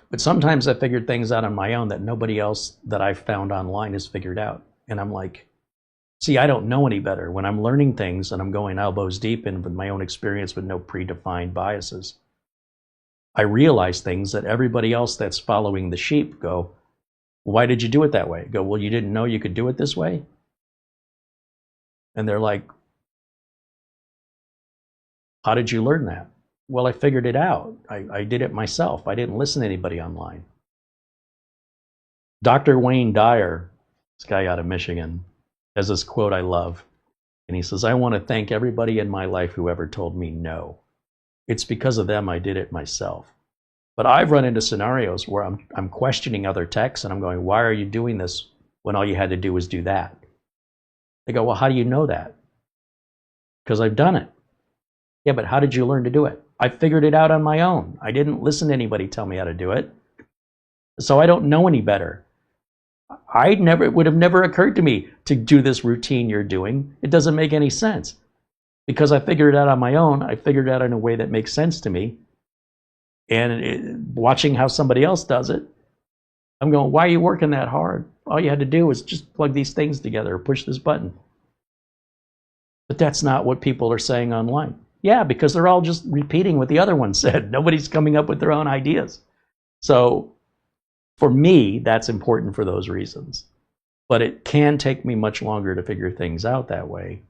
But sometimes I figured things out on my own that nobody else that I've found online has figured out. And I'm like, see, I don't know any better. When I'm learning things and I'm going elbows deep in with my own experience with no predefined biases, I realize things that everybody else that's following the sheep go, why did you do it that way? Go, well, you didn't know you could do it this way? And they're like, How did you learn that? Well, I figured it out. I did it myself. I didn't listen to anybody online. Dr. Wayne Dyer, this guy out of Michigan, has this quote I love. And he says, I want to thank everybody in my life who ever told me no. It's because of them I did it myself. But I've run into scenarios where I'm questioning other techs and I'm going, why are you doing this when all you had to do was do that? They go, well, how do you know that? Because I've done it. Yeah, but how did you learn to do it? I figured it out on my own. I didn't listen to anybody tell me how to do it. So I don't know any better. It would have never occurred to me to do this routine you're doing. It doesn't make any sense. Because I figured it out on my own, I figured it out in a way that makes sense to me. And watching how somebody else does it, I'm going, why are you working that hard? All you had to do was just plug these things together or push this button. But that's not what people are saying online. Yeah, because they're all just repeating what the other one said. Nobody's coming up with their own ideas. So for me, that's important for those reasons. But it can take me much longer to figure things out that way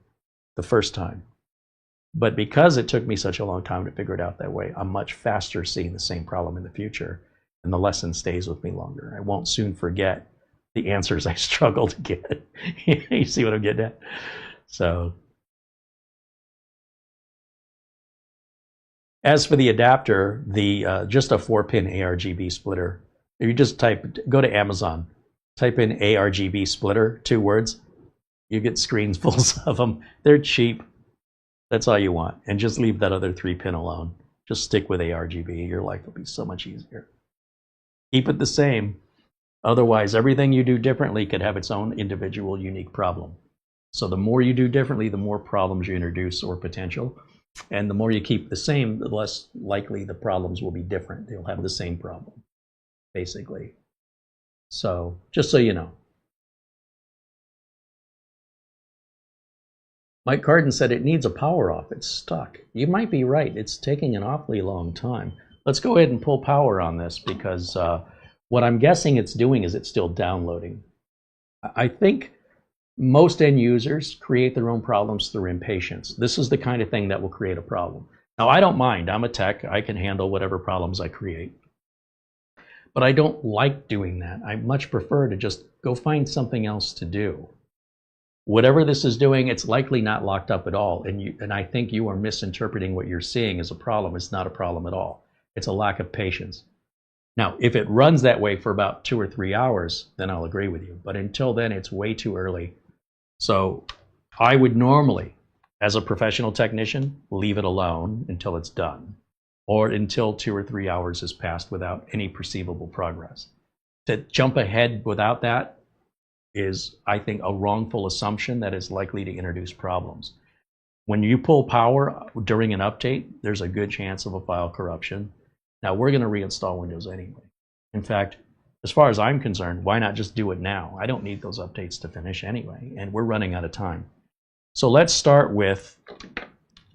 the first time. But because it took me such a long time to figure it out that way, I'm much faster seeing the same problem in the future, and the lesson stays with me longer. I won't soon forget the answers I struggle to get. You see what I'm getting at? So, as for the adapter, just a 4-pin ARGB splitter. If you just go to Amazon, type in ARGB splitter, 2 words, you get screens full of them. They're cheap. That's all you want. And just leave that other 3-pin alone. Just stick with ARGB. Your life will be so much easier. Keep it the same. Otherwise, everything you do differently could have its own individual, unique problem. So the more you do differently, the more problems you introduce or potential. And the more you keep the same, the less likely the problems will be different. They'll have the same problem, basically. So just so you know. Mike Carden said it needs a power off. It's stuck. You might be right. It's taking an awfully long time. Let's go ahead and pull power on this because what I'm guessing it's doing is it's still downloading. I think most end users create their own problems through impatience. This is the kind of thing that will create a problem. Now, I don't mind. I'm a tech. I can handle whatever problems I create. But I don't like doing that. I much prefer to just go find something else to do. Whatever this is doing, it's likely not locked up at all. And I think you are misinterpreting what you're seeing as a problem. It's not a problem at all. It's a lack of patience. Now, if it runs that way for about 2 or 3 hours, then I'll agree with you. But until then, it's way too early. So I would normally, as a professional technician, leave it alone until it's done, or until 2 or 3 hours has passed without any perceivable progress. To jump ahead without that is, I think, a wrongful assumption that is likely to introduce problems. When you pull power during an update, there's a good chance of a file corruption. Now, we're going to reinstall Windows anyway. In fact, as far as I'm concerned, why not just do it now? I don't need those updates to finish anyway, and we're running out of time. So let's start with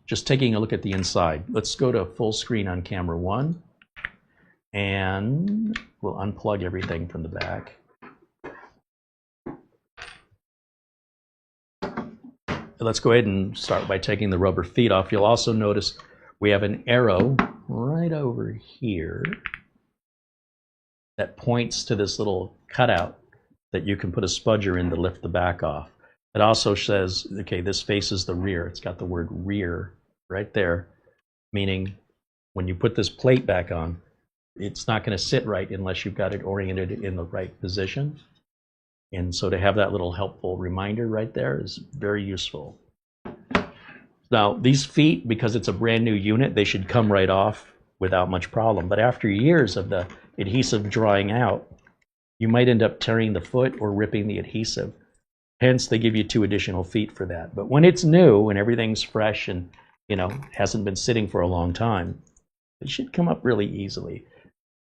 just taking a look at the inside. Let's go to full screen on camera 1, and we'll unplug everything from the back. Let's go ahead and start by taking the rubber feet off. You'll also notice we have an arrow right over here that points to this little cutout that you can put a spudger in to lift the back off. It also says, okay, this faces the rear. It's got the word rear right there, meaning when you put this plate back on, it's not going to sit right unless you've got it oriented in the right position. And so to have that little helpful reminder right there is very useful. Now, these feet, because it's a brand new unit, they should come right off without much problem. But after years of the adhesive drying out, you might end up tearing the foot or ripping the adhesive. Hence, they give you 2 additional feet for that. But when it's new and everything's fresh and, hasn't been sitting for a long time, it should come up really easily.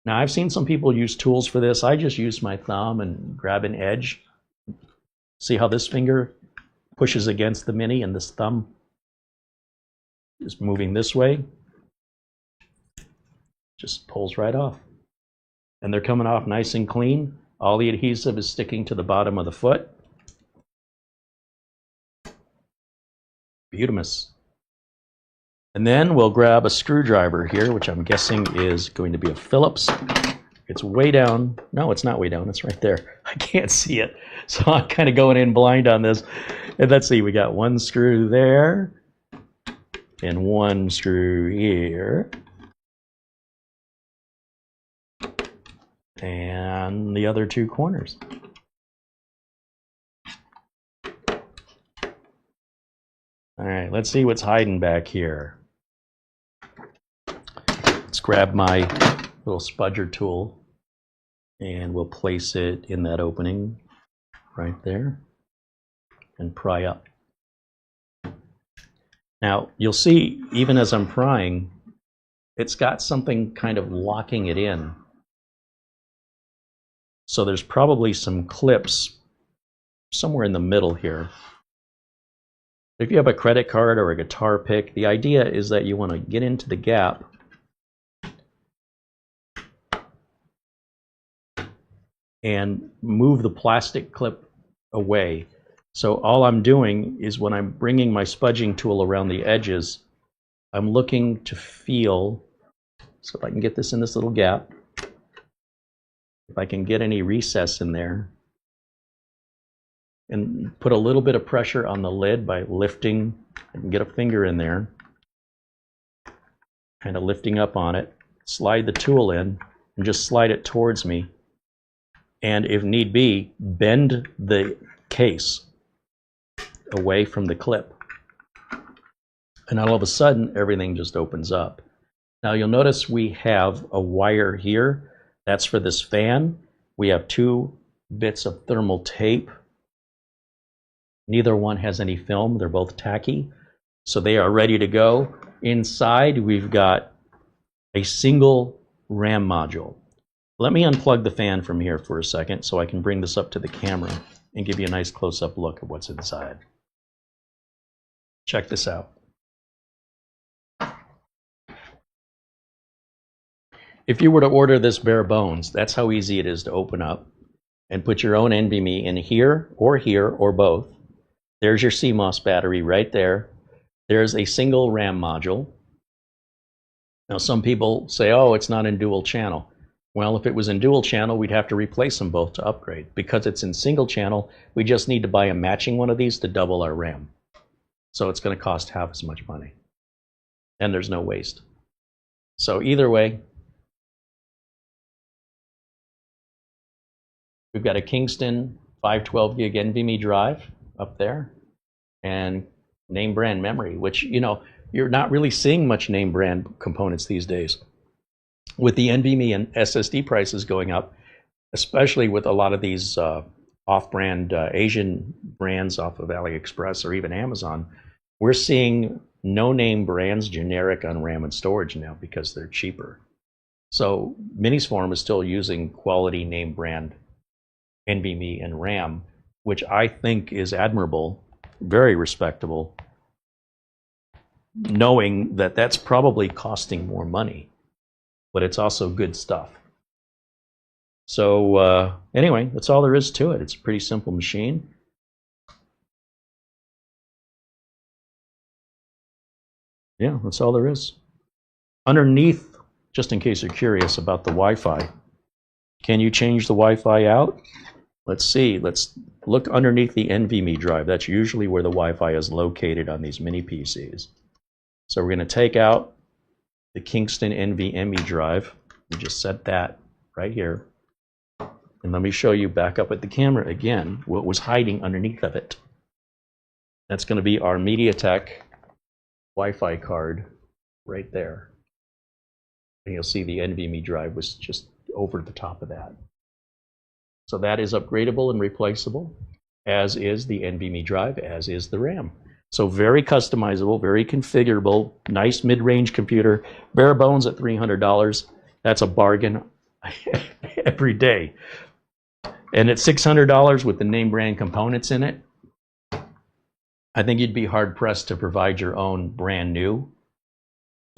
Now, I've seen some people use tools for this. I just use my thumb and grab an edge. See how this finger pushes against the Mini and this thumb is moving this way? Just pulls right off. And they're coming off nice and clean. All the adhesive is sticking to the bottom of the foot. Beautimous. And then we'll grab a screwdriver here, which I'm guessing is going to be a Phillips. It's way down. No, it's not way down. It's right there. I can't see it. So I'm kind of going in blind on this. And let's see, we got one screw there and one screw here. And the other two corners. All right, let's see what's hiding back here. Let's grab my little spudger tool and we'll place it in that opening right there and pry up. Now, you'll see, even as I'm prying, it's got something kind of locking it in. So there's probably some clips somewhere in the middle here. If you have a credit card or a guitar pick, the idea is that you want to get into the gap and move the plastic clip away. So all I'm doing is when I'm bringing my spudging tool around the edges, I'm looking to feel, so if I can get this in this little gap, if I can get any recess in there, and put a little bit of pressure on the lid by lifting, I can get a finger in there, kind of lifting up on it, slide the tool in, and just slide it towards me. And if need be, bend the case away from the clip. And all of a sudden, everything just opens up. Now you'll notice we have a wire here. That's for this fan. We have two bits of thermal tape. Neither one has any film. They're both tacky. So they are ready to go. Inside, we've got a single RAM module. Let me unplug the fan from here for a second so I can bring this up to the camera and give you a nice close-up look at what's inside. Check this out. If you were to order this bare bones, that's how easy it is to open up and put your own NVMe in here or both. There's your CMOS battery right there. There's a single RAM module. Now some people say, oh, it's not in dual channel. Well, if it was in dual channel, we'd have to replace them both to upgrade. Because it's in single channel, we just need to buy a matching one of these to double our RAM. So it's going to cost half as much money. And there's no waste. So either way, we've got a Kingston 512 gig NVMe drive up there and name brand memory, which, you know, you're not really seeing much name brand components these days. With the NVMe and SSD prices going up, especially with a lot of these off-brand Asian brands off of AliExpress or even Amazon, we're seeing no-name brands generic on RAM and storage now because they're cheaper. So Minisforum is still using quality name brand NVMe and RAM, which I think is admirable, very respectable, knowing that that's probably costing more money, but it's also good stuff. So anyway, that's all there is to it. It's a pretty simple machine. Yeah, that's all there is. Underneath, just in case you're curious about the Wi-Fi, can you change the Wi-Fi out? Let's see. Let's look underneath the NVMe drive. That's usually where the Wi-Fi is located on these mini PCs. So we're going to take out the Kingston NVMe drive. We just set that right here. And let me show you back up at the camera again what was hiding underneath of it. That's going to be our MediaTek Wi-Fi card right there. And you'll see the NVMe drive was just over the top of that. So that is upgradable and replaceable, as is the NVMe drive, as is the RAM. So very customizable, very configurable, nice mid-range computer, bare bones at $300. That's a bargain every day. And at $600 with the name brand components in it, I think you'd be hard-pressed to provide your own brand new,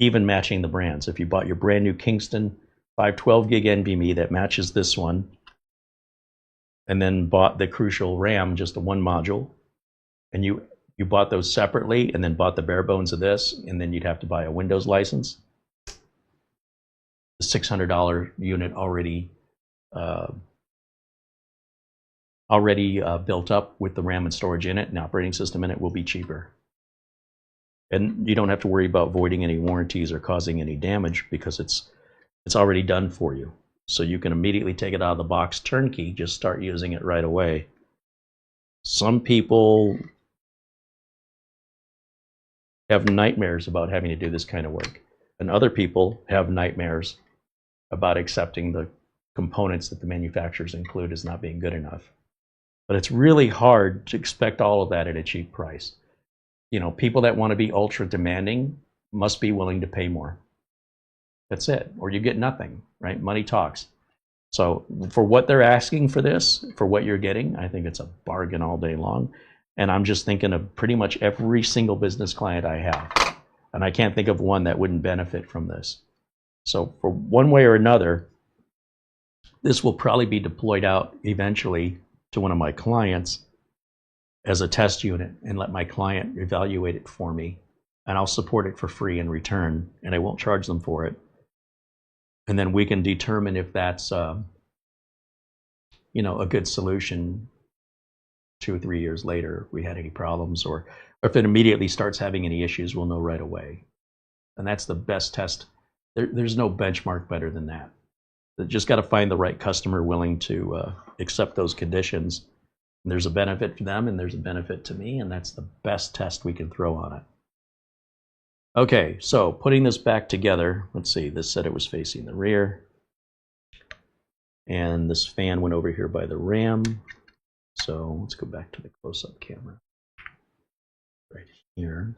even matching the brands. If you bought your brand new Kingston 512 gig NVMe that matches this one, and then bought the Crucial RAM, just the one module, and you you bought those separately and then bought the bare bones of this, and then you'd have to buy a Windows license, the $600 unit already built up with the RAM and storage in it and operating system in it will be cheaper. And you don't have to worry about voiding any warranties or causing any damage because it's already done for you. So you can immediately take it out of the box turnkey, just start using it right away. Some people have nightmares about having to do this kind of work, and other people have nightmares about accepting the components that the manufacturers include as not being good enough. But it's really hard to expect all of that at a cheap price. You know, people that want to be ultra demanding must be willing to pay more. That's it, or you get nothing, right? Money talks. So for what they're asking for this, for what you're getting, I think it's a bargain all day long. And I'm just thinking of pretty much every single business client I have. And I can't think of one that wouldn't benefit from this. So for one way or another, this will probably be deployed out eventually to one of my clients as a test unit and let my client evaluate it for me. And I'll support it for free in return, and I won't charge them for it. And then we can determine if that's you know, a good solution 2 or 3 years later if we had any problems, or if it immediately starts having any issues, we'll know right away. And that's the best test. There's no benchmark better than that. You just got to find the right customer willing to accept those conditions. And there's a benefit to them and there's a benefit to me, and that's the best test we can throw on it. Okay, so putting this back together, let's see, this said it was facing the rear. And this fan went over here by the RAM. So let's go back to the close-up camera. Right here.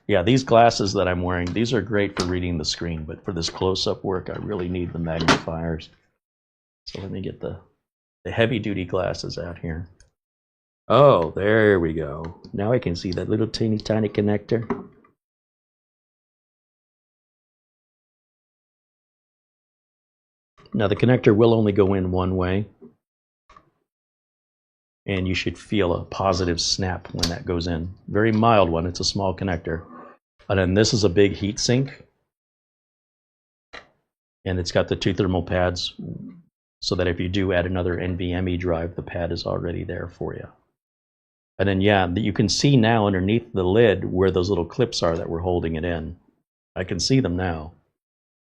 Yeah, these glasses that I'm wearing, these are great for reading the screen, but for this close-up work, I really need the magnifiers. So let me get the heavy-duty glasses out here. Oh, there we go. Now I can see that little teeny tiny connector. Now the connector will only go in one way, and you should feel a positive snap when that goes in. Very mild one, it's a small connector. And then this is a big heat sink, and it's got the 2 thermal pads so that if you do add another NVMe drive, the pad is already there for you. And then yeah, you can see now underneath the lid where those little clips are that we're holding it in. I can see them now.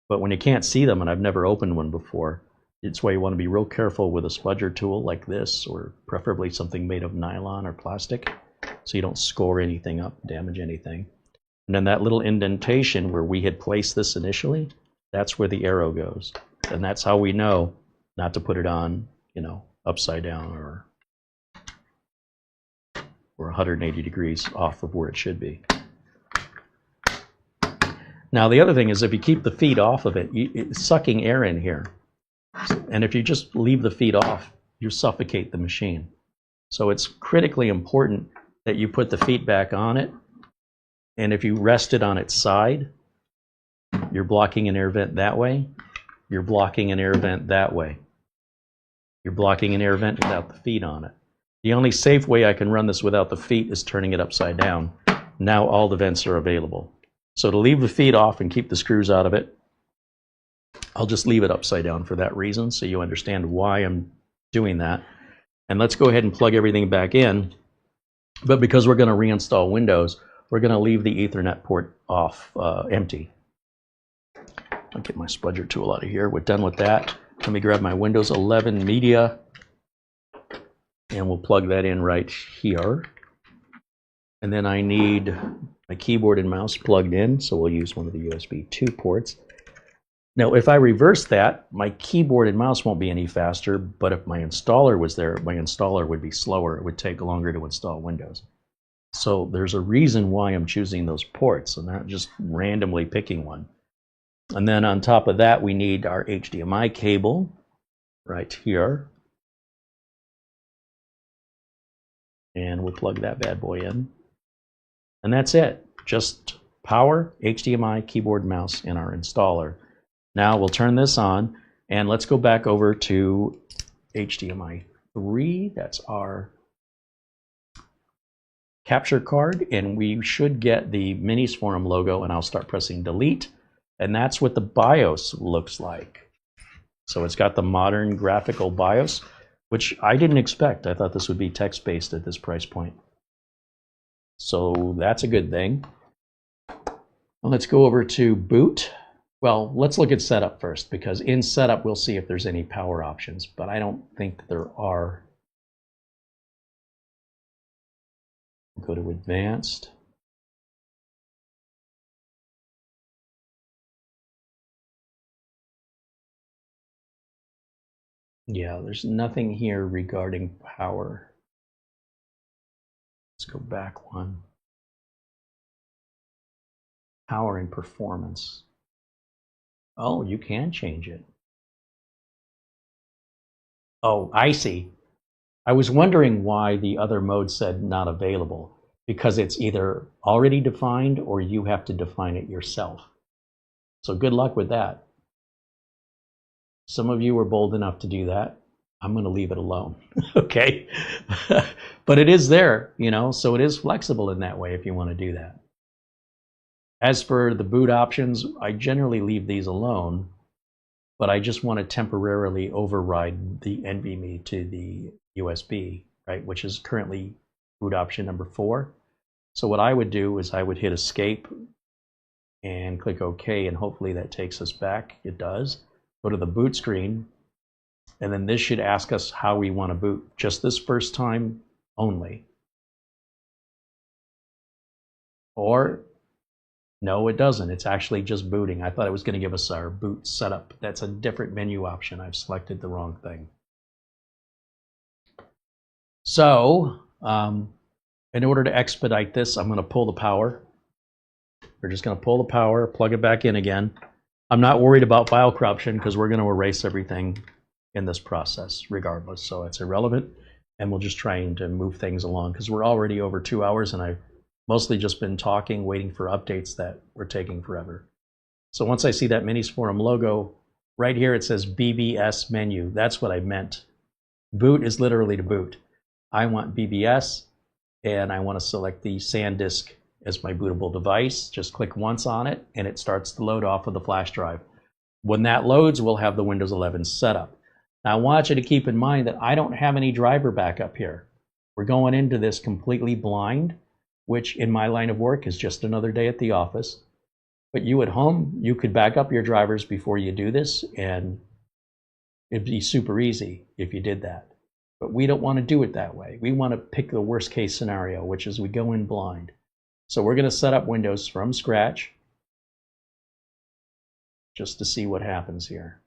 But when you can't see them, and I've never opened one before, it's why you want to be real careful with a spudger tool like this, or preferably something made of nylon or plastic, so you don't score anything up, damage anything. And then that little indentation where we had placed this initially, that's where the arrow goes. And that's how we know not to put it on, you know, upside down or 180 degrees off of where it should be. Now the other thing is if you keep the feet off of it, it's sucking air in here. And if you just leave the feet off, you suffocate the machine. So it's critically important that you put the feet back on it. And if you rest it on its side, you're blocking an air vent that way. You're blocking an air vent that way. You're blocking an air vent without the feet on it. The only safe way I can run this without the feet is turning it upside down. Now all the vents are available. So to leave the feet off and keep the screws out of it, I'll just leave it upside down for that reason, so you understand why I'm doing that. And let's go ahead and plug everything back in. But because we're going to reinstall Windows, we're going to leave the Ethernet port off, empty. I'll get my spudger tool out of here. We're done with that. Let me grab my Windows 11 media, and we'll plug that in right here. And then I need my keyboard and mouse plugged in, so we'll use one of the USB 2 ports. Now, if I reverse that, my keyboard and mouse won't be any faster, but if my installer was there, my installer would be slower. It would take longer to install Windows. So there's a reason why I'm choosing those ports and not just randomly picking one. And then on top of that, we need our HDMI cable right here. And we'll plug that bad boy in. And that's it. Just power, HDMI, keyboard, mouse, and our installer. Now we'll turn this on, and let's go back over to HDMI 3. That's our capture card, and we should get the Minis Forum logo, and I'll start pressing delete. And that's what the BIOS looks like. So it's got the modern graphical BIOS, which I didn't expect. I thought this would be text-based at this price point. So that's a good thing. Let's go over to boot. Well, let's look at setup first, because in setup we'll see if there's any power options, but I don't think there are. Go to advanced. Yeah, there's nothing here regarding power. Let's go back one. Power and performance. Oh, you can change it. Oh, I see. I was wondering why the other mode said not available, because it's either already defined or you have to define it yourself. So good luck with that. Some of you were bold enough to do that. I'm going to leave it alone. Okay. But it is there, you know, so it is flexible in that way if you want to do that. As for the boot options, I generally leave these alone, but I just want to temporarily override the NVMe to the USB, right, which is currently boot option number 4. So what I would do is I would hit escape and click OK, and hopefully that takes us back. It does. Go to the boot screen, and then this should ask us how we want to boot, just this first time only. Or no, it doesn't. It's actually just booting. I thought it was going to give us our boot setup. That's a different menu option. I've selected the wrong thing. So in order to expedite this, I'm going to pull the power. We're just going to pull the power, plug it back in again. I'm not worried about file corruption because we're going to erase everything in this process regardless. So it's irrelevant. And we'll just try to move things along because we're already over 2 hours, and I've mostly just been talking, waiting for updates that were taking forever. So once I see that Minis Forum logo, right here it says BBS menu. That's what I meant. Boot is literally to boot. I want BBS, and I want to select the SanDisk as my bootable device. Just click once on it, and it starts to load off of the flash drive. When that loads, we'll have the Windows 11 setup. Now I want you to keep in mind that I don't have any driver backup here. We're going into this completely blind, which in my line of work is just another day at the office. But you at home, you could back up your drivers before you do this, and it'd be super easy if you did that. But we don't want to do it that way. We want to pick the worst case scenario, which is we go in blind. So we're going to set up Windows from scratch just to see what happens here.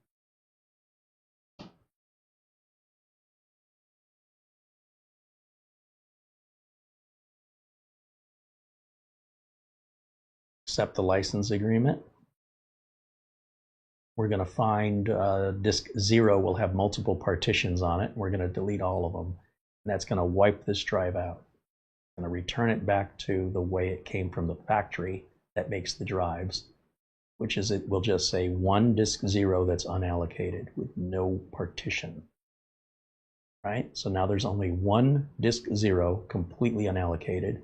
Accept the license agreement. We're going to find disk 0 will have multiple partitions on it. We're going to delete all of them. And that's going to wipe this drive out. I'm going to return it back to the way it came from the factory that makes the drives, which is it will just say one disk 0 that's unallocated with no partition. Right? So now there's only one disk 0 completely unallocated.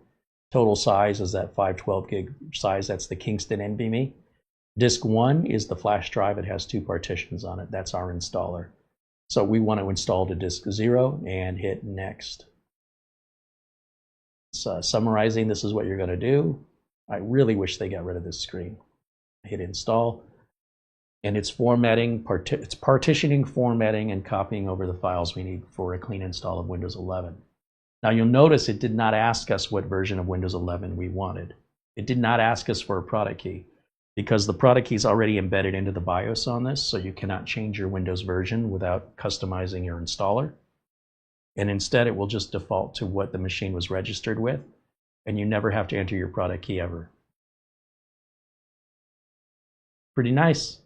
Total size is that 512 gig size. That's the Kingston NVMe. Disk 1 is the flash drive. It has 2 partitions on it. That's our installer. So we want to install to disk 0 and hit next. So summarizing, this is what you're going to do. I really wish they got rid of this screen. Hit install, and it's formatting, it's partitioning, formatting, and copying over the files we need for a clean install of Windows 11. Now you'll notice it did not ask us what version of Windows 11 we wanted. It did not ask us for a product key because the product key is already embedded into the BIOS on this, so you cannot change your Windows version without customizing your installer. And instead it will just default to what the machine was registered with, and you never have to enter your product key ever. Pretty nice.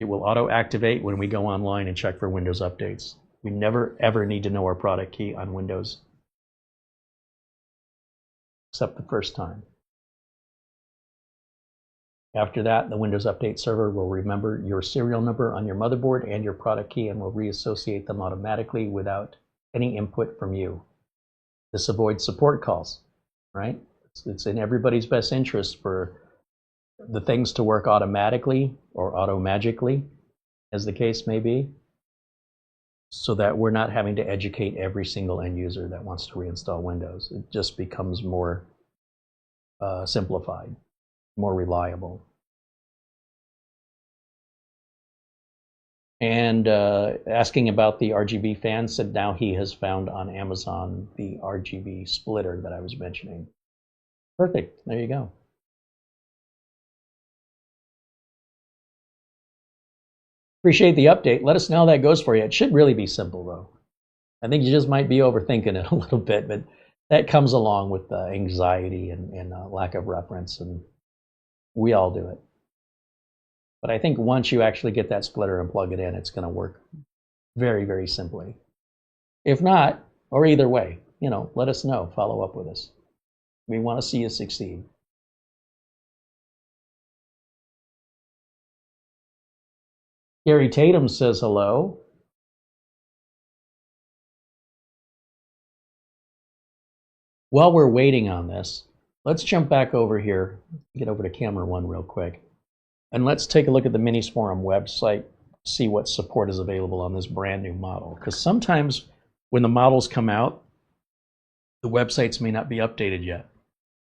It will auto-activate when we go online and check for Windows updates. We never ever need to know our product key on Windows, except the first time. After that, the Windows Update server will remember your serial number on your motherboard and your product key and will reassociate them automatically without any input from you. This avoids support calls, right? It's in everybody's best interest for the things to work automatically or auto-magically, as the case may be, so that we're not having to educate every single end user that wants to reinstall Windows. It just becomes more simplified, more reliable. And asking about the RGB fan, said now he has found on Amazon the RGB splitter that I was mentioning. Perfect. There you go. Appreciate the update. Let us know how that goes for you. It should really be simple, though. I think you just might be overthinking it a little bit, but that comes along with anxiety and lack of reference, and we all do it. But I think once you actually get that splitter and plug it in, it's going to work very, very simply. If not, or either way, let us know. Follow up with us. We want to see you succeed. Gary Tatum says hello. While we're waiting on this, let's jump back over here, get over to camera one real quick, and let's take a look at the Minis Forum website, see what support is available on this brand new model. Because sometimes when the models come out, the websites may not be updated yet.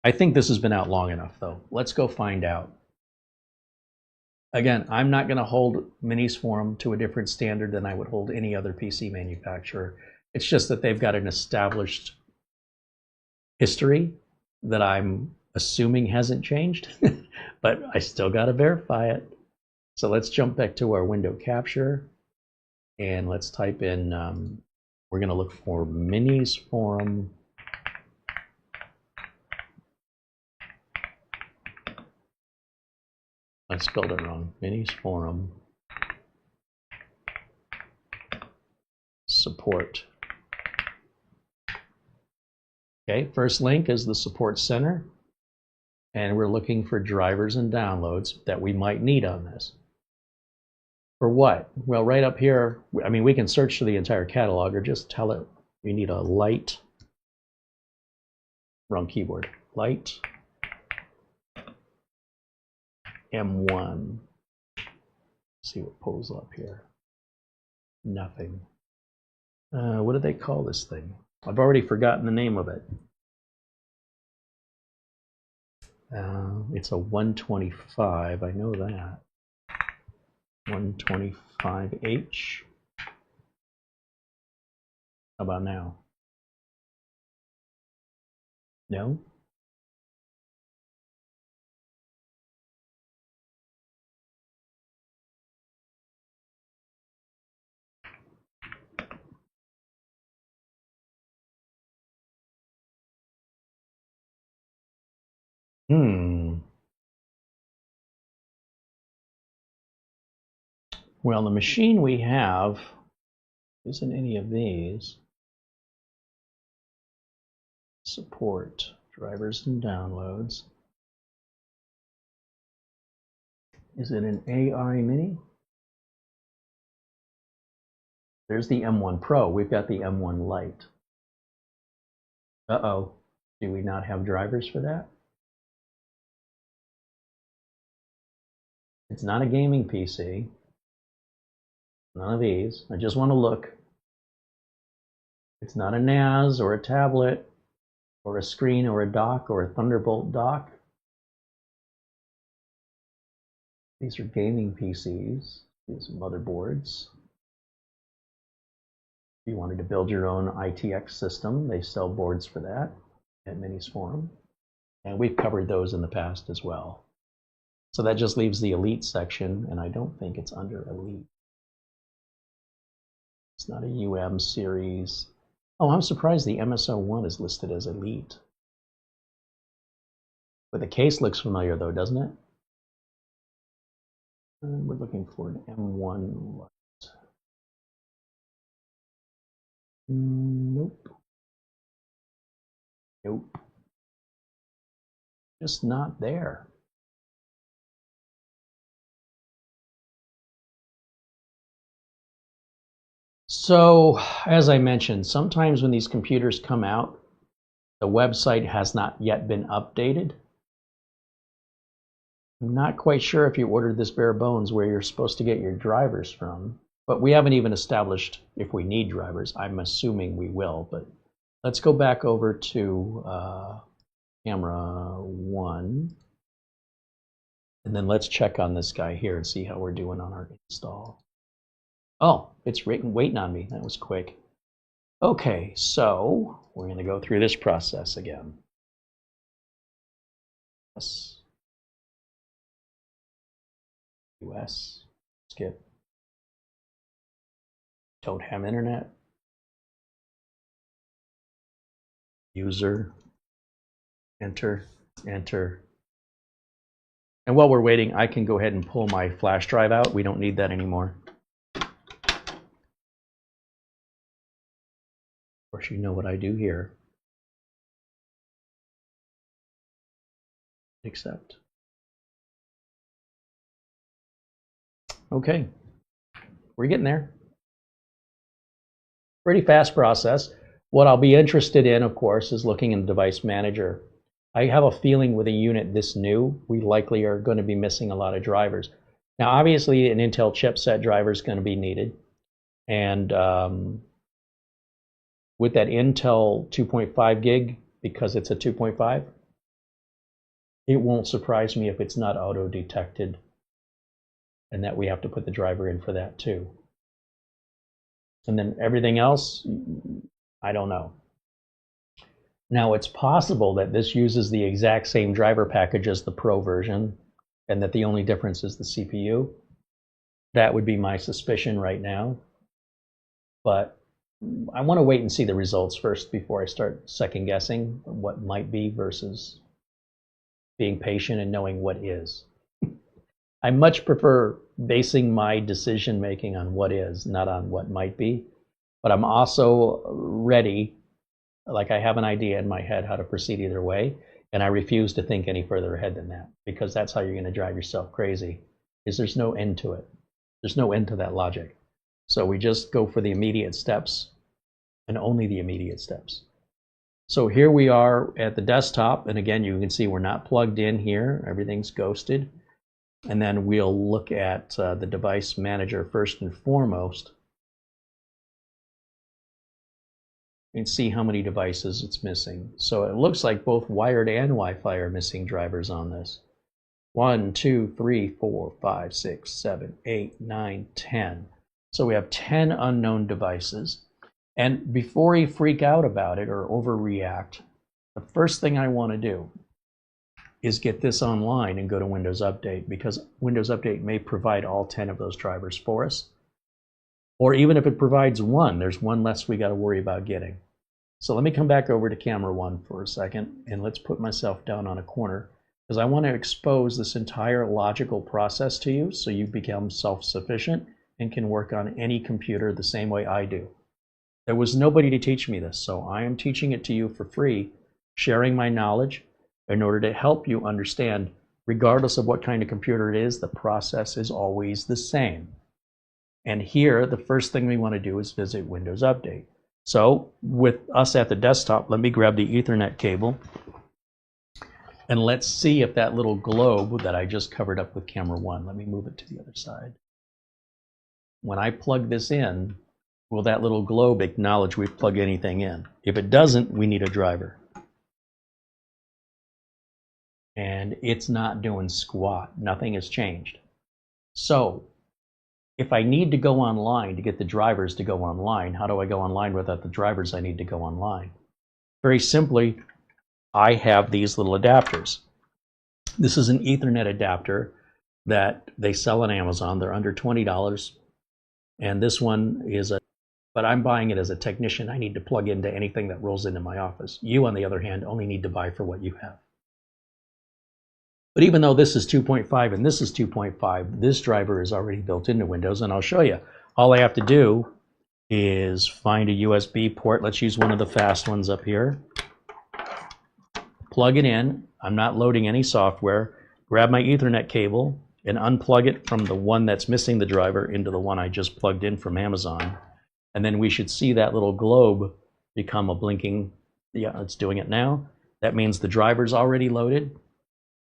I think this has been out long enough, though. Let's go find out. Again, I'm not going to hold Minis Forum to a different standard than I would hold any other PC manufacturer. It's just that they've got an established history that I'm assuming hasn't changed, but I still got to verify it. So let's jump back to our window capture, and let's type in, we're going to look for Minis Forum. I spelled it wrong. Minis Forum support. Okay, first link is the support center, and we're looking for drivers and downloads that we might need on this. For what? Well, right up here, I mean, we can search for the entire catalog or just tell it you need a light, wrong keyboard, light M1. Let's see what pulls up here. Nothing. What do they call this thing? I've already forgotten the name of it. It's a 125, I know that. 125H. How about now? No? Well, the machine we have isn't any of these. Support, drivers and downloads. Is it an AI Mini? There's the M1 Pro. We've got the M1 Lite. Uh-oh. Do we not have drivers for that? It's not a gaming PC. None of these. I just want to look. It's not a NAS or a tablet or a screen or a dock or a Thunderbolt dock. These are gaming PCs. These are motherboards. If you wanted to build your own ITX system, they sell boards for that at Minis Forum. And we've covered those in the past as well. So that just leaves the Elite section, and I don't think it's under Elite. It's not a UM series. Oh, I'm surprised the MSO1 is listed as Elite. But the case looks familiar though, doesn't it? And we're looking for an M1 Lite. Nope. Nope. Just not there. So, as I mentioned, sometimes when these computers come out, The website has not yet been updated. I'm not quite sure if you ordered this bare bones where you're supposed to get your drivers from, but we haven't even established if we need drivers. I'm assuming we will, but let's go back over to camera 1, and then let's check on this guy here and see how we're doing on our install. Oh, it's waiting on me. That was quick. Okay, so we're going to go through this process again. US, skip. Don't have internet. User, enter, enter. And while we're waiting, I can go ahead and pull my flash drive out. We don't need that anymore. Of course, you know what I do here. Accept. Okay, we're getting there. Pretty fast process. What I'll be interested in, of course, is looking in the device manager. I have a feeling with a unit this new, we likely are going to be missing a lot of drivers. Now, obviously, an Intel chipset driver is going to be needed. And with that Intel 2.5 gig, because it's a 2.5, it won't surprise me if it's not auto-detected and that we have to put the driver in for that too. And then everything else, I don't know. Now, it's possible that this uses the exact same driver package as the Pro version and that the only difference is the CPU. That would be my suspicion right now. But I want to wait and see the results first before I start second guessing what might be versus being patient and knowing what is. I much prefer basing my decision making on what is, not on what might be. But I'm also ready, like I have an idea in my head how to proceed either way, and I refuse to think any further ahead than that, because that's how you're going to drive yourself crazy, is there's no end to it. There's no end to that logic. So we just go for the immediate steps and only the immediate steps. So here we are at the desktop, and again, you can see we're not plugged in here. Everything's ghosted. And then we'll look at the device manager first and foremost and see how many devices it's missing. So it looks like both wired and Wi-Fi are missing drivers on this. 1, 2, 3, 4, 5, 6, 7, 8, 9, 10. So we have 10 unknown devices. And before you freak out about it or overreact, the first thing I want to do is get this online and go to Windows Update, because Windows Update may provide all 10 of those drivers for us. Or even if it provides one, there's one less we got to worry about getting. So let me come back over to camera 1 for a second, and let's put myself down on a corner, because I want to expose this entire logical process to you so you become self-sufficient and can work on any computer the same way I do. There was nobody to teach me this, so I am teaching it to you for free, sharing my knowledge in order to help you understand, regardless of what kind of computer it is, the process is always the same. And here, the first thing we want to do is visit Windows Update. So with us at the desktop, let me grab the Ethernet cable, and let's see if that little globe that I just covered up with camera 1, let me move it to the other side. When I plug this in, will that little globe acknowledge we've plugged anything in? If it doesn't, we need a driver. And it's not doing squat. Nothing has changed. So if I need to go online to get the drivers to go online, how do I go online without the drivers I need to go online? Very simply, I have these little adapters. This is an Ethernet adapter that they sell on Amazon. They're under $20. And this one is but I'm buying it as a technician. I need to plug into anything that rolls into my office. You, on the other hand, only need to buy for what you have. But even though this is 2.5 and this is 2.5, this driver is already built into Windows, and I'll show you. All I have to do is find a USB port. Let's use one of the fast ones up here. Plug it in. I'm not loading any software. Grab my Ethernet cable and unplug it from the one that's missing the driver into the one I just plugged in from Amazon. And then we should see that little globe become a blinking Yeah, it's doing it now. That means the driver's already loaded,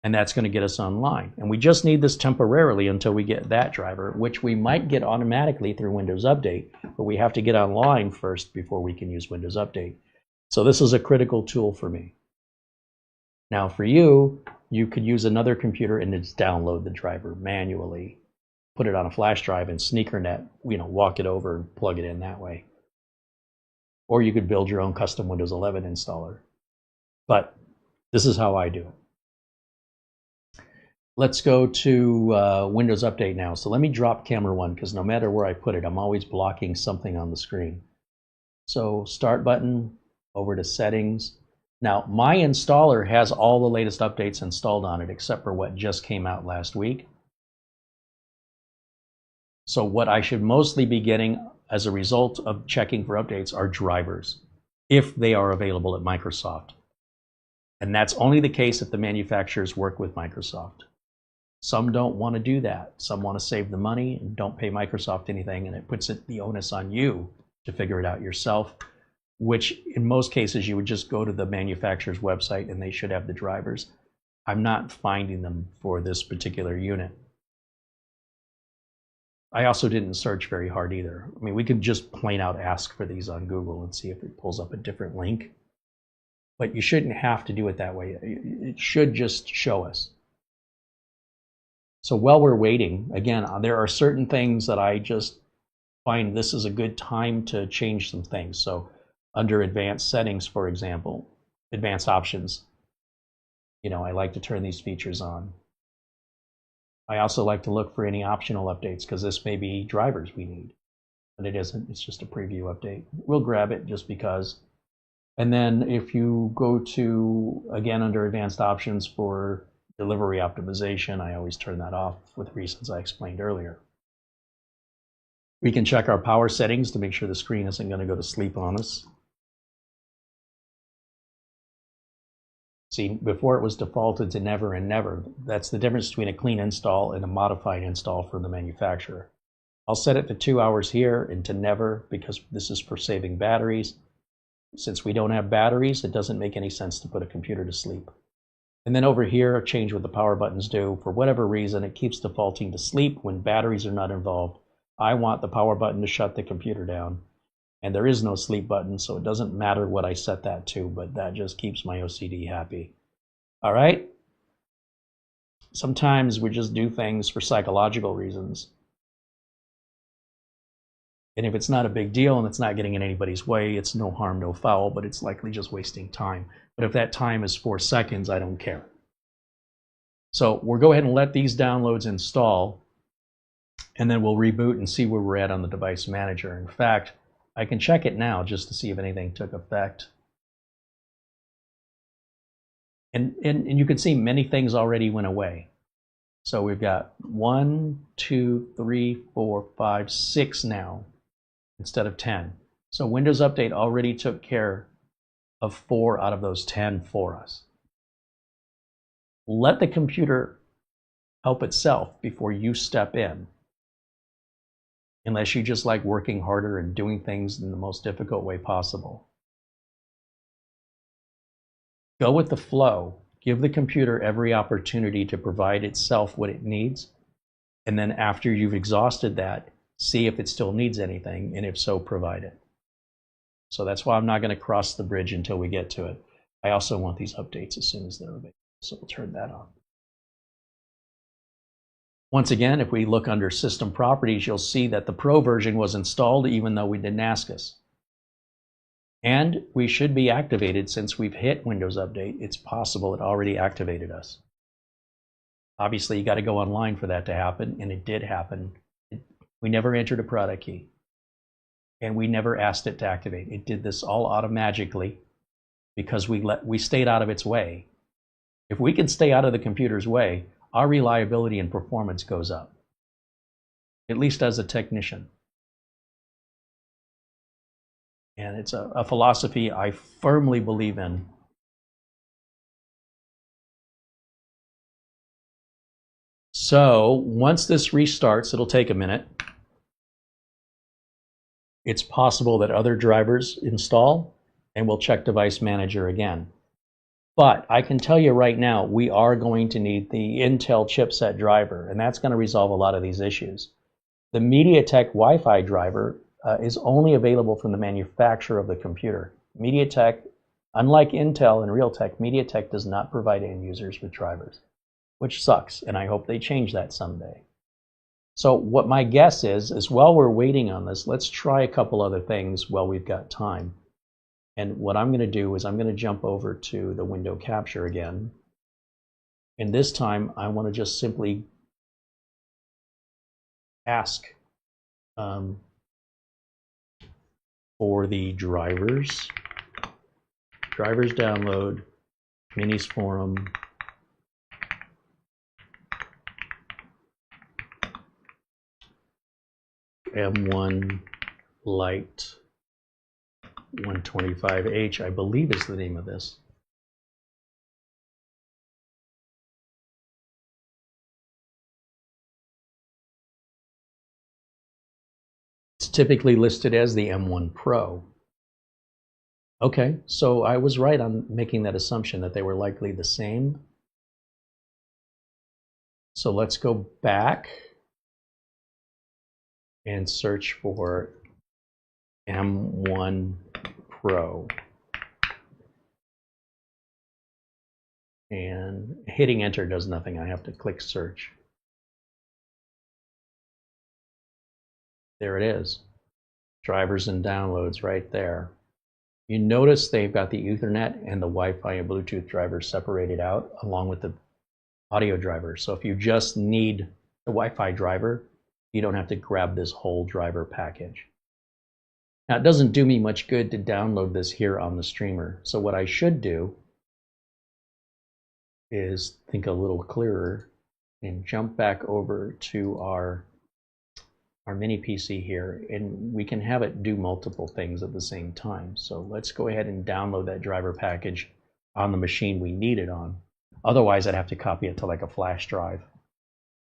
and that's going to get us online. And we just need this temporarily until we get that driver, which we might get automatically through Windows Update, but we have to get online first before we can use Windows Update. So this is a critical tool for me. Now for you, you could use another computer and just download the driver manually, put it on a flash drive and sneakernet, walk it over and plug it in that way. Or you could build your own custom Windows 11 installer. But this is how I do it. Let's go to Windows Update now. So let me drop camera 1 because no matter where I put it, I'm always blocking something on the screen. So Start button, over to Settings. Now, my installer has all the latest updates installed on it except for what just came out last week. So what I should mostly be getting as a result of checking for updates are drivers, if they are available at Microsoft. And that's only the case if the manufacturers work with Microsoft. Some don't want to do that. Some want to save the money and don't pay Microsoft anything, and it puts the onus on you to figure it out yourself, which in most cases you would just go to the manufacturer's website and they should have the drivers. I'm not finding them for this particular unit. I also didn't search very hard either. I mean, we could just plain out ask for these on Google and see if it pulls up a different link. But you shouldn't have to do it that way. It should just show us. So while we're waiting, again, there are certain things that I just find this is a good time to change some things. So under Advanced Settings, for example, Advanced Options, I like to turn these features on. I also like to look for any optional updates because this may be drivers we need, but it isn't. It's just a preview update. We'll grab it just because. And then if you go to, again, under Advanced Options for delivery optimization, I always turn that off with reasons I explained earlier. We can check our power settings to make sure the screen isn't going to go to sleep on us. See, before it was defaulted to never and never. That's the difference between a clean install and a modified install from the manufacturer. I'll set it to 2 hours here and to never because this is for saving batteries. Since we don't have batteries, it doesn't make any sense to put a computer to sleep. And then over here, change what the power buttons do. For whatever reason, it keeps defaulting to sleep when batteries are not involved. I want the power button to shut the computer down. And there is no sleep button, so it doesn't matter what I set that to, but that just keeps my OCD happy. All right? Sometimes we just do things for psychological reasons. And if it's not a big deal and it's not getting in anybody's way, it's no harm, no foul, but it's likely just wasting time. But if that time is 4 seconds, I don't care. So we'll go ahead and let these downloads install, and then we'll reboot and see where we're at on the device manager. In fact, I can check it now just to see if anything took effect. And you can see many things already went away. So we've got 1, 2, 3, 4, 5, 6 now instead of 10. So Windows Update already took care of 4 out of those 10 for us. Let the computer help itself before you step in. Unless you just like working harder and doing things in the most difficult way possible. Go with the flow. Give the computer every opportunity to provide itself what it needs. And then after you've exhausted that, see if it still needs anything, and if so, provide it. So that's why I'm not going to cross the bridge until we get to it. I also want these updates as soon as they're available, so we'll turn that on. Once again, if we look under System Properties, you'll see that the Pro version was installed even though we didn't ask us. And we should be activated since we've hit Windows Update. It's possible it already activated us. Obviously, you got to go online for that to happen, and it did happen. We never entered a product key, and we never asked it to activate. It did this all automatically because we stayed out of its way. If we can stay out of the computer's way, our reliability and performance goes up, at least as a technician. And it's a philosophy I firmly believe in. So once this restarts, it'll take a minute. It's possible that other drivers install. and we'll check Device Manager again. But I can tell you right now, we are going to need the Intel chipset driver, and that's going to resolve a lot of these issues. The MediaTek Wi-Fi driver is only available from the manufacturer of the computer. MediaTek, unlike Intel and Realtek, MediaTek does not provide end users with drivers, which sucks, and I hope they change that someday. So what my guess is while we're waiting on this, let's try a couple other things while we've got time. And what I'm going to do is I'm going to jump over to the window capture again. And this time I want to just simply ask for the drivers download, minis forum, M1 Lite 125H, I believe is the name of this. It's typically listed as the M1 Pro. Okay, so I was right on making that assumption that they were likely the same. So let's go back and search for M1 Pro. And hitting enter does nothing. I have to click search. There it is. Drivers and downloads right there. You notice they've got the Ethernet and the Wi-Fi and Bluetooth drivers separated out along with the audio driver. So if you just need the Wi-Fi driver, you don't have to grab this whole driver package. Now, it doesn't do me much good to download this here on the streamer. So what I should do is think a little clearer and jump back over to our mini PC here, and we can have it do multiple things at the same time. So let's go ahead and download that driver package on the machine we need it on. Otherwise, I'd have to copy it to like a flash drive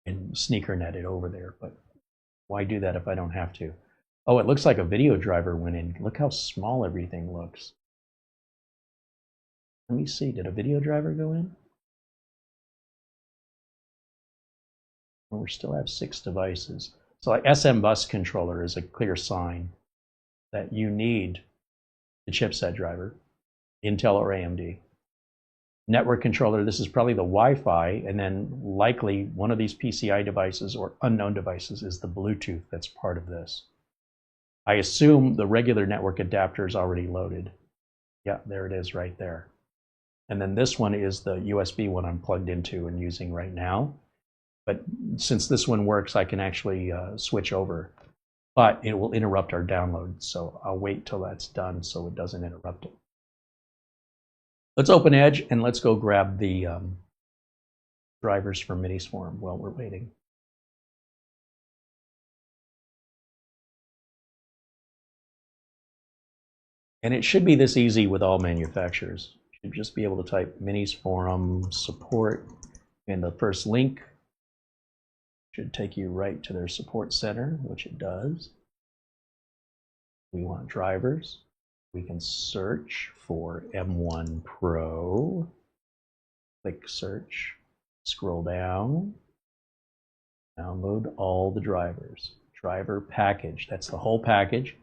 and sneaker net it over there. But why do that if I don't have to? Oh, it looks like a video driver went in. Look how small everything looks. Let me see, did a video driver go in? Well, we still have 6 devices. So like SM bus controller is a clear sign that you need the chipset driver, Intel or AMD. Network controller, this is probably the Wi-Fi, and then likely one of these PCI devices or unknown devices is the Bluetooth that's part of this. I assume the regular network adapter is already loaded. Yeah, there it is right there. And then this one is the USB one I'm plugged into and using right now. But since this one works, I can actually switch over. But it will interrupt our download, so I'll wait till that's done so it doesn't interrupt it. Let's open Edge and let's go grab the drivers for Minis Forum while we're waiting. And it should be this easy with all manufacturers. You should just be able to type Minis Forum support, and the first link should take you right to their support center, which it does. We want drivers. We can search for M1 Pro. Click search, scroll down, download all the drivers. Driver package, that's the whole package.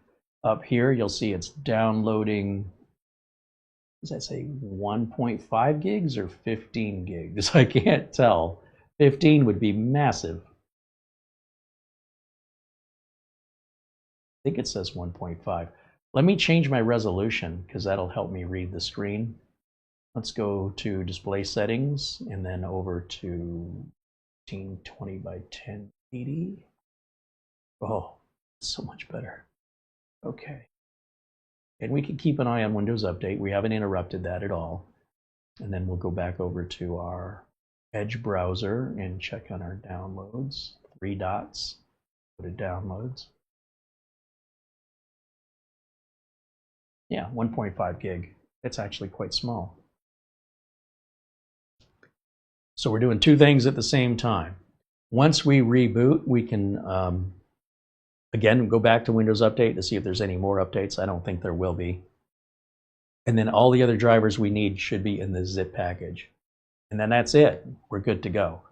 Up here, you'll see it's downloading, does that say 1.5 gigs or 15 gigs? I can't tell. 15 would be massive. I think it says 1.5. Let me change my resolution because that'll help me read the screen. Let's go to display settings and then over to 1920 by 1080. Oh, so much better. Okay. And we can keep an eye on Windows Update. We haven't interrupted that at all. And then we'll go back over to our Edge browser and check on our downloads. 3 dots, go to downloads. Yeah, 1.5 gig. It's actually quite small. So we're doing 2 things at the same time. Once we reboot, we can again go back to Windows Update to see if there's any more updates. I don't think there will be. And then all the other drivers we need should be in the zip package. And then that's it. We're good to go.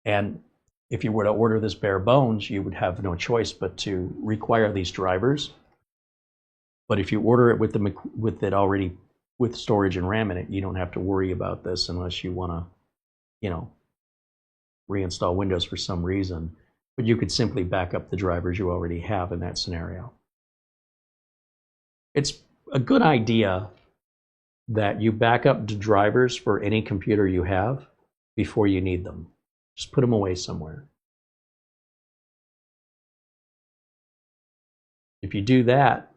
And if you were to order this bare bones, you would have no choice but to require these drivers. But if you order it with it already with storage and RAM in it, you don't have to worry about this unless you want to, reinstall Windows for some reason. But you could simply back up the drivers you already have in that scenario. It's a good idea that you back up the drivers for any computer you have before you need them. Just put them away somewhere. If you do that,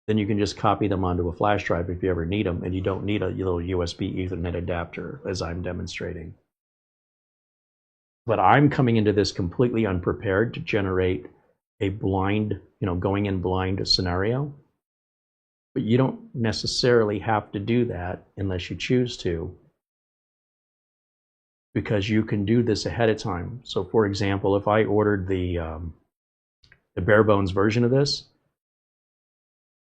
then you can just copy them onto a flash drive if you ever need them, and you don't need a little USB Ethernet adapter, as I'm demonstrating. But I'm coming into this completely unprepared to generate a blind, going in blind scenario. But you don't necessarily have to do that unless you choose to, because you can do this ahead of time. So for example, if I ordered the bare bones version of this,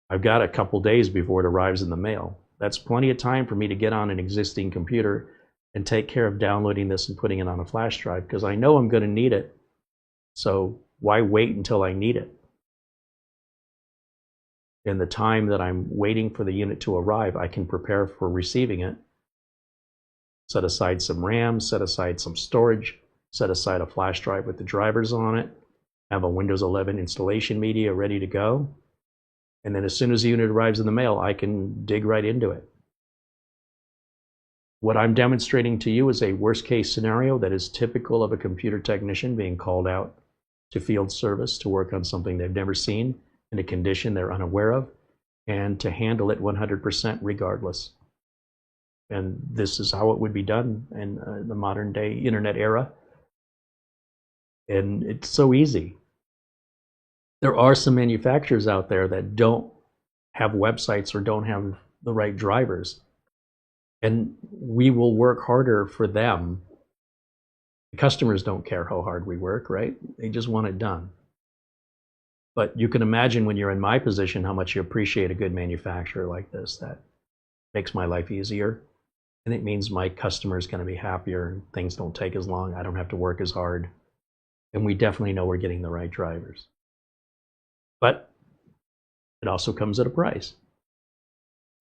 I've got a couple days before it arrives in the mail. That's plenty of time for me to get on an existing computer and take care of downloading this and putting it on a flash drive, because I know I'm going to need it. So why wait until I need it? In the time that I'm waiting for the unit to arrive, I can prepare for receiving it. Set aside some RAM, set aside some storage, set aside a flash drive with the drivers on it, have a Windows 11 installation media ready to go. And then as soon as the unit arrives in the mail, I can dig right into it. What I'm demonstrating to you is a worst case scenario that is typical of a computer technician being called out to field service to work on something they've never seen in a condition they're unaware of, and to handle it 100% regardless. And this is how it would be done in the modern day internet era. And it's so easy. There are some manufacturers out there that don't have websites or don't have the right drivers. And we will work harder for them. The customers don't care how hard we work, right? They just want it done. But you can imagine when you're in my position how much you appreciate a good manufacturer like this. That makes my life easier. And it means my customer is going to be happier and things don't take as long. I don't have to work as hard. And we definitely know we're getting the right drivers. But it also comes at a price.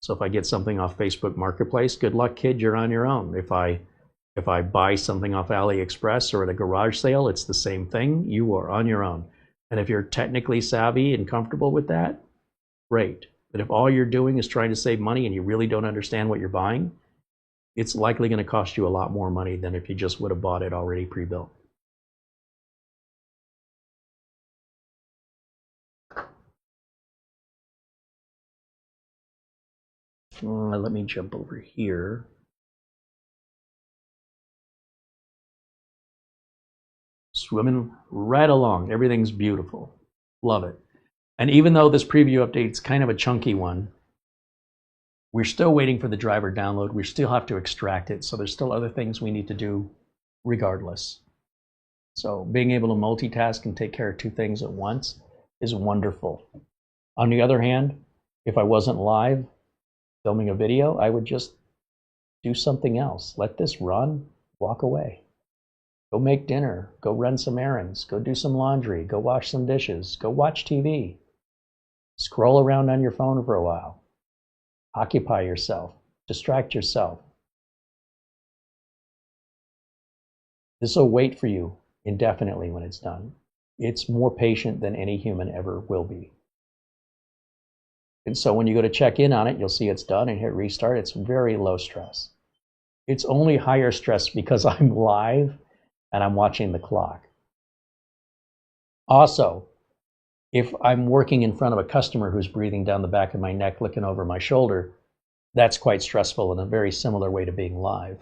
So if I get something off Facebook Marketplace, good luck, kid, you're on your own. If I buy something off AliExpress or at a garage sale, it's the same thing. You are on your own. And if you're technically savvy and comfortable with that, great. But if all you're doing is trying to save money and you really don't understand what you're buying, it's likely going to cost you a lot more money than if you just would have bought it already pre-built. Let me jump over here. Swimming right along. Everything's beautiful. Love it. And even though this preview update's kind of a chunky one, we're still waiting for the driver download. We still have to extract it. So there's still other things we need to do regardless. So being able to multitask and take care of two things at once is wonderful. On the other hand, if I wasn't live filming a video, I would just do something else. Let this run, walk away. Go make dinner, go run some errands, go do some laundry, go wash some dishes, go watch TV. Scroll around on your phone for a while. Occupy yourself, distract yourself. This will wait for you indefinitely when it's done. It's more patient than any human ever will be. And so when you go to check in on it, you'll see it's done and hit restart. It's very low stress. It's only higher stress because I'm live and I'm watching the clock. Also, if I'm working in front of a customer who's breathing down the back of my neck, looking over my shoulder, that's quite stressful in a very similar way to being live.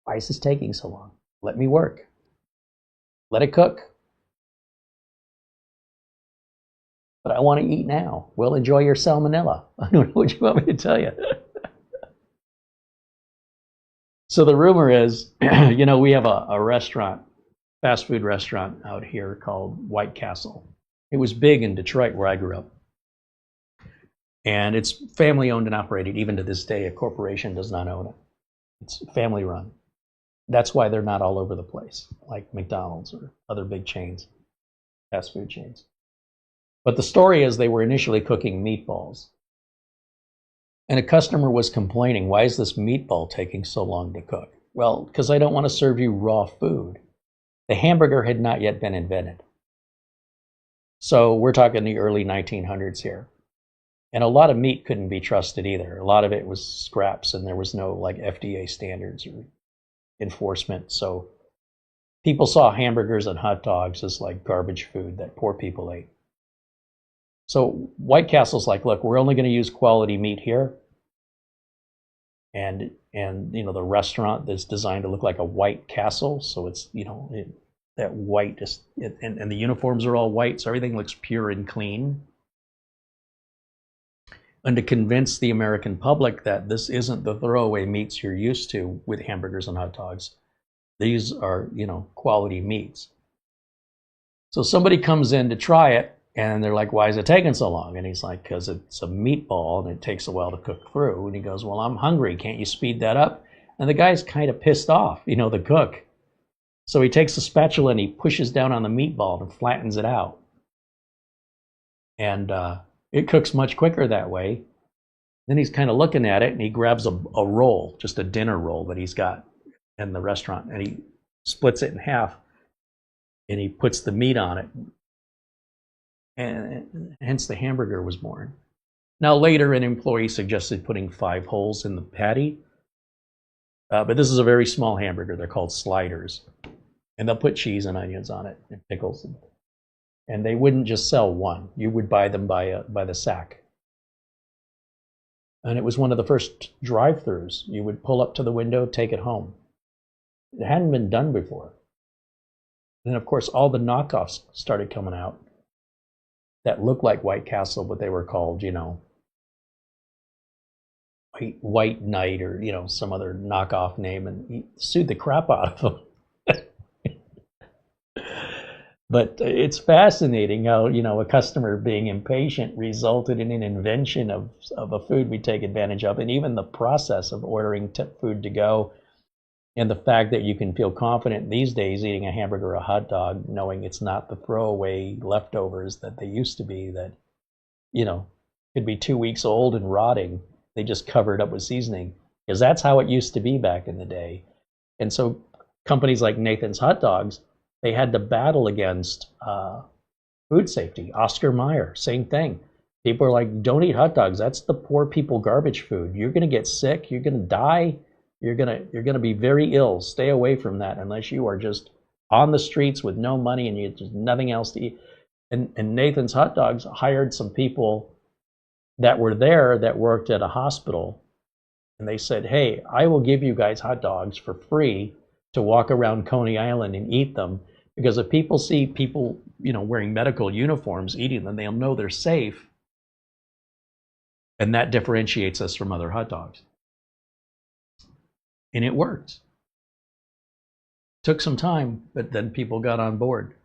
Why is this taking so long? Let me work. Let it cook. But I want to eat now. Well, enjoy your salmonella. I don't know what you want me to tell you. So the rumor is, we have a restaurant, fast food restaurant out here called White Castle. It was big in Detroit where I grew up. And it's family owned and operated. Even to this day, a corporation does not own it. It's family run. That's why they're not all over the place, like McDonald's or other big chains, fast food chains. But the story is they were initially cooking meatballs. And a customer was complaining, why is this meatball taking so long to cook? Well, because I don't want to serve you raw food. The hamburger had not yet been invented. So we're talking the early 1900s here. And a lot of meat couldn't be trusted either. A lot of it was scraps, and there was no like FDA standards or enforcement. So people saw hamburgers and hot dogs as like garbage food that poor people ate. So White Castle's like, look, we're only going to use quality meat here. And you know, the restaurant is designed to look like a White Castle. So it's, you know, that white, and the uniforms are all white. So everything looks pure and clean. And to convince the American public that this isn't the throwaway meats you're used to with hamburgers and hot dogs. These are, you know, quality meats. So somebody comes in to try it, and they're like, why is it taking so long? And he's like, because it's a meatball and it takes a while to cook through. And he goes, well, I'm hungry. Can't you speed that up? And the guy's kind of pissed off, you know, the cook. So he takes a spatula and he pushes down on the meatball and flattens it out. And it cooks much quicker that way. Then he's kind of looking at it, and he grabs a roll, just a dinner roll that he's got in the restaurant, and he splits it in half, and he puts the meat on it. And hence the hamburger was born. Now later, an employee suggested putting 5 holes in the patty, but this is a very small hamburger. They're called sliders, and they'll put cheese and onions on it and pickles, and they wouldn't just sell one. You would buy them by the sack. And it was one of the first drive-thrus. You would pull up to the window, take it home. It hadn't been done before. And of course, all the knockoffs started coming out that looked like White Castle, but they were called, you know, White Knight or, you know, some other knockoff name, and he sued the crap out of them. But it's fascinating how, you know, a customer being impatient resulted in an invention of a food we take advantage of, and even the process of ordering food to go, and the fact that you can feel confident these days eating a hamburger or a hot dog, knowing it's not the throwaway leftovers that they used to be that, you know, could be 2 weeks old and rotting. They just cover it up with seasoning, because that's how it used to be back in the day. And so companies like Nathan's Hot Dogs, they had to battle against food safety. Oscar Mayer, same thing. People are like, don't eat hot dogs. That's the poor people garbage food. You're going to get sick. You're going to die. You're going to be very ill. Stay away from that unless you are just on the streets with no money and you just nothing else to eat. And Nathan's Hot Dogs hired some people that were there that worked at a hospital. And they said, hey, I will give you guys hot dogs for free to walk around Coney Island and eat them, because if people see people, you know, wearing medical uniforms eating them, they'll know they're safe, and that differentiates us from other hot dogs. And it worked. Took some time, but then people got on board.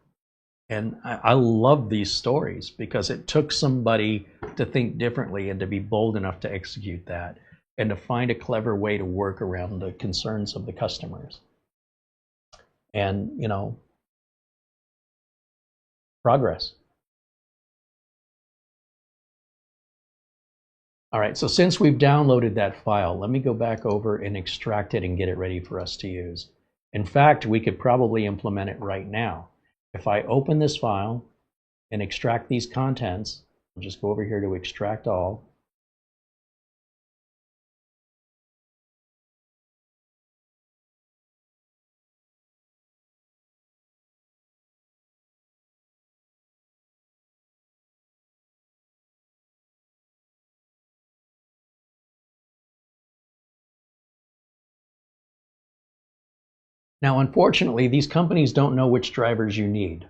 And I love these stories because it took somebody to think differently and to be bold enough to execute that and to find a clever way to work around the concerns of the customers. And, you know, progress. All right, so since we've downloaded that file, let me go back over and extract it and get it ready for us to use. In fact, we could probably implement it right now. If I open this file and extract these contents, I'll just go over here to extract all. Now, unfortunately, these companies don't know which drivers you need.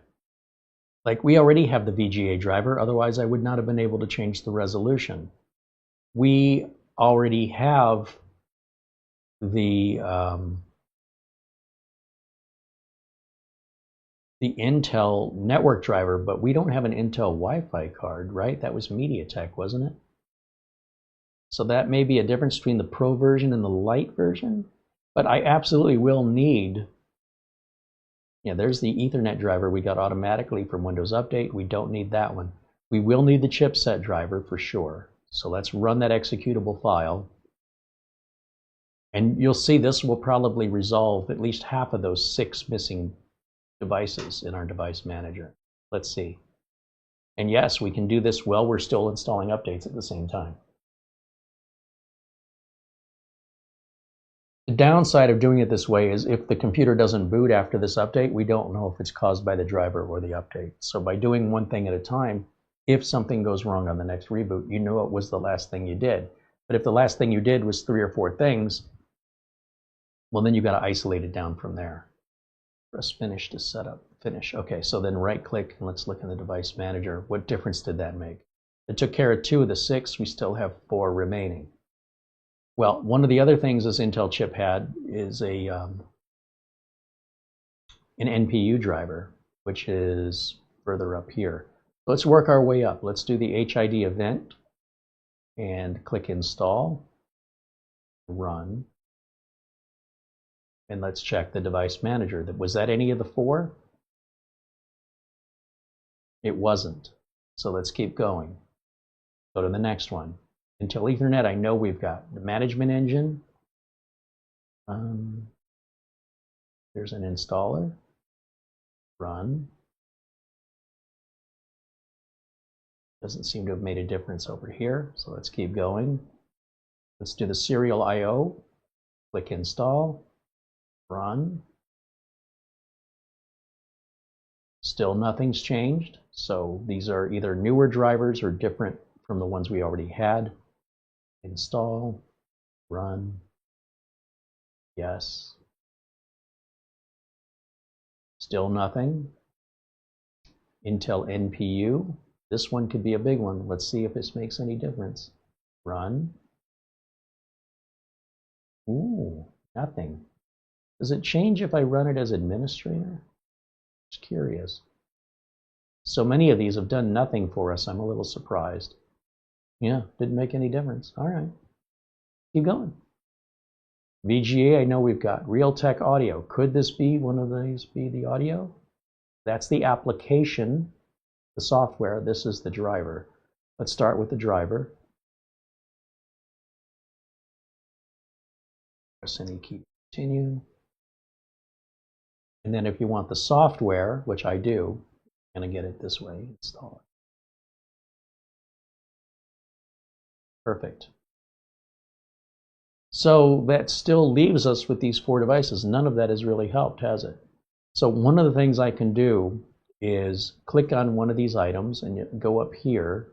Like, we already have the VGA driver, otherwise I would not have been able to change the resolution. We already have the Intel network driver, but we don't have an Intel Wi-Fi card, right? That was MediaTek, wasn't it? So that may be a difference between the Pro version and the Lite version, but I absolutely will need, yeah, there's the Ethernet driver we got automatically from Windows Update. We don't need that one. We will need the chipset driver for sure. So let's run that executable file. And you'll see this will probably resolve at least half of those 6 missing devices in our device manager. Let's see. And yes, we can do this while we're still installing updates at the same time. The downside of doing it this way is if the computer doesn't boot after this update, we don't know if it's caused by the driver or the update. So by doing one thing at a time, if something goes wrong on the next reboot, you know it was the last thing you did. But if the last thing you did was 3 or 4 things, well, then you've got to isolate it down from there. Press finish to set up. Finish. Okay, so then right click and let's look in the device manager. What difference did that make? It took care of 2 of the 6. We still have 4 remaining. Well, one of the other things this Intel chip had is an NPU driver, which is further up here. Let's work our way up. Let's do the HID event and click install, run, and let's check the device manager. Was that any of the 4? It wasn't. So let's keep going. Go to the next one. Intel Ethernet, I know we've got the management engine. There's an installer. Run. Doesn't seem to have made a difference over here, so let's keep going. Let's do the serial I/O. Click install. Run. Still nothing's changed, so these are either newer drivers or different from the ones we already had. Install, run, yes. Still nothing. Intel NPU, this one could be a big one. Let's see if this makes any difference. Run. Ooh, nothing. Does it change if I run it as administrator? Just curious. So many of these have done nothing for us. I'm a little surprised. Yeah, didn't make any difference. All right, keep going. VGA, I know we've got. Realtek Audio. Could this be one of these be the audio? That's the application, the software. This is the driver. Let's start with the driver. Press any key, continue. And then if you want the software, which I do, I'm going to get it this way, install it. Perfect. So that still leaves us with these 4 devices. None of that has really helped, has it? So one of the things I can do is click on one of these items and go up here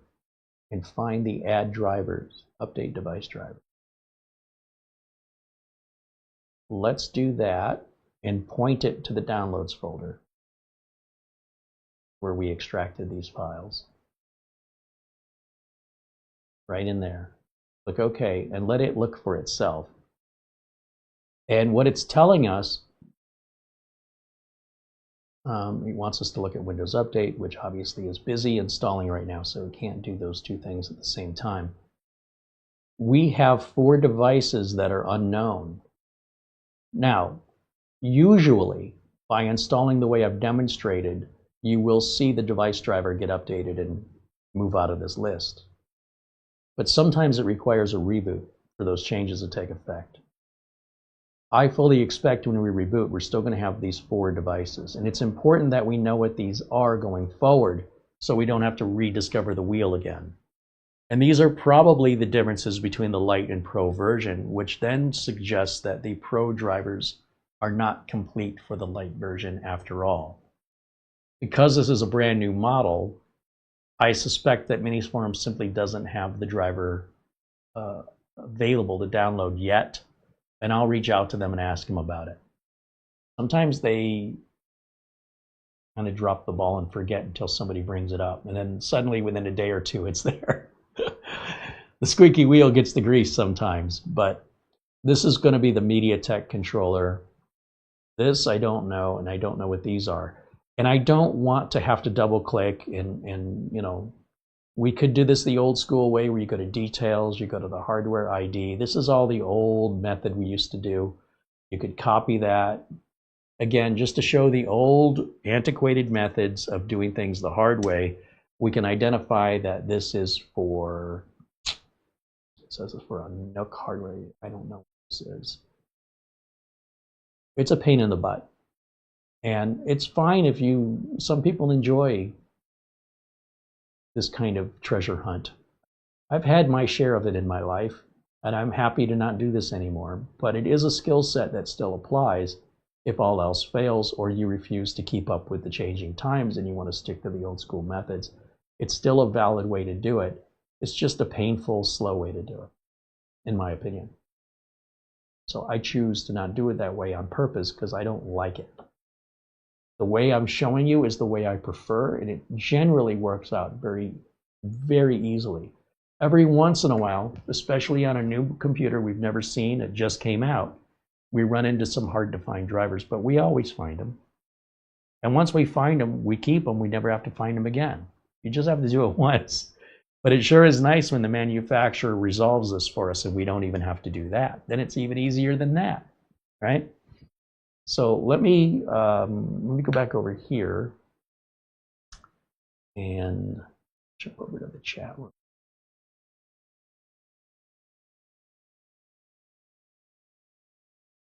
and find the add drivers, update device driver. Let's do that and point it to the downloads folder where we extracted these files. Right in there. Click OK and let it look for itself. And what it's telling us, it wants us to look at Windows Update, which obviously is busy installing right now, so we can't do those 2 things at the same time. We have 4 devices that are unknown. Now, usually, by installing the way I've demonstrated, you will see the device driver get updated and move out of this list. But sometimes it requires a reboot for those changes to take effect. I fully expect when we reboot, we're still going to have these 4 devices. And it's important that we know what these are going forward so we don't have to rediscover the wheel again. And these are probably the differences between the Lite and Pro version, which then suggests that the Pro drivers are not complete for the Lite version after all. Because this is a brand new model, I suspect that Minisforum simply doesn't have the driver available to download yet, and I'll reach out to them and ask them about it. Sometimes they kind of drop the ball and forget until somebody brings it up, and then suddenly within a day or 2 it's there. The squeaky wheel gets the grease sometimes, but this is going to be the MediaTek controller. This I don't know, and I don't know what these are. And I don't want to have to double click and We could do this the old school way where you go to details, you go to the hardware ID. This is all the old method we used to do. You could copy that. Again, just to show the old antiquated methods of doing things the hard way, we can identify that this is for, it says it's for a Nook hardware. I don't know what this is. It's a pain in the butt. And it's fine if some people enjoy this kind of treasure hunt. I've had my share of it in my life, and I'm happy to not do this anymore. But it is a skill set that still applies if all else fails, or you refuse to keep up with the changing times and you want to stick to the old school methods. It's still a valid way to do it. It's just a painful, slow way to do it, in my opinion. So I choose to not do it that way on purpose because I don't like it. The way I'm showing you is the way I prefer, and it generally works out very, very easily. Every once in a while, especially on a new computer we've never seen, it just came out, we run into some hard to find drivers, but we always find them. And once we find them, we keep them. We never have to find them again. You just have to do it once. But it sure is nice when the manufacturer resolves this for us and we don't even have to do that. Then it's even easier than that, right? So let me go back over here and jump over to the chat room.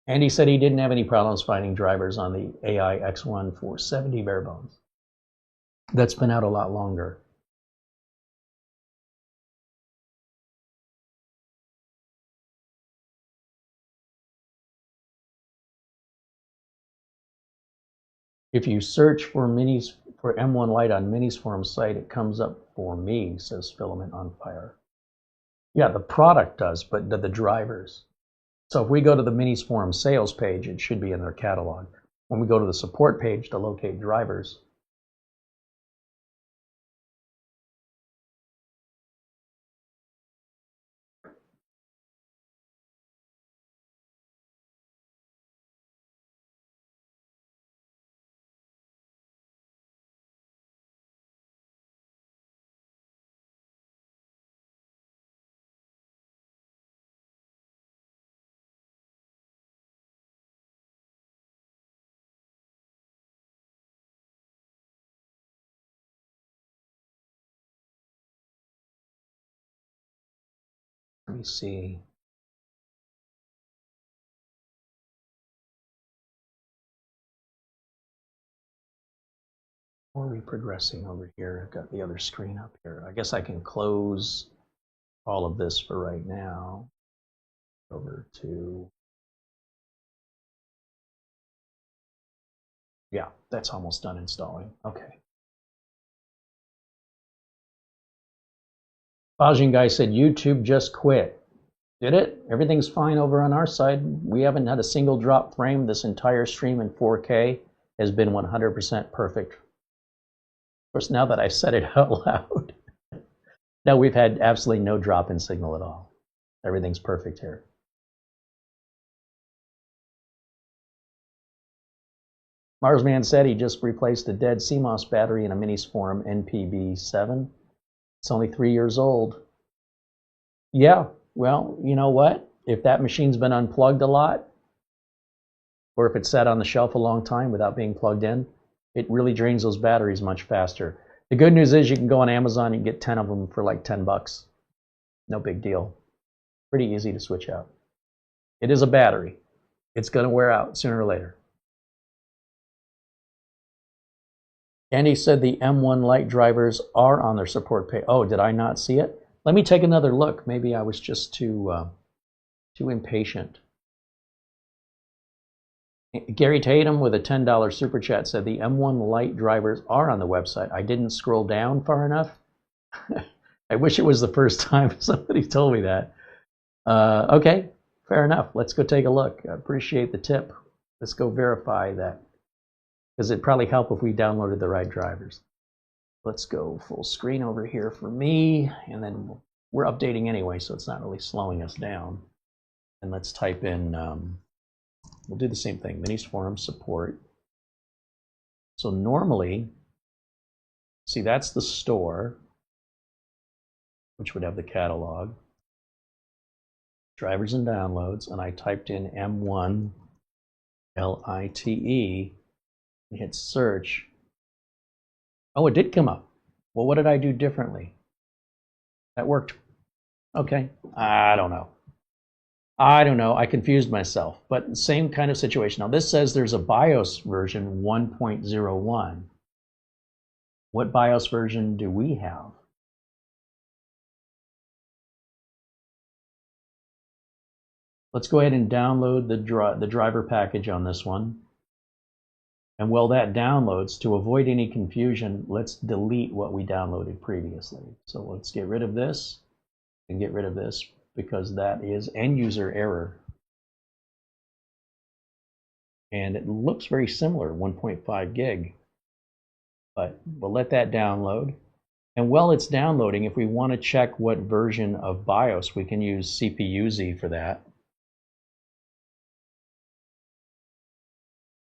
Andy said he didn't have any problems finding drivers on the AI X1 470 bare bones. That's been out a lot longer. If you search for M1 Lite on Minis Forum site, it comes up for me, says Filament on Fire. Yeah, the product does, but the drivers. So if we go to the Minis Forum sales page, it should be in their catalog. When we go to the support page to locate drivers, let me see. Or are we progressing over here? I've got the other screen up here. I guess I can close all of this for right now. Over to, yeah, that's almost done installing. Okay. Bajin guy said YouTube just quit. Did it? Everything's fine over on our side. We haven't had a single drop frame. This entire stream in 4K has been 100% perfect. Of course, now that I've said it out loud, no, we've had absolutely no drop in signal at all. Everything's perfect here. Marsman said he just replaced a dead CMOS battery in a Minis Forum NPB7. It's only 3 years old. Yeah, well, you know what? If that machine's been unplugged a lot, or if it's sat on the shelf a long time without being plugged in, it really drains those batteries much faster. The good news is you can go on Amazon and get 10 of them for like 10 bucks. No big deal. Pretty easy to switch out. It is a battery. It's going to wear out sooner or later. Andy said the M1 Lite drivers are on their support page. Oh, did I not see it? Let me take another look. Maybe I was just too impatient. Gary Tatum with a $10 super chat said the M1 Lite drivers are on the website. I didn't scroll down far enough. I wish it was the first time somebody told me that. Okay, fair enough. Let's go take a look. I appreciate the tip. Let's go verify that, because it'd probably help if we downloaded the right drivers. Let's go full screen over here for me, and then we're updating anyway, so it's not really slowing us down. And let's type in, we'll do the same thing, Minis Forum support. So normally, see, that's the store. which would have the catalog, drivers and downloads, and I typed in M1 LITE and hit search. Oh, it did come up. Well, what did I do differently? That worked. Okay, I don't know. I confused myself, but same kind of situation. Now this says there's a BIOS version 1.01. What BIOS version do we have? Let's go ahead and download the driver package on this one. And while that downloads, to avoid any confusion, let's delete what we downloaded previously. So let's get rid of this and get rid of this, because that is end user error. And it looks very similar, 1.5 gig. But we'll let that download. And while it's downloading, if we want to check what version of BIOS, we can use CPU-Z for that.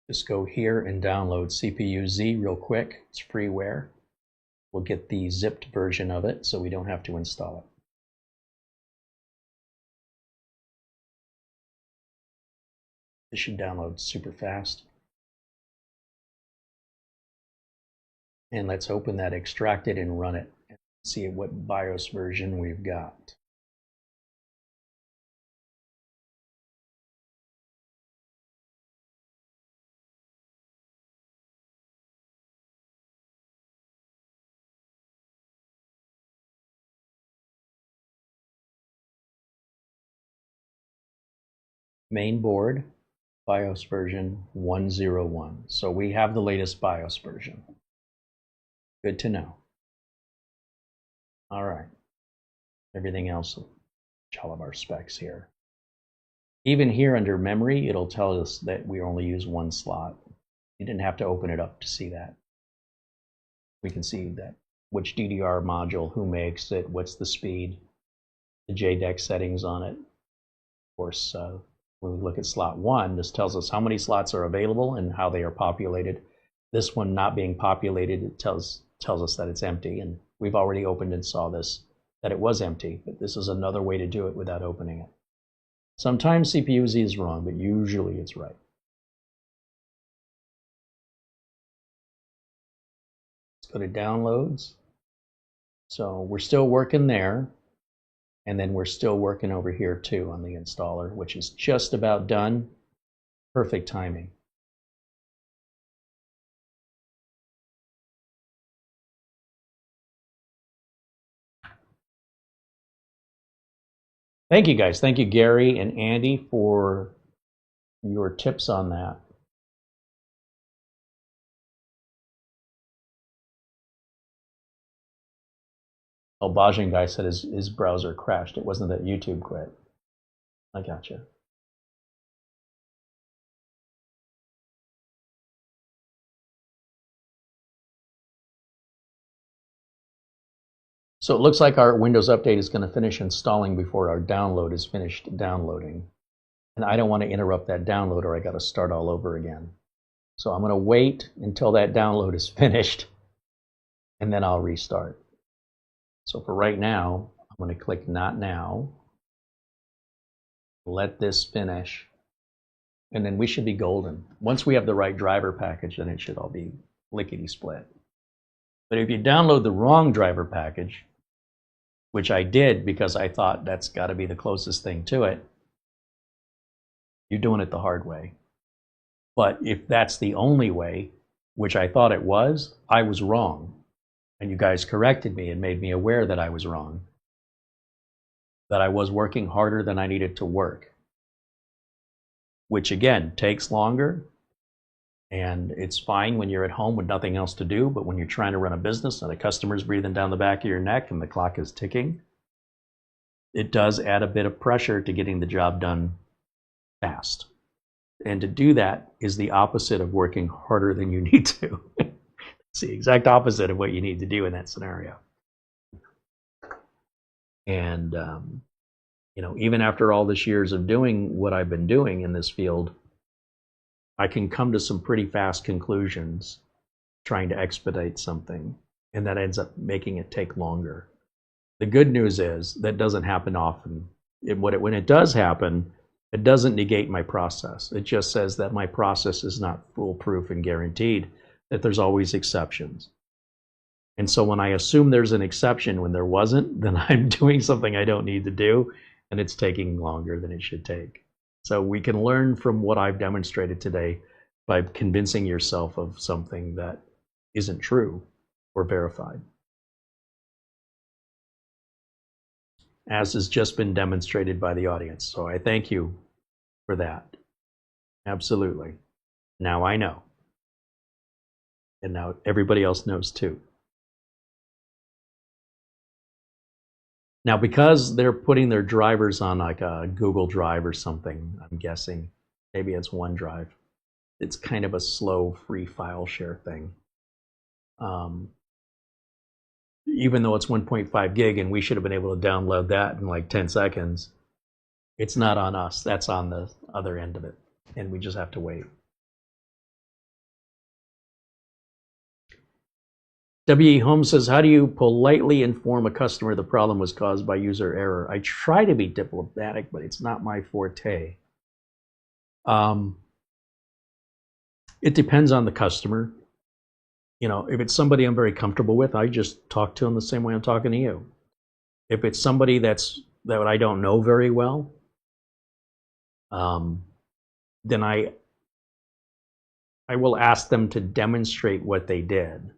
Just go here and download CPU-Z real quick. It's freeware. We'll get the zipped version of it so we don't have to install it. This should download super fast. And let's open that, extract it, and run it, and see what BIOS version we've got. Main board, BIOS version 101. So we have the latest BIOS version. Good to know. All right. Everything else, all of our specs here. Even here under memory, it'll tell us that we only use one slot. You didn't have to open it up to see that. We can see that which DDR module, who makes it, what's the speed, the JDEC settings on it. Of course, when we look at slot 1, this tells us how many slots are available and how they are populated. This one not being populated, it tells us that it's empty, and we've already opened and saw this, that it was empty, but this is another way to do it without opening it. Sometimes CPU-Z is wrong, but usually it's right. Let's go to downloads. So we're still working there, and then we're still working over here too on the installer, which is just about done. Perfect timing. Thank you guys. Thank you, Gary and Andy, for your tips on that. Oh, Bajin guy said his browser crashed. It wasn't that YouTube quit. I gotcha. So it looks like our Windows Update is going to finish installing before our download is finished downloading. And I don't want to interrupt that download, or I got to start all over again. So I'm going to wait until that download is finished, and then I'll restart. So for right now, I'm going to click Not Now. Let this finish. And then we should be golden. Once we have the right driver package, then it should all be lickety-split. But if you download the wrong driver package, which I did because I thought that's got to be the closest thing to it, you're doing it the hard way. But if that's the only way, which I thought it was, I was wrong. And you guys corrected me and made me aware that I was wrong. That I was working harder than I needed to work. Which again, takes longer. And it's fine when you're at home with nothing else to do, but when you're trying to run a business and a customer's breathing down the back of your neck and the clock is ticking, it does add a bit of pressure to getting the job done fast. And to do that is the opposite of working harder than you need to. It's the exact opposite of what you need to do in that scenario. And, you know, even after all this years of doing what I've been doing in this field, I can come to some pretty fast conclusions trying to expedite something, and that ends up making it take longer. The good news is that doesn't happen often. When it does happen, it doesn't negate my process. It just says that my process is not foolproof and guaranteed, that there's always exceptions. And so when I assume there's an exception when there wasn't, then I'm doing something I don't need to do, and it's taking longer than it should take. So we can learn from what I've demonstrated today by convincing yourself of something that isn't true or verified, as has just been demonstrated by the audience. So I thank you for that. Absolutely. Now I know. And now everybody else knows too. Now, because they're putting their drivers on like a Google Drive or something, I'm guessing, maybe it's OneDrive, it's kind of a slow free file share thing. Even though it's 1.5 gig and we should have been able to download that in like 10 seconds, it's not on us. That's on the other end of it. And we just have to wait. W.E. Holmes says, how do you politely inform a customer the problem was caused by user error? I try to be diplomatic, but it's not my forte. It depends on the customer. You know, if it's somebody I'm very comfortable with, I just talk to them the same way I'm talking to you. If it's somebody that I don't know very well, then I will ask them to demonstrate what they did.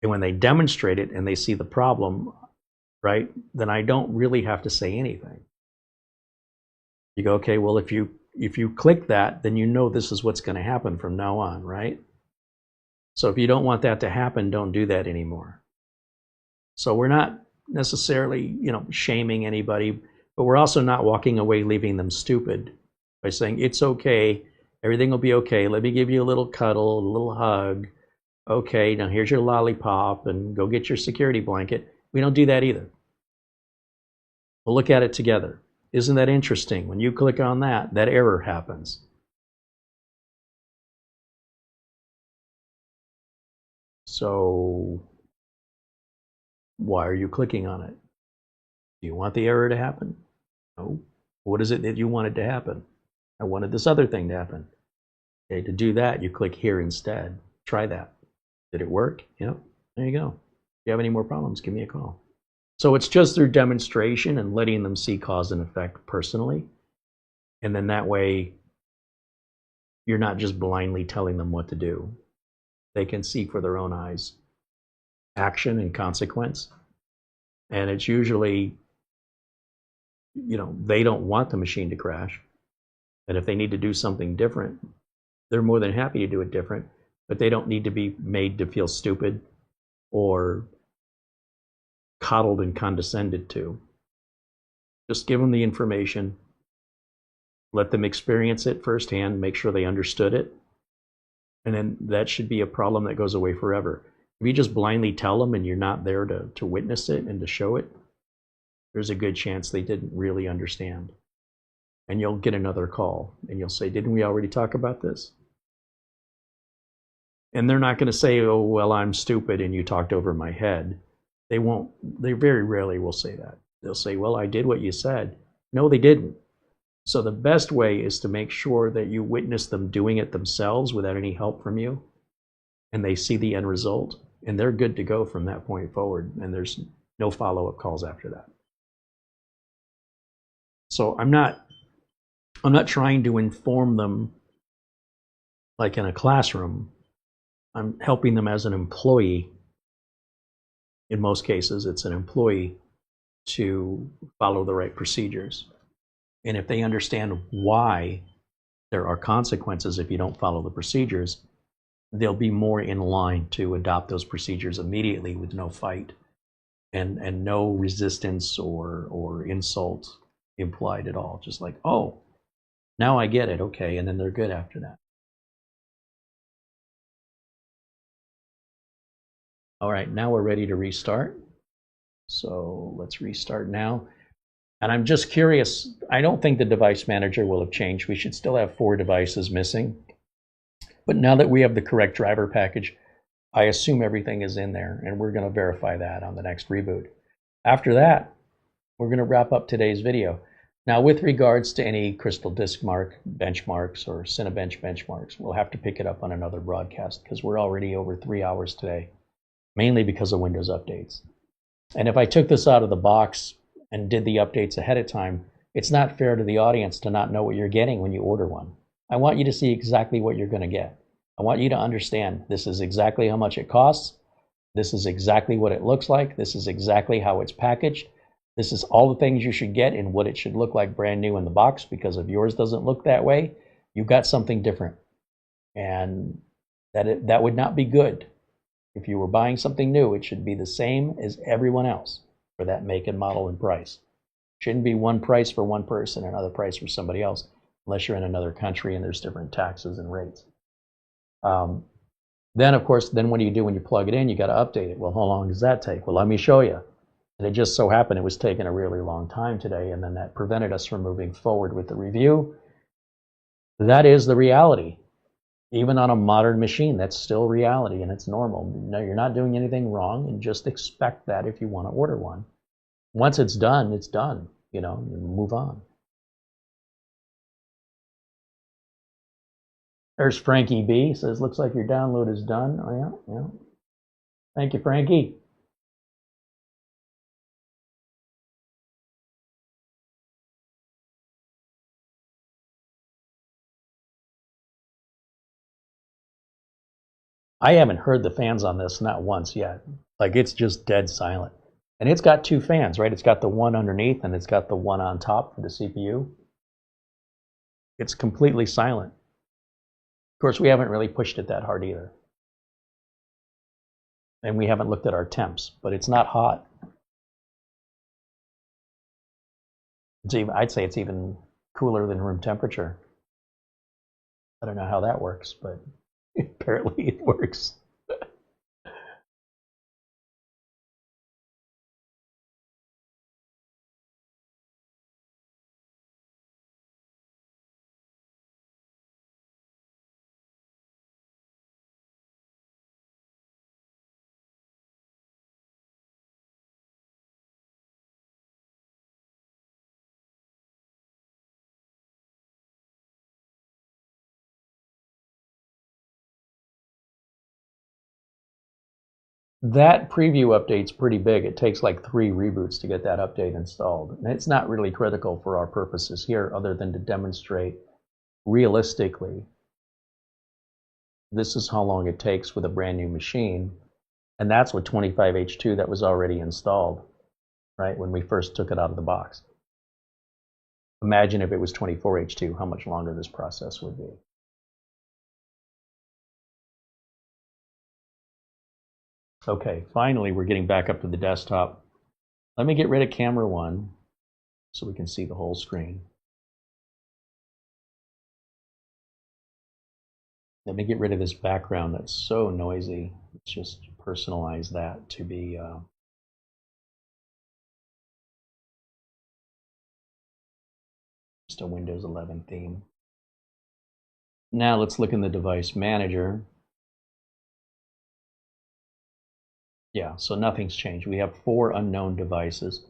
And when they demonstrate it and they see the problem, right, then I don't really have to say anything. You go, okay, well, if you click that, then you know this is what's going to happen from now on, right? So if you don't want that to happen, don't do that anymore. So we're not necessarily, shaming anybody, but we're also not walking away leaving them stupid by saying, it's okay, everything will be okay. Let me give you a little cuddle, a little hug. Okay, now here's your lollipop and go get your security blanket. We don't do that either. We'll look at it together. Isn't that interesting? When you click on that error happens. So why are you clicking on it? Do you want the error to happen? No. What is it that you wanted to happen? I wanted this other thing to happen. Okay, to do that, you click here instead. Try that. Did it work? Yep. There you go. If you have any more problems, give me a call. So it's just through demonstration and letting them see cause and effect personally. And then that way, you're not just blindly telling them what to do. They can see for their own eyes action and consequence. And it's usually, they don't want the machine to crash. And if they need to do something different, they're more than happy to do it different. But they don't need to be made to feel stupid or coddled and condescended to. Just give them the information, let them experience it firsthand, make sure they understood it, and then that should be a problem that goes away forever. If you just blindly tell them and you're not there to witness it and to show it, there's a good chance they didn't really understand. And you'll get another call and you'll say, didn't we already talk about this? And they're not going to say, oh, well, I'm stupid and you talked over my head. They won't. They very rarely will say that. They'll say, well, I did what you said. No, they didn't. So the best way is to make sure that you witness them doing it themselves without any help from you. And they see the end result. And they're good to go from that point forward. And there's no follow-up calls after that. So I'm not trying to inform them like in a classroom. I'm helping them as an employee. In most cases, it's an employee to follow the right procedures. And if they understand why there are consequences if you don't follow the procedures, they'll be more in line to adopt those procedures immediately with no fight and no resistance or insult implied at all. Just like, oh, now I get it. Okay. And then they're good after that. All right, now we're ready to restart. So let's restart now. And I'm just curious, I don't think the device manager will have changed. We should still have 4 devices missing. But now that we have the correct driver package, I assume everything is in there, and we're going to verify that on the next reboot. After that, we're going to wrap up today's video. Now, with regards to any Crystal Disk Mark benchmarks or Cinebench benchmarks, we'll have to pick it up on another broadcast because we're already over 3 hours today, mainly because of Windows updates. And if I took this out of the box and did the updates ahead of time, it's not fair to the audience to not know what you're getting when you order one. I want you to see exactly what you're going to get. I want you to understand this is exactly how much it costs. This is exactly what it looks like. This is exactly how it's packaged. This is all the things you should get and what it should look like brand new in the box, because if yours doesn't look that way, you've got something different. And that would not be good. If you were buying something new, it should be the same as everyone else for that make and model and price. It shouldn't be one price for one person, another price for somebody else, unless you're in another country and there's different taxes and rates. Then, of course, then what do you do when you plug it in? You got to update it. Well, how long does that take? Well, let me show you. And it just so happened it was taking a really long time today, and then that prevented us from moving forward with the review. That is the reality. Even on a modern machine, that's still reality, and it's normal. No, you're not doing anything wrong, and just expect that if you want to order one. Once it's done, it's done. You know, you move on. There's Frankie B. Says, looks like your download is done. Oh, yeah, yeah. Thank you, Frankie. I haven't heard the fans on this, not once yet. Like, it's just dead silent. And it's got two fans, right? It's got the one underneath and it's got the one on top for the CPU. It's completely silent. Of course, we haven't really pushed it that hard either. And we haven't looked at our temps, but it's not hot. It's even, I'd say it's even cooler than room temperature. I don't know how that works, but apparently it works. That preview update's pretty big. It takes like 3 reboots to get that update installed. And it's not really critical for our purposes here, other than to demonstrate realistically this is how long it takes with a brand new machine. And that's with 25H2 that was already installed, right, when we first took it out of the box. Imagine if it was 24H2, how much longer this process would be. Okay, finally, we're getting back up to the desktop. Let me get rid of camera 1 so we can see the whole screen. Let me get rid of this background that's so noisy. Let's just personalize that to be just a Windows 11 theme. Now let's look in the device manager. Yeah, so nothing's changed. We have 4 unknown devices.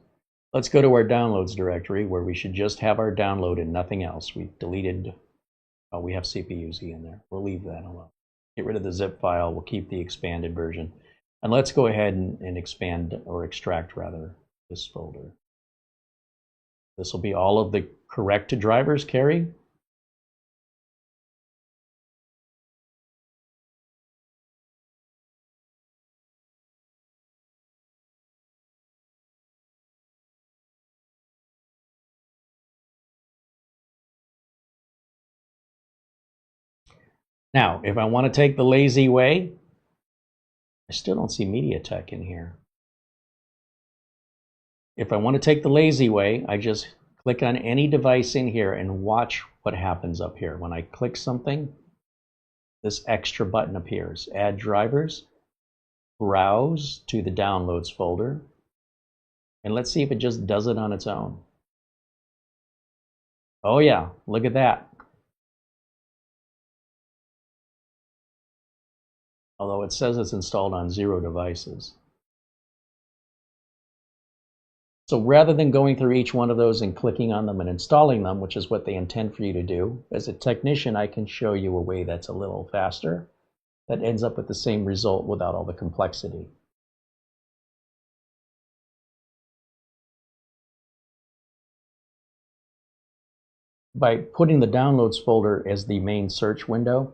Let's go to our downloads directory where we should just have our download and nothing else. We've deleted, oh, we have CPUZ in there. We'll leave that alone. Get rid of the zip file. We'll keep the expanded version. And let's go ahead and expand, or extract rather, this folder. This will be all of the correct drivers, Carrie. Now, if I want to take the lazy way, I still don't see MediaTek in here. If I want to take the lazy way, I just click on any device in here and watch what happens up here. When I click something, this extra button appears. Add drivers, browse to the downloads folder, and let's see if it just does it on its own. Oh yeah, look at that. Although it says it's installed on 0 devices. So rather than going through each one of those and clicking on them and installing them, which is what they intend for you to do, as a technician, I can show you a way that's a little faster that ends up with the same result without all the complexity. By putting the downloads folder as the main search window,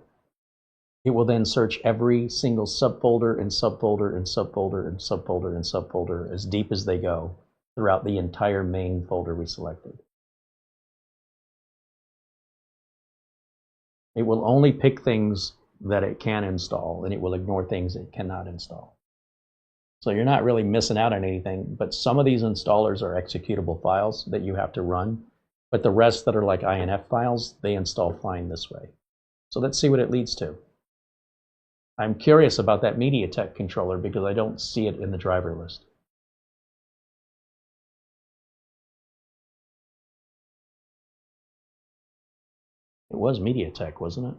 it will then search every single subfolder and subfolder and subfolder and subfolder and subfolder as deep as they go throughout the entire main folder we selected. It will only pick things that it can install, and it will ignore things it cannot install. So you're not really missing out on anything, but some of these installers are executable files that you have to run, but the rest that are like INF files, they install fine this way. So let's see what it leads to. I'm curious about that MediaTek controller because I don't see it in the driver list. It was MediaTek, wasn't it?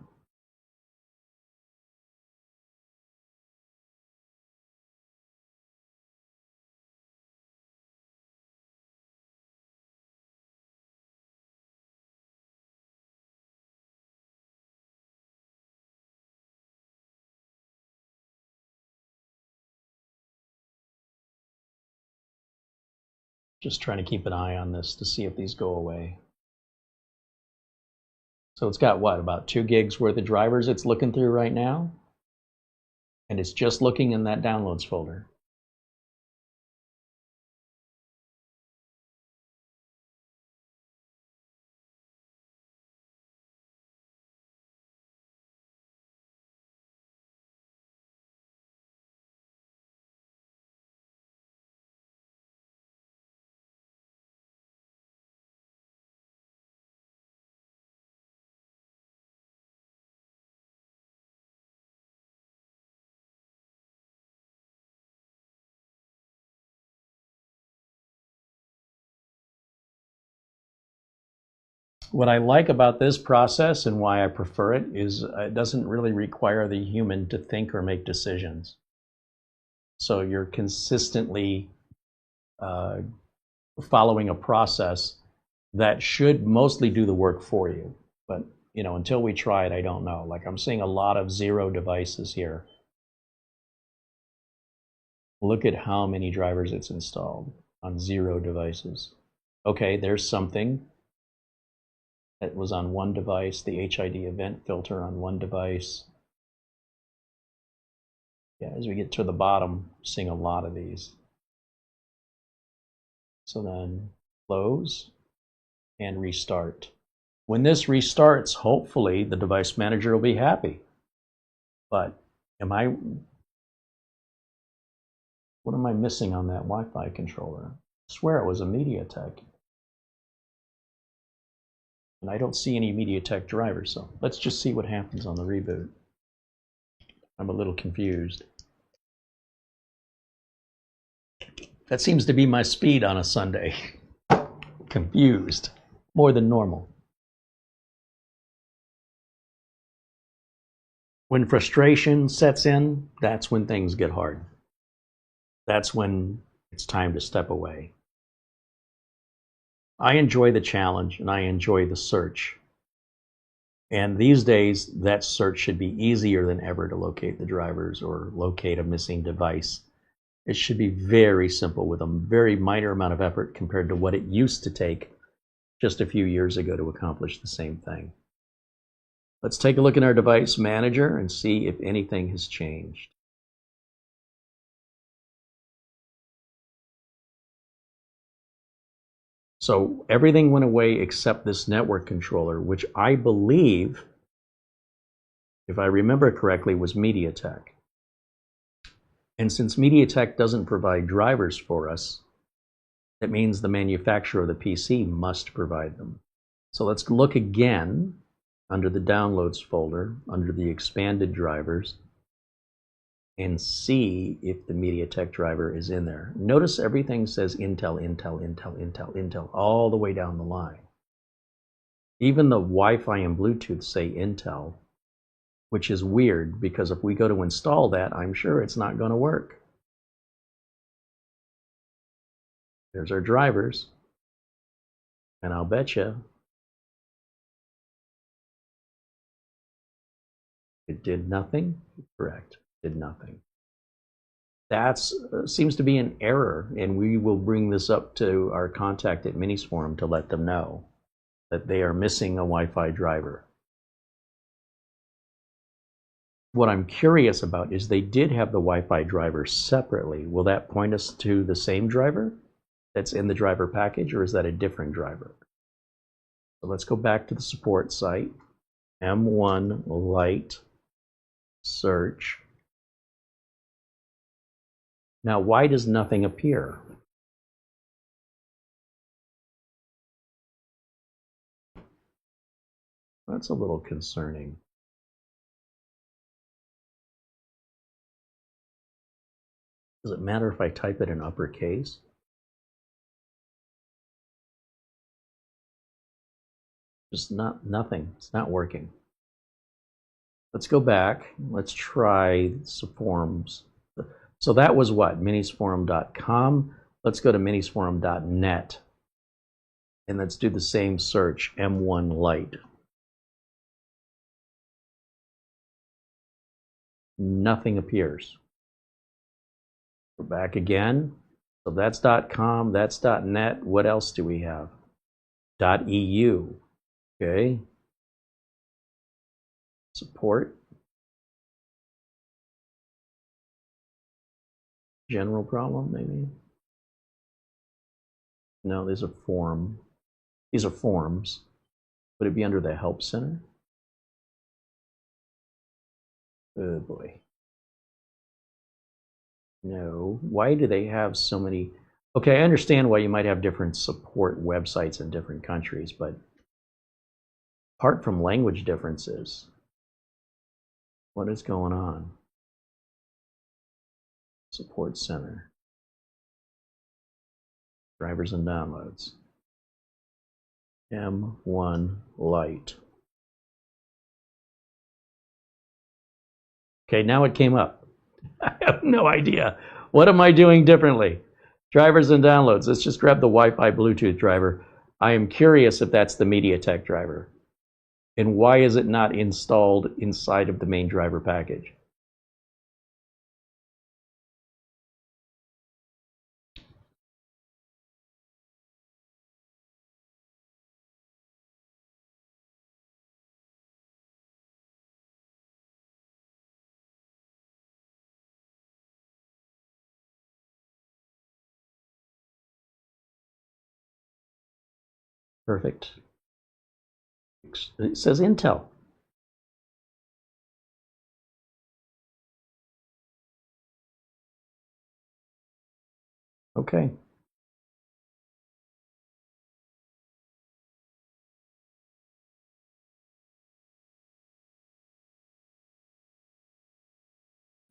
Just trying to keep an eye on this to see if these go away. So it's got what, about 2 gigs worth of drivers it's looking through right now? And it's just looking in that downloads folder. What I like about this process and why I prefer it is it doesn't really require the human to think or make decisions. So you're consistently following a process that should mostly do the work for you. But until we try it, I don't know. Like I'm seeing a lot of 0 devices here. Look at how many drivers it's installed on 0 devices. Okay, there's something that was on 1 device, the HID event filter on 1 device. Yeah, as we get to the bottom, seeing a lot of these. So then close and restart. When this restarts, hopefully the device manager will be happy. But what am I missing on that Wi-Fi controller? I swear it was a MediaTek. And I don't see any MediaTek drivers, so let's just see what happens on the reboot. I'm a little confused. That seems to be my speed on a Sunday. Confused. More than normal. When frustration sets in, that's when things get hard. That's when it's time to step away. I enjoy the challenge and I enjoy the search. And these days, that search should be easier than ever to locate the drivers or locate a missing device. It should be very simple with a very minor amount of effort compared to what it used to take just a few years ago to accomplish the same thing. Let's take a look in our device manager and see if anything has changed. So everything went away except this network controller, which I believe, if I remember correctly, was MediaTek. And since MediaTek doesn't provide drivers for us, that means the manufacturer of the PC must provide them. So let's look again under the downloads folder, under the expanded drivers, and see if the MediaTek driver is in there. Notice everything says Intel, Intel, Intel, Intel, Intel, all the way down the line. Even the Wi-Fi and Bluetooth say Intel, which is weird because if we go to install that, I'm sure it's not going to work. There's our drivers. And I'll bet you it did nothing. Correct. Did nothing. That seems to be an error, and we will bring this up to our contact at Minisforum to let them know that they are missing a Wi-Fi driver. What I'm curious about is they did have the Wi-Fi driver separately. Will that point us to the same driver that's in the driver package, or is that a different driver? So let's go back to the support site, M1 Lite search. Now, why does nothing appear? That's a little concerning. Does it matter if I type it in uppercase? Just nothing. It's not working. Let's go back. Let's try some forums. So that was what? Minisforum.com. Let's go to minisforum.net. And let's do the same search, M1 Lite. Nothing appears. Go back again. So that's .com, that's .net. What else do we have? .eu. Okay. Support. General problem, maybe? No, these are form. These are forms. Would it be under the Help Center? Oh boy. No. Why do they have so many? Okay, I understand why you might have different support websites in different countries, but apart from language differences, what is going on? Support Center. Drivers and downloads. M1 Lite. Okay, now it came up. I have no idea. What am I doing differently? Drivers and downloads. Let's just grab the Wi-Fi Bluetooth driver. I am curious if that's the MediaTek driver. And why is it not installed inside of the main driver package? Perfect. It says Intel. Okay.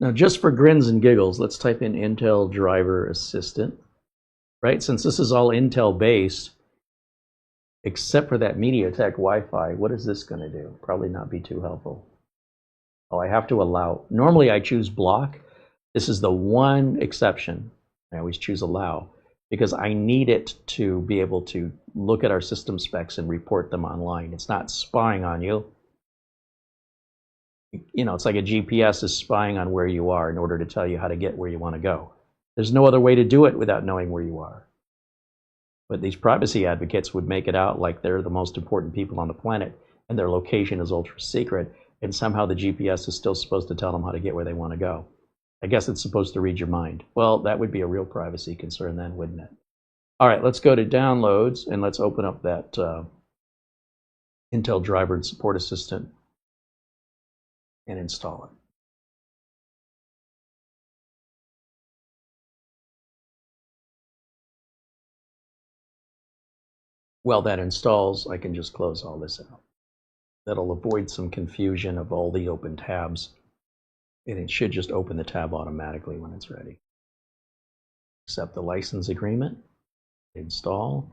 Now, just for grins and giggles, let's type in Intel Driver Assistant, right? Since this is all Intel based, except for that MediaTek Wi-Fi, what is this going to do? Probably not be too helpful. Oh, I have to allow. Normally I choose block. This is the one exception. I always choose allow because I need it to be able to look at our system specs and report them online. It's not spying on you. You know, it's like a GPS is spying on where you are in order to tell you how to get where you want to go. There's no other way to do it without knowing where you are. But these privacy advocates would make it out like they're the most important people on the planet and their location is ultra secret, and somehow the GPS is still supposed to tell them how to get where they want to go. I guess it's supposed to read your mind. Well, that would be a real privacy concern then, wouldn't it? All right, let's go to downloads and let's open up that Intel Driver and Support Assistant and install it. While that installs, I can just close all this out. That'll avoid some confusion of all the open tabs, and it should just open the tab automatically when it's ready. Accept the license agreement, install.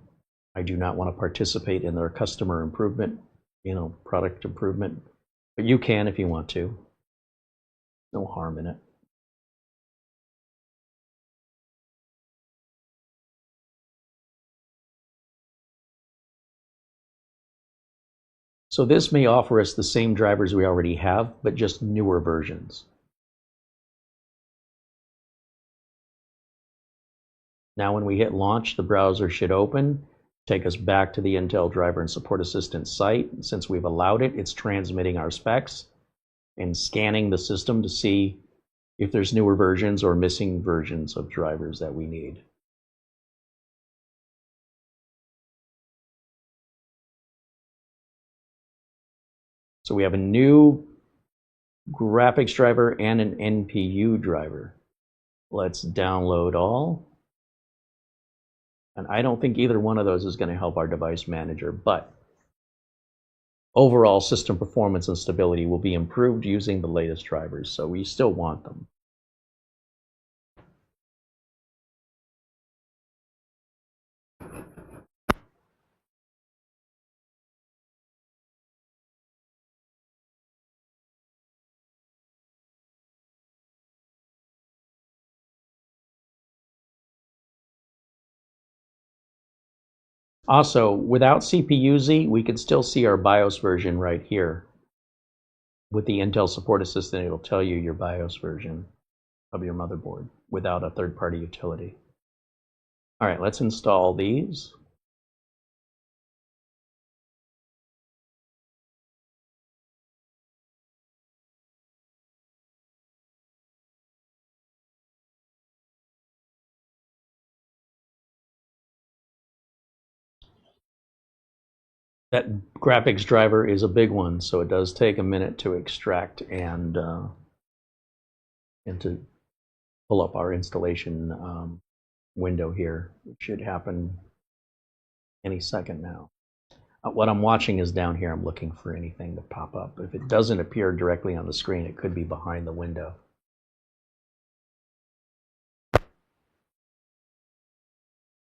I do not want to participate in their customer improvement, product improvement, but you can if you want to. No harm in it. So this may offer us the same drivers we already have, but just newer versions. Now when we hit launch, the browser should open, take us back to the Intel Driver and Support Assistant site. Since we've allowed it, it's transmitting our specs and scanning the system to see if there's newer versions or missing versions of drivers that we need. So we have a new graphics driver and an NPU driver. Let's download all. And I don't think either one of those is going to help our device manager, but overall system performance and stability will be improved using the latest drivers, so we still want them. Also, without CPU-Z, we can still see our BIOS version right here. With the Intel Support Assistant, it'll tell you your BIOS version of your motherboard without a third-party utility. All right, let's install these. That graphics driver is a big one, so it does take a minute to extract and to pull up our installation window here. It should happen any second now. What I'm watching is down here. I'm looking for anything to pop up. If it doesn't appear directly on the screen, it could be behind the window.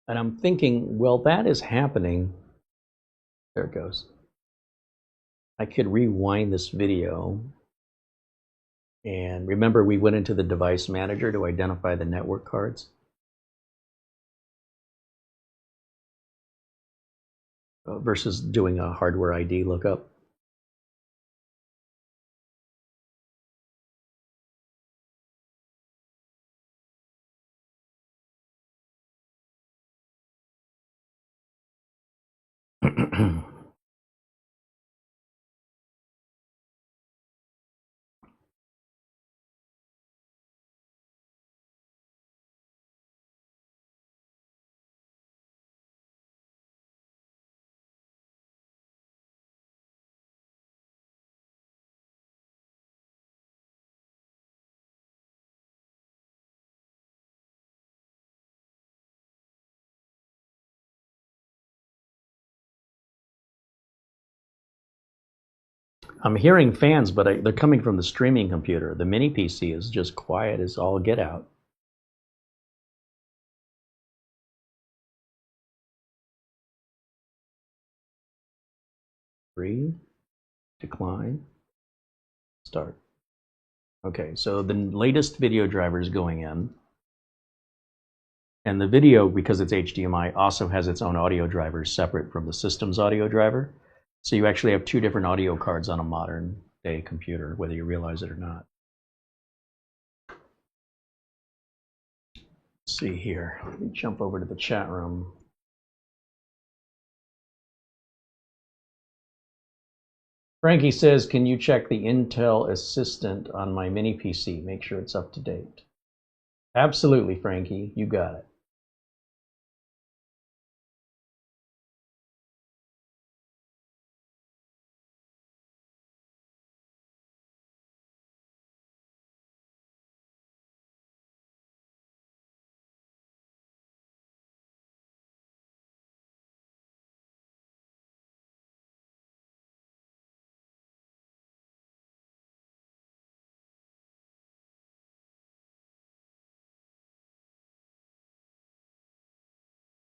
And I'm thinking, well, that is happening. There it goes. I could rewind this video. And remember, we went into the device manager to identify the network cards. Versus doing a hardware ID lookup. I'm hearing fans, but they're coming from the streaming computer. The mini PC is just quiet as all get out. Breathe, decline, start. Okay, so the latest video driver is going in. And the video, because it's HDMI, also has its own audio driver separate from the system's audio driver. So you actually have two different audio cards on a modern day computer, whether you realize it or not. Let's see here. Let me jump over to the chat room. Frankie says, can you check the Intel Assistant on my mini PC? Make sure it's up to date. Absolutely, Frankie. You got it.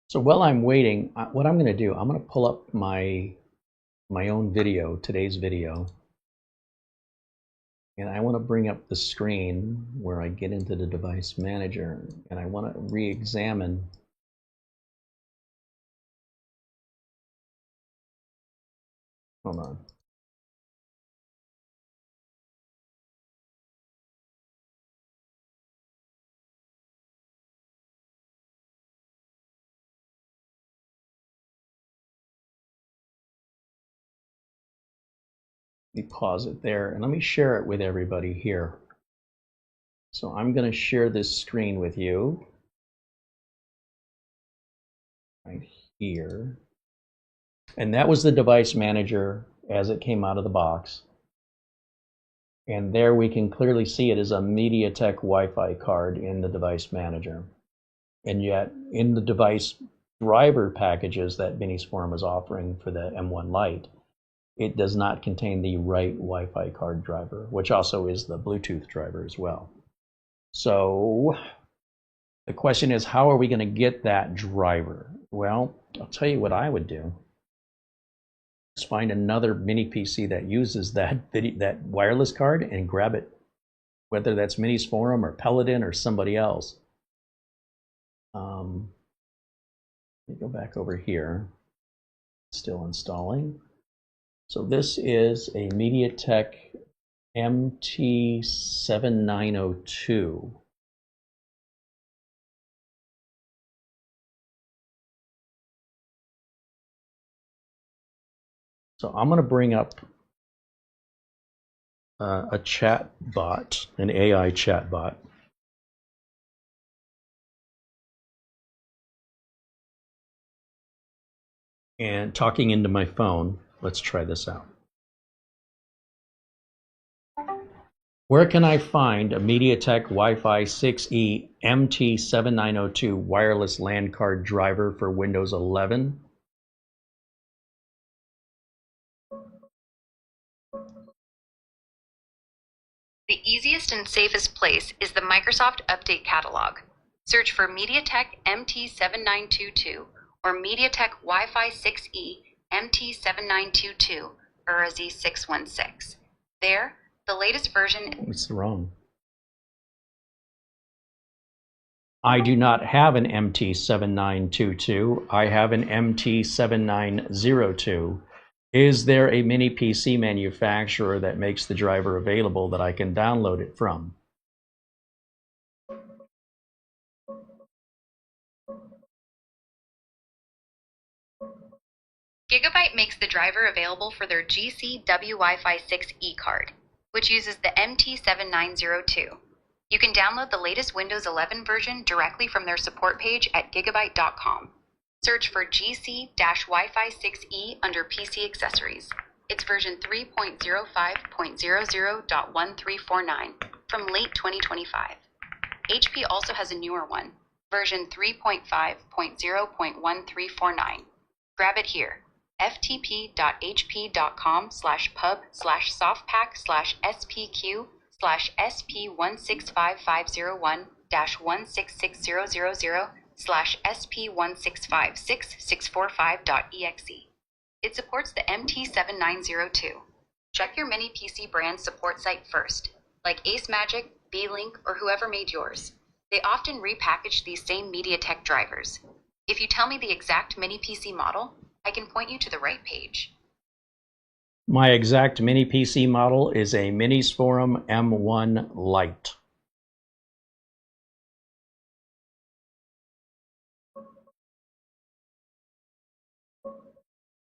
So while I'm waiting, what I'm going to do, I'm going to pull up my own video, today's video. And I want to bring up the screen where I get into the device manager, and I want to re-examine hold on. Let me pause it there and let me share it with everybody here. So I'm going to share this screen with you right here. And that was the device manager as it came out of the box. And there we can clearly see it is a MediaTek Wi-Fi card in the device manager. And yet in the device driver packages that Minis Forum is offering for the M1 Lite, it does not contain the right Wi-Fi card driver, which also is the Bluetooth driver as well. So the question is, how are we going to get that driver? Well, I'll tell you what I would do. Just find another mini PC that uses that wireless card and grab it, whether that's Minis Forum or Paladin or somebody else. Let me go back over here. Still installing. So this is a MediaTek MT7902. So I'm going to bring up a chat bot, an AI chat bot. And talking into my phone, let's try this out. Where can I find a MediaTek Wi-Fi 6E MT7902 wireless LAN card driver for Windows 11? The easiest and safest place is the Microsoft Update Catalog. Search for MediaTek MT7922 or MediaTek Wi-Fi 6E MT7922 or a Z616. There, the latest version. It's wrong. I do not have an MT7922. I have an MT7902. Is there a mini PC manufacturer that makes the driver available that I can download it from? Gigabyte makes the driver available for their GCW Wi-Fi 6E card, which uses the MT7902. You can download the latest Windows 11 version directly from their support page at gigabyte.com. Search for GC-Wi-Fi 6E under PC accessories. It's version 3.05.00.1349 from late 2025. HP also has a newer one, version 3.5.0.1349. Grab it here. ftp.hp.com/spq/sp165501-16600/sp165645.exe. It supports the MT7902. Check your mini PC brand support site first, like Ace Magic, B-Link, or whoever made yours. They often repackage these same MediaTek drivers. If you tell me the exact mini PC model, I can point you to the right page. My exact mini PC model is a Minis Forum M1 Lite.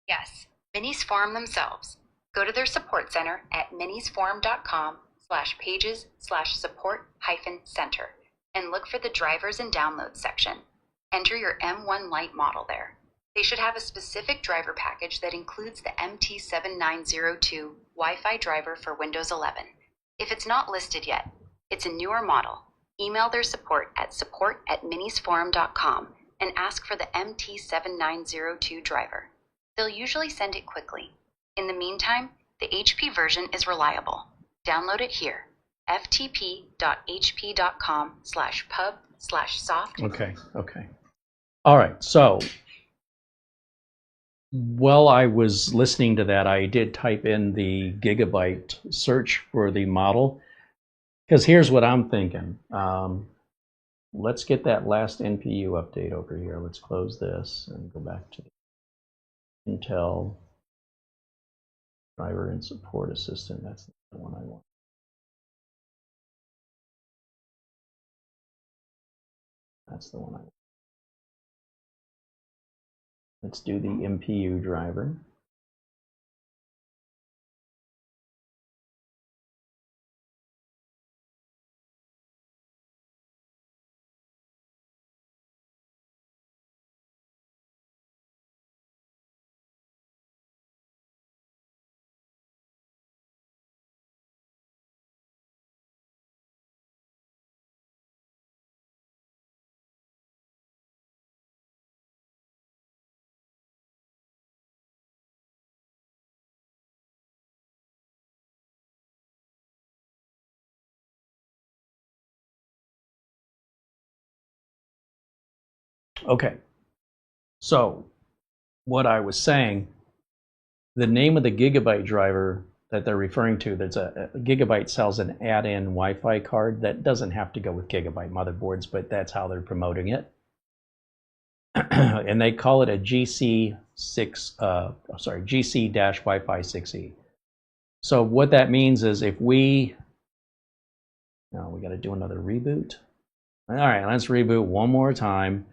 Yes, Minis Forum themselves. Go to their support center at minisforum.com/pages/support-center and look for the drivers and downloads section. Enter your M1 Lite model there. They should have a specific driver package that includes the MT7902 Wi-Fi driver for Windows 11. If it's not listed yet, it's a newer model. Email their support at support@minisforum.com and ask for the MT7902 driver. They'll usually send it quickly. In the meantime, the HP version is reliable. Download it here. ftp.hp.com/pub/soft. Okay. All right, so while I was listening to that, I did type in the Gigabyte search for the model, because here's what I'm thinking. Let's get that last NPU update over here. Let's close this and go back to the Intel driver and support assistant. That's the one I want. That's the one I want. Let's do the MPU driver. Okay, so what I was saying, the name of the Gigabyte driver that they're referring to, that's a Gigabyte sells an add-in Wi-Fi card that doesn't have to go with Gigabyte motherboards, but that's how they're promoting it. And they call it a GC-Wi-Fi 6E. So what that means is if we got to do another reboot. All right, let's reboot one more time.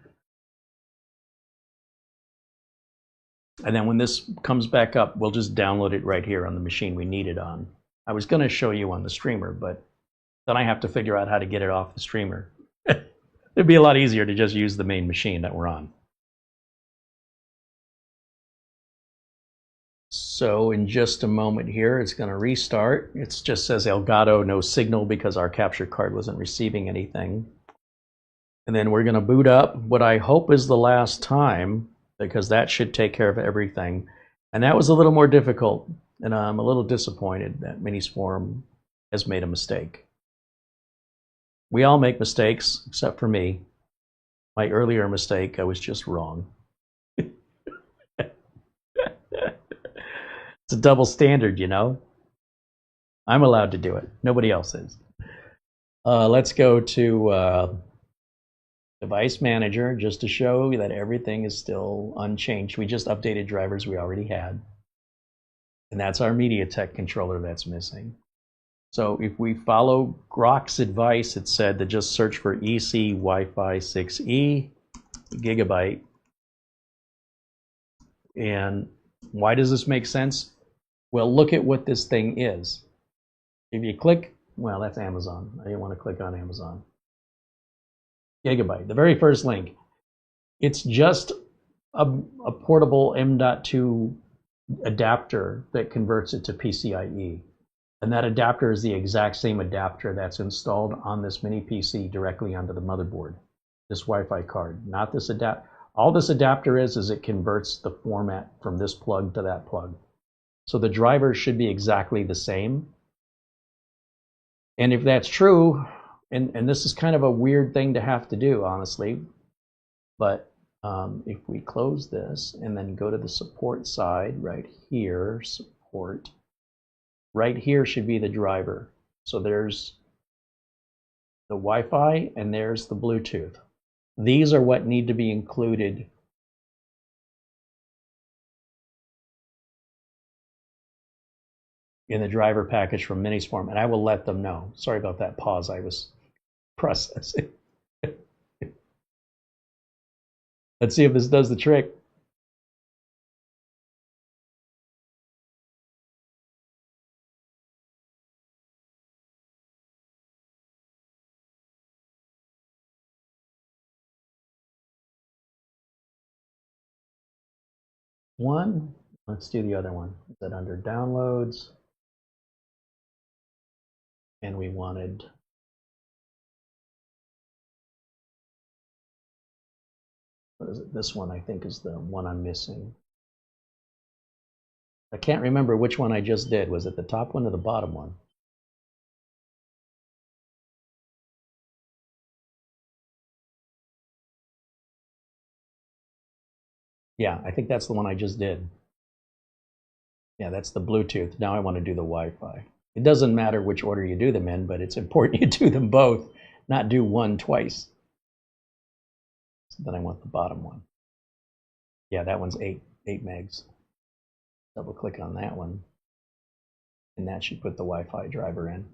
And then when this comes back up, we'll just download it right here on the machine we need it on. I was going to show you on the streamer, but then I have to figure out how to get it off the streamer. It'd be a lot easier to just use the main machine that we're on. So in just a moment here, it's going to restart. It just says Elgato, no signal, because our capture card wasn't receiving anything. And then we're going to boot up what I hope is the last time, because that should take care of everything. And that was a little more difficult, and I'm a little disappointed that Minisforum has made a mistake. We all make mistakes, except for me. My earlier mistake, I was just wrong. It's a double standard, you know? I'm allowed to do it. Nobody else is. Let's go to Device Manager, just to show that everything is still unchanged. We just updated drivers we already had. And that's our MediaTek controller that's missing. So if we follow Grok's advice, it said to just search for EC Wi-Fi 6E Gigabyte. And why does this make sense? Well, look at what this thing is. If you click, well, that's Amazon. I didn't want to click on Amazon. Gigabyte, the very first link. It's just a portable M.2 adapter that converts it to PCIe. And that adapter is the exact same adapter that's installed on this mini PC directly onto the motherboard, this Wi-Fi card. Not this adapter. All this adapter is it converts the format from this plug to that plug. So the drivers should be exactly the same. And if that's true, and this is kind of a weird thing to have to do, honestly, but if we close this and then go to the support side right here, support, right here should be the driver. So there's the Wi-Fi and there's the Bluetooth. These are what need to be included in the driver package from Minisforum, and I will let them know. Sorry about that pause. I was processing. Let's see if this does the trick. One. Let's do the other one. Is that under downloads? And we wanted what is it? This one I think is the one I'm missing. I can't remember which one I just did. Was it the top one or the bottom one? Yeah, I think that's the one I just did. Yeah, that's the Bluetooth. Now I want to do the Wi-Fi. It doesn't matter which order you do them in, but it's important you do them both, not do one twice. So then I want the bottom one. Yeah, that one's 8 megs. Double click on that one, and that should put the Wi-Fi driver in.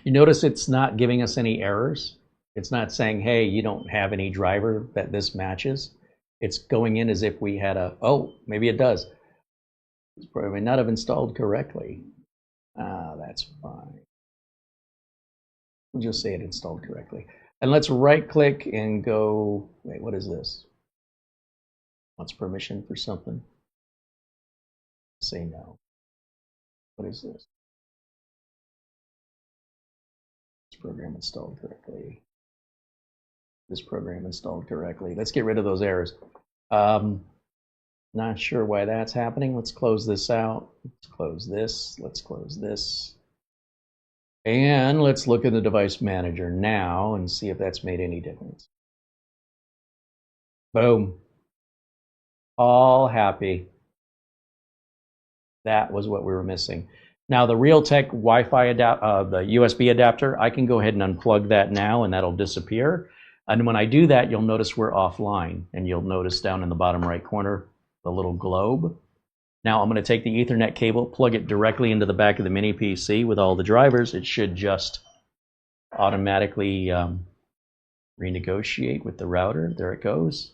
You notice it's not giving us any errors. It's not saying, hey, you don't have any driver that this matches. It's going in as if we had a, oh, maybe it does. It's probably not have installed correctly. That's fine. We'll just say it installed correctly. And let's right click and go, wait, what is this? Wants permission for something? Say no. What is this? This program installed correctly. This program installed correctly. Let's get rid of those errors. Not sure why that's happening. Let's close this out. Let's close this. Let's close this. And let's look at the device manager now and see if that's made any difference. Boom. All happy. That was what we were missing. Now the Realtek Wi-Fi the USB adapter, I can go ahead and unplug that now and that'll disappear. And when I do that, you'll notice we're offline, and you'll notice down in the bottom right corner, the little globe. Now I'm going to take the Ethernet cable, plug it directly into the back of the mini PC with all the drivers. It should just automatically renegotiate with the router. There it goes.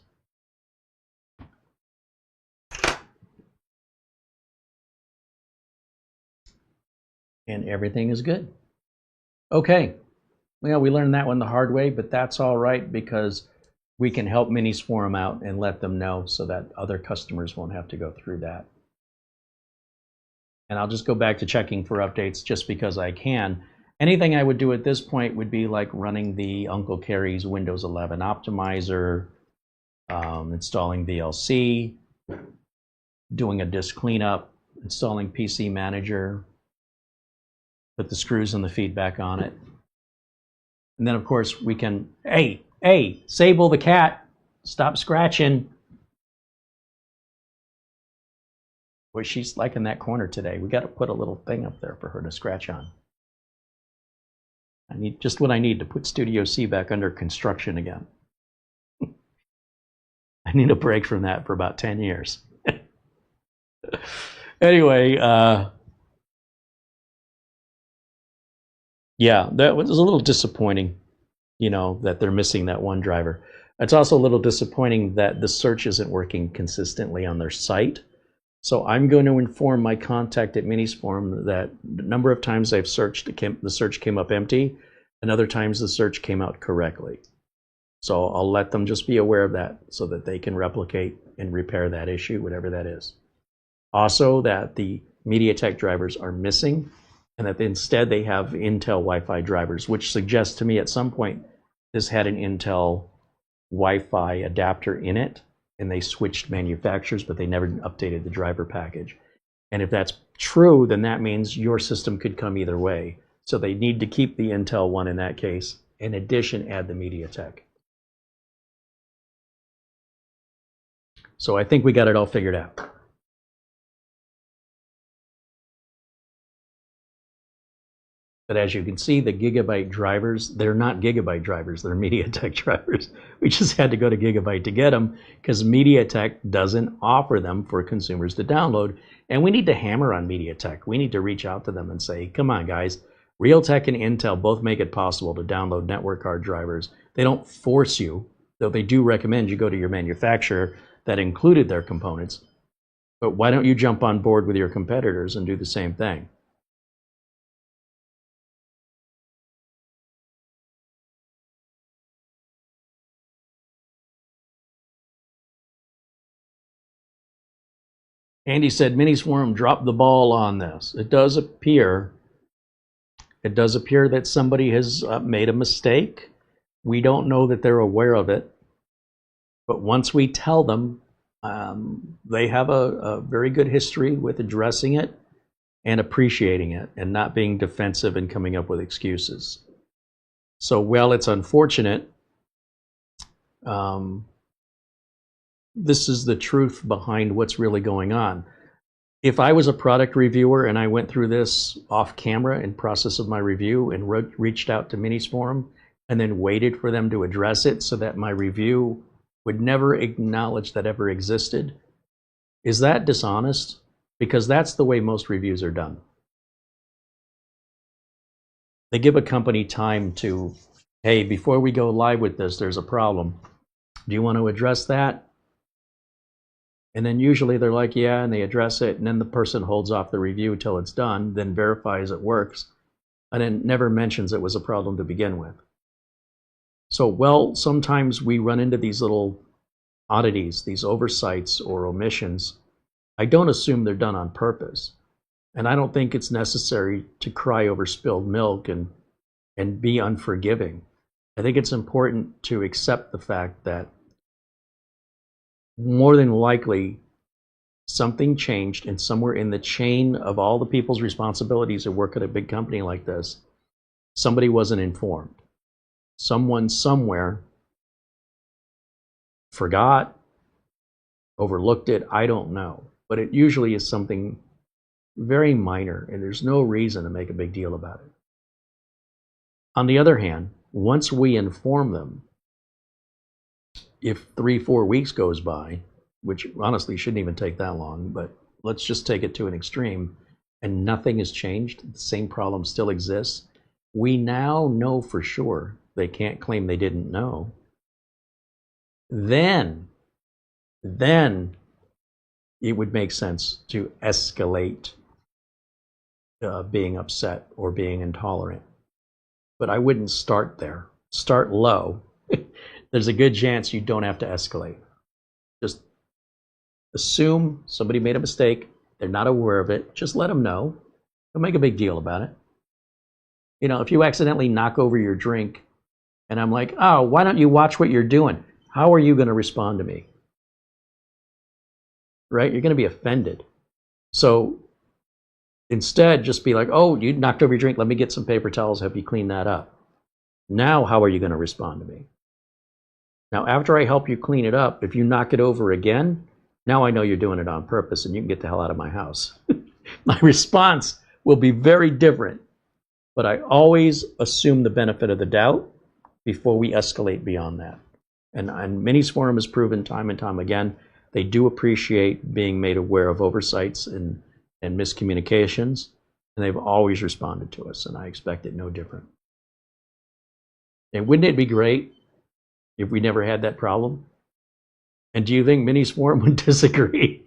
And everything is good. Okay. Well, we learned that one the hard way, but that's all right because we can help Minisforum out and let them know so that other customers won't have to go through that. And I'll just go back to checking for updates just because I can. Anything I would do at this point would be like running the Uncle Carrie's Windows 11 optimizer, installing VLC, doing a disk cleanup, installing PC Manager, put the screws and the feedback on it. And then, of course, we can, hey, Sable the cat, stop scratching. Boy, she's like in that corner today. We got to put a little thing up there for her to scratch on. I need just what I need to put Studio C back under construction again. I need a break from that for about 10 years. Anyway, yeah, that was a little disappointing, you know, that they're missing that one driver. It's also a little disappointing that the search isn't working consistently on their site. So I'm going to inform my contact at Minisforum that the number of times I've searched, the search came up empty, and other times the search came out correctly. So I'll let them just be aware of that so that they can replicate and repair that issue, whatever that is. Also, that the MediaTek drivers are missing, and that instead they have Intel Wi-Fi drivers, which suggests to me at some point this had an Intel Wi-Fi adapter in it, and they switched manufacturers, but they never updated the driver package. And if that's true, then that means your system could come either way. So they need to keep the Intel one in that case. In addition, add the MediaTek. So I think we got it all figured out. But as you can see, the Gigabyte drivers, they're not Gigabyte drivers, they're MediaTek drivers. We just had to go to Gigabyte to get them because MediaTek doesn't offer them for consumers to download. And we need to hammer on MediaTek. We need to reach out to them and say, come on, guys. Realtek and Intel both make it possible to download network card drivers. They don't force you, though they do recommend you go to your manufacturer that included their components. But why don't you jump on board with your competitors and do the same thing? Andy said Minisforum dropped the ball on this. It does appear that somebody has made a mistake. We don't know that they're aware of it. But once we tell them, they have a very good history with addressing it and appreciating it and not being defensive and coming up with excuses. So, while it's unfortunate, this is the truth behind what's really going on. If I was a product reviewer and I went through this off camera in process of my review and reached out to Minisforum and then waited for them to address it so that my review would never acknowledge that ever existed, is that dishonest? Because that's the way most reviews are done. They give a company time to, hey, before we go live with this, there's a problem. Do you want to address that? And then usually they're like, yeah, and they address it, and then the person holds off the review until it's done, then verifies it works, and then never mentions it was a problem to begin with. So, well, sometimes we run into these little oddities, these oversights or omissions. I don't assume they're done on purpose. And I don't think it's necessary to cry over spilled milk and be unforgiving. I think it's important to accept the fact that more than likely something changed, and somewhere in the chain of all the people's responsibilities that work at a big company like this, somebody wasn't informed. Someone somewhere forgot, overlooked it, I don't know. But it usually is something very minor, and there's no reason to make a big deal about it. On the other hand, once we inform them, if 3-4 weeks goes by, which honestly shouldn't even take that long, but let's just take it to an extreme, and nothing has changed, the same problem still exists, we now know for sure they can't claim they didn't know. Then it would make sense to escalate being upset or being intolerant. But I wouldn't start there. Start low. There's a good chance you don't have to escalate. Just assume somebody made a mistake. They're not aware of it. Just let them know. Don't make a big deal about it. You know, if you accidentally knock over your drink and I'm like, oh, why don't you watch what you're doing? How are you going to respond to me? Right? You're going to be offended. So instead, just be like, oh, you knocked over your drink. Let me get some paper towels, help you clean that up. Now, how are you going to respond to me? Now, after I help you clean it up, if you knock it over again, now I know you're doing it on purpose and you can get the hell out of my house. My response will be very different, but I always assume the benefit of the doubt before we escalate beyond that. And Minis Forum has proven time and time again, they do appreciate being made aware of oversights and miscommunications, and they've always responded to us, and I expect it no different. And wouldn't it be great if we never had that problem? And do you think Minis Forum would disagree?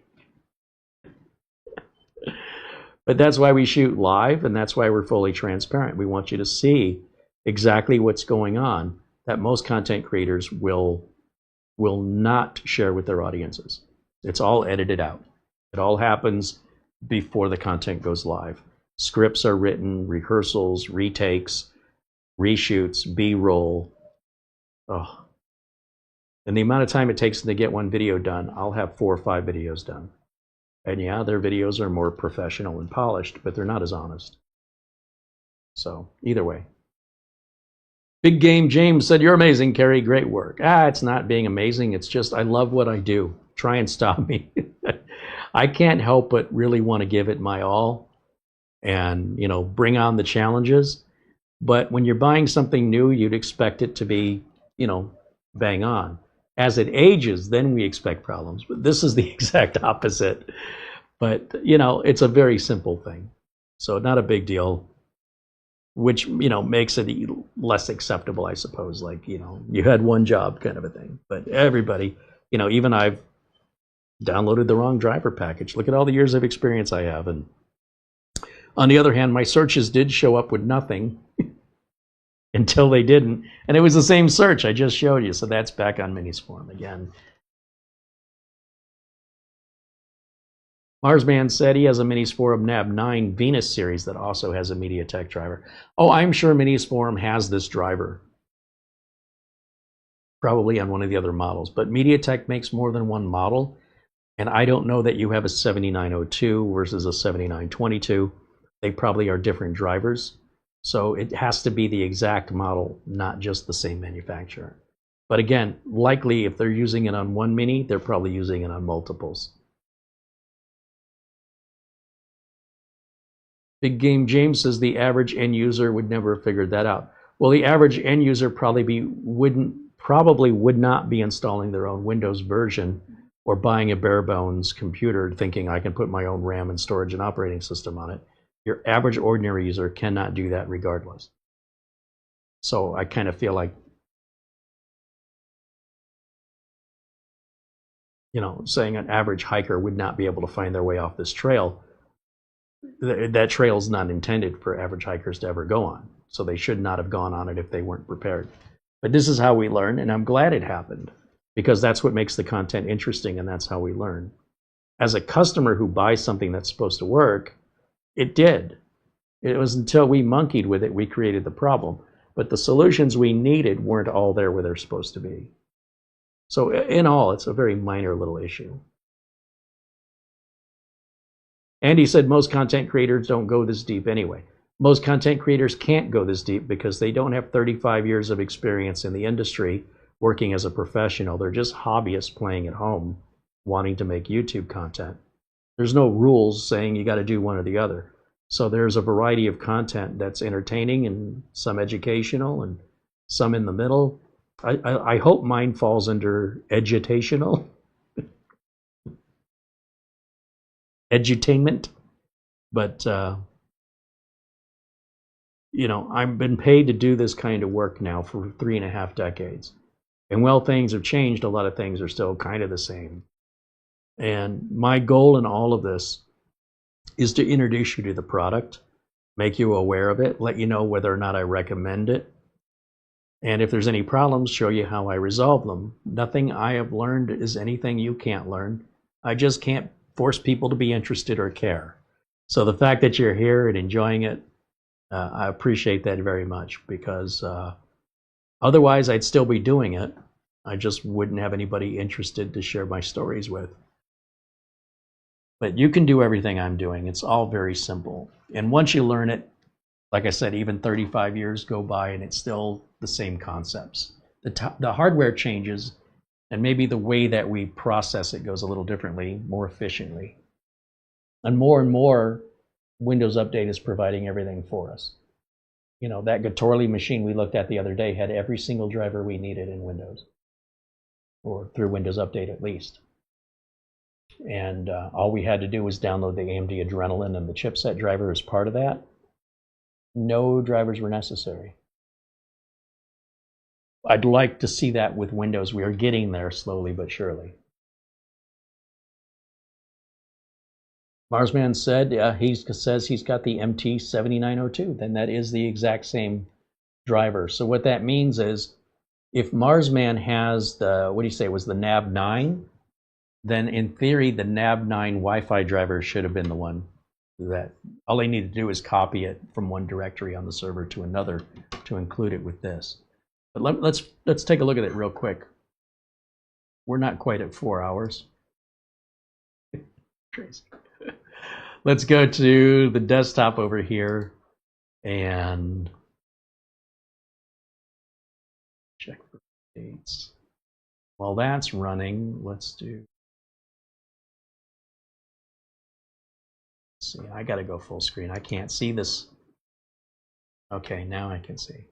But that's why we shoot live, and that's why we're fully transparent. We want you to see exactly what's going on that most content creators will not share with their audiences. It's all edited out. It all happens before the content goes live. Scripts are written, rehearsals, retakes, reshoots, B-roll. Oh. And the amount of time it takes to get one video done, I'll have 4 or 5 videos done. And yeah, their videos are more professional and polished, but they're not as honest. So either way. Big Game James said, you're amazing, Kerry. Great work. It's not being amazing. It's just I love what I do. Try and stop me. I can't help but really want to give it my all and, you know, bring on the challenges. But when you're buying something new, you'd expect it to be, you know, bang on. As it ages, then we expect problems. But this is the exact opposite. But, you know, it's a very simple thing. So not a big deal, which, you know, makes it less acceptable, I suppose. Like, you know, you had one job kind of a thing. But everybody, you know, even I've downloaded the wrong driver package. Look at all the years of experience I have. And on the other hand, my searches did show up with nothing until they didn't. And it was the same search I just showed you. So that's back on Minis Forum again. Marsman said he has a Minis Forum NAB 9 Venus series that also has a MediaTek driver. Oh, I'm sure Minis Forum has this driver. Probably on one of the other models. But MediaTek makes more than one model. And I don't know that you have a 7902 versus a 7922. They probably are different drivers. So it has to be the exact model, not just the same manufacturer. But again, likely if they're using it on one Mini, they're probably using it on multiples. Big Game James says the average end user would never have figured that out. Well, the average end user probably would not be installing their own Windows version or buying a bare bones computer thinking I can put my own RAM and storage and operating system on it. Your average ordinary user cannot do that regardless. So I kind of feel like, you know, saying an average hiker would not be able to find their way off this trail. That trail is not intended for average hikers to ever go on. So they should not have gone on it if they weren't prepared. But this is how we learn, and I'm glad it happened because that's what makes the content interesting, and that's how we learn. As a customer who buys something that's supposed to work, it did. It was until we monkeyed with it, we created the problem. But the solutions we needed weren't all there where they're supposed to be. So in all, it's a very minor little issue. Andy said most content creators don't go this deep anyway. most content creators can't go this deep because they don't have 35 years of experience in the industry working as a professional. They're just hobbyists playing at home, wanting to make YouTube content. There's no rules saying you got to do one or the other. So there's a variety of content that's entertaining and some educational and some in the middle. I hope mine falls under edutational, edutainment, but you know, I've been paid to do this kind of work now for 3.5 decades. And while things have changed, a lot of things are still kind of the same. And my goal in all of this is to introduce you to the product, make you aware of it, let you know whether or not I recommend it. And if there's any problems, show you how I resolve them. Nothing I have learned is anything you can't learn. I just can't force people to be interested or care. So the fact that you're here and enjoying it, I appreciate that very much, because otherwise I'd still be doing it. I just wouldn't have anybody interested to share my stories with. But you can do everything I'm doing. It's all very simple. And once you learn it, like I said, even 35 years go by and it's still the same concepts. The hardware changes, and maybe the way that we process it goes a little differently, more efficiently. And more, Windows Update is providing everything for us. You know, that Gatorly machine we looked at the other day had every single driver we needed in Windows, or through Windows Update at least. And all we had to do was download the AMD Adrenalin and the chipset driver as part of that. No drivers were necessary. I'd like to see that with Windows. We are getting there slowly but surely. Marsman said he says he's got the MT7902. Then that is the exact same driver. So what that means is, if Marsman has the, what do you say, it was the NAB9, then in theory the NAB9 Wi-Fi driver should have been the one that all they need to do is copy it from one directory on the server to another to include it with this. But let's take a look at it real quick. We're not quite at 4 hours. Crazy. Let's go to the desktop over here and check for dates. While that's running, let's see, I got to go full screen. I can't see this. Okay, now I can see.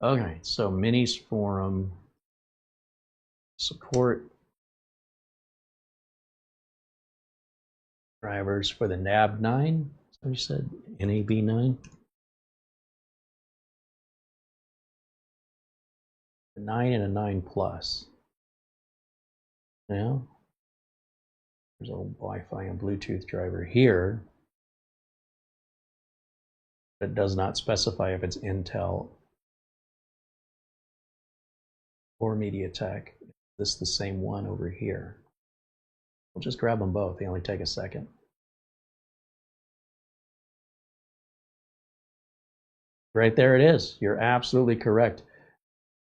Okay, so Minis Forum support drivers for the NAB9. So you said NAB9. A 9 and a 9 Plus. Now, there's a Wi-Fi and Bluetooth driver here. It does not specify if it's Intel or MediaTek. This is the same one over here. We'll just grab them both. They only take a second. Right there it is. You're absolutely correct.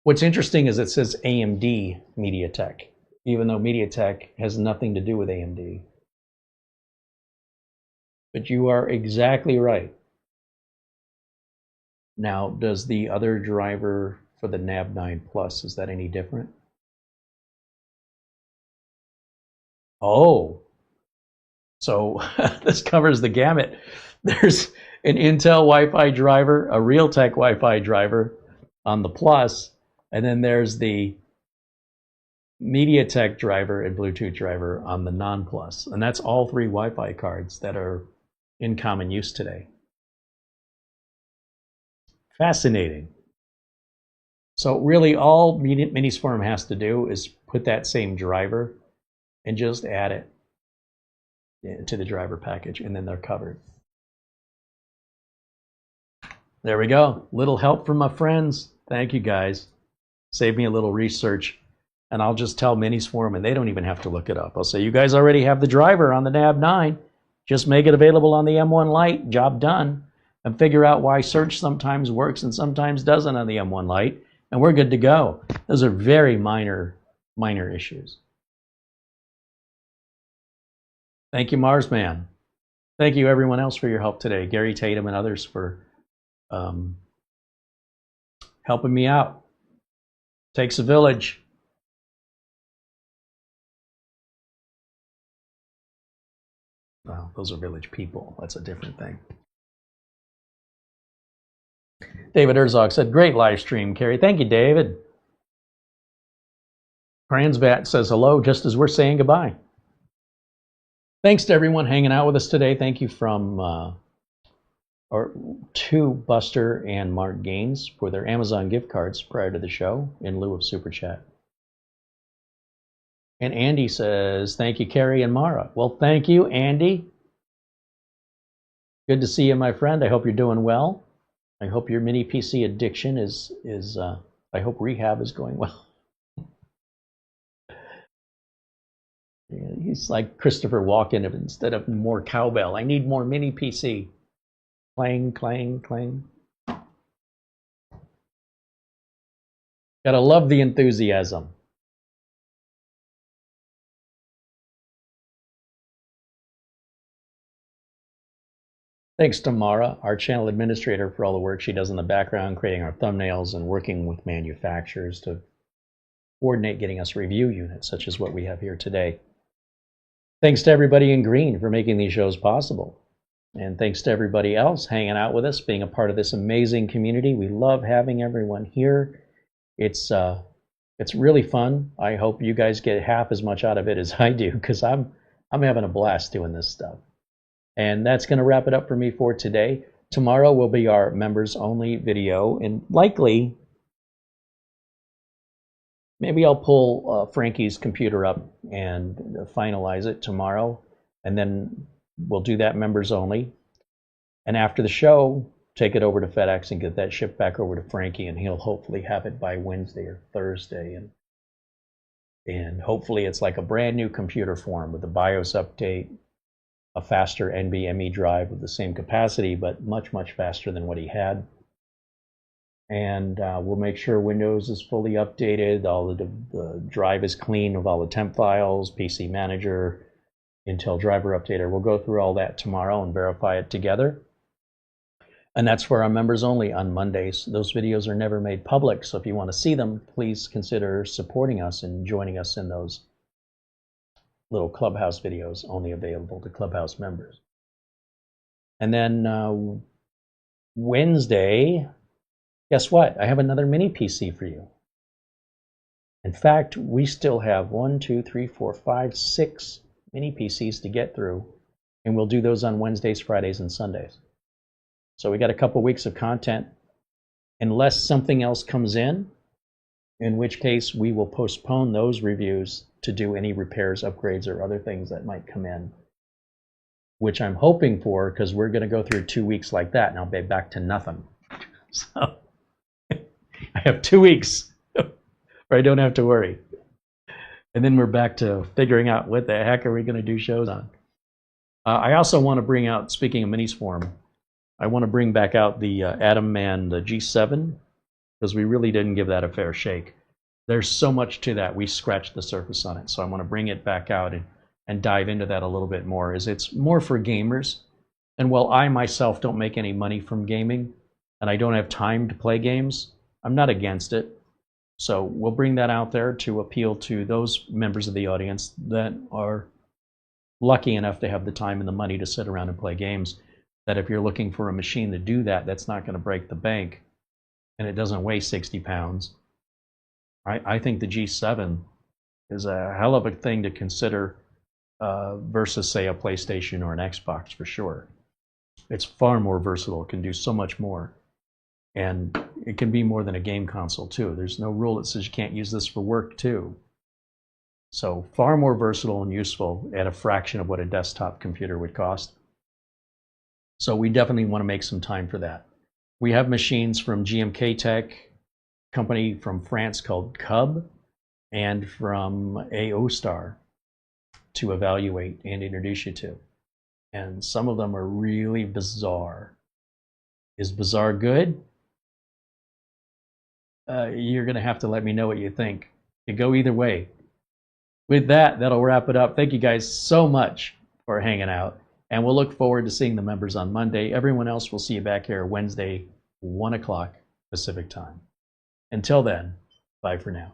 What's interesting is it says AMD MediaTek, even though MediaTek has nothing to do with AMD. But you are exactly right. Now, does the other driver for the NAB9 Plus, is that any different? Oh, so this covers the gamut. There's an Intel Wi-Fi driver, a Realtek Wi-Fi driver on the Plus, and then there's the MediaTek driver and Bluetooth driver on the non-Plus. And that's all three Wi-Fi cards that are in common use today. Fascinating. So really all Minis Forum has to do is put that same driver and just add it to the driver package, and then they're covered. There we go. Little help from my friends. Thank you guys. Save me a little research, and I'll just tell Minis Forum, and they don't even have to look it up. I'll say, you guys already have the driver on the NAB9. Just make it available on the M1 Lite. Job done. And figure out why search sometimes works and sometimes doesn't on the M1 Lite, and we're good to go. Those are very minor issues. Thank you, Marsman. Thank you, everyone else, for your help today. Gary Tatum and others for helping me out. Takes a village. Well, those are village people. That's a different thing. David Herzog said, great live stream, Carrie. Thank you, David. Kransvat says hello just as we're saying goodbye. Thanks to everyone hanging out with us today. Thank you to Buster and Mark Gaines for their Amazon gift cards prior to the show in lieu of Super Chat. And Andy says, thank you, Carrie and Mara. Well, thank you, Andy. Good to see you, my friend. I hope you're doing well. I hope your mini PC addiction is I hope rehab is going well. He's like Christopher Walken, instead of more cowbell, I need more mini PC. Clang, clang, clang. Gotta love the enthusiasm. Thanks to Mara, our channel administrator, for all the work she does in the background, creating our thumbnails and working with manufacturers to coordinate getting us review units, such as what we have here today. Thanks to everybody in green for making these shows possible. And thanks to everybody else hanging out with us, being a part of this amazing community. We love having everyone here. It's really fun. I hope you guys get half as much out of it as I do, because I'm having a blast doing this stuff. And that's going to wrap it up for me for today. Tomorrow will be our members only video, and likely maybe I'll pull Frankie's computer up and finalize it tomorrow, and then we'll do that members only. And after the show, take it over to FedEx and get that shipped back over to Frankie, and he'll hopefully have it by Wednesday or Thursday. And hopefully it's like a brand new computer form with a BIOS update, a faster NVMe drive with the same capacity, but much, much faster than what he had. And we'll make sure Windows is fully updated, all the drive is clean of all the temp files, PC Manager, Intel Driver Updater. We'll go through all that tomorrow and verify it together. And that's for our members only on Mondays. Those videos are never made public, so if you want to see them, please consider supporting us and joining us in those little Clubhouse videos only available to Clubhouse members. And then Wednesday, guess what? I have another mini PC for you. In fact, we still have 6 mini PCs to get through, and we'll do those on Wednesdays, Fridays, and Sundays. So we got a couple weeks of content, unless something else comes in which case we will postpone those reviews to do any repairs, upgrades, or other things that might come in, which I'm hoping for, because we're going to go through 2 weeks like that, and I'll be back to nothing. So I have 2 weeks where I don't have to worry. And then we're back to figuring out what the heck are we going to do shows on. I also want to bring out, speaking of minis form, I want to bring back out the Atom Man, the G7, because we really didn't give that a fair shake. There's so much to that. We scratched the surface on it. So I want to bring it back out and dive into that a little bit more. It's more for gamers. And while I myself don't make any money from gaming, and I don't have time to play games, I'm not against it. So we'll bring that out there to appeal to those members of the audience that are lucky enough to have the time and the money to sit around and play games. That if you're looking for a machine to do that, that's not going to break the bank, and it doesn't weigh 60 pounds. I think the G7 is a hell of a thing to consider versus, say, a PlayStation or an Xbox for sure. It's far more versatile. It can do so much more. And it can be more than a game console, too. There's no rule that says you can't use this for work, too. So far more versatile and useful at a fraction of what a desktop computer would cost. So we definitely want to make some time for that. We have machines from GMK Tech, company from France called Cub, and from AOStar to evaluate and introduce you to. And some of them are really bizarre. Is bizarre good? You're going to have to let me know what you think. You go either way. With that, that'll wrap it up. Thank you guys so much for hanging out. And we'll look forward to seeing the members on Monday. Everyone else, we'll see you back here Wednesday, 1 o'clock Pacific time. Until then, bye for now.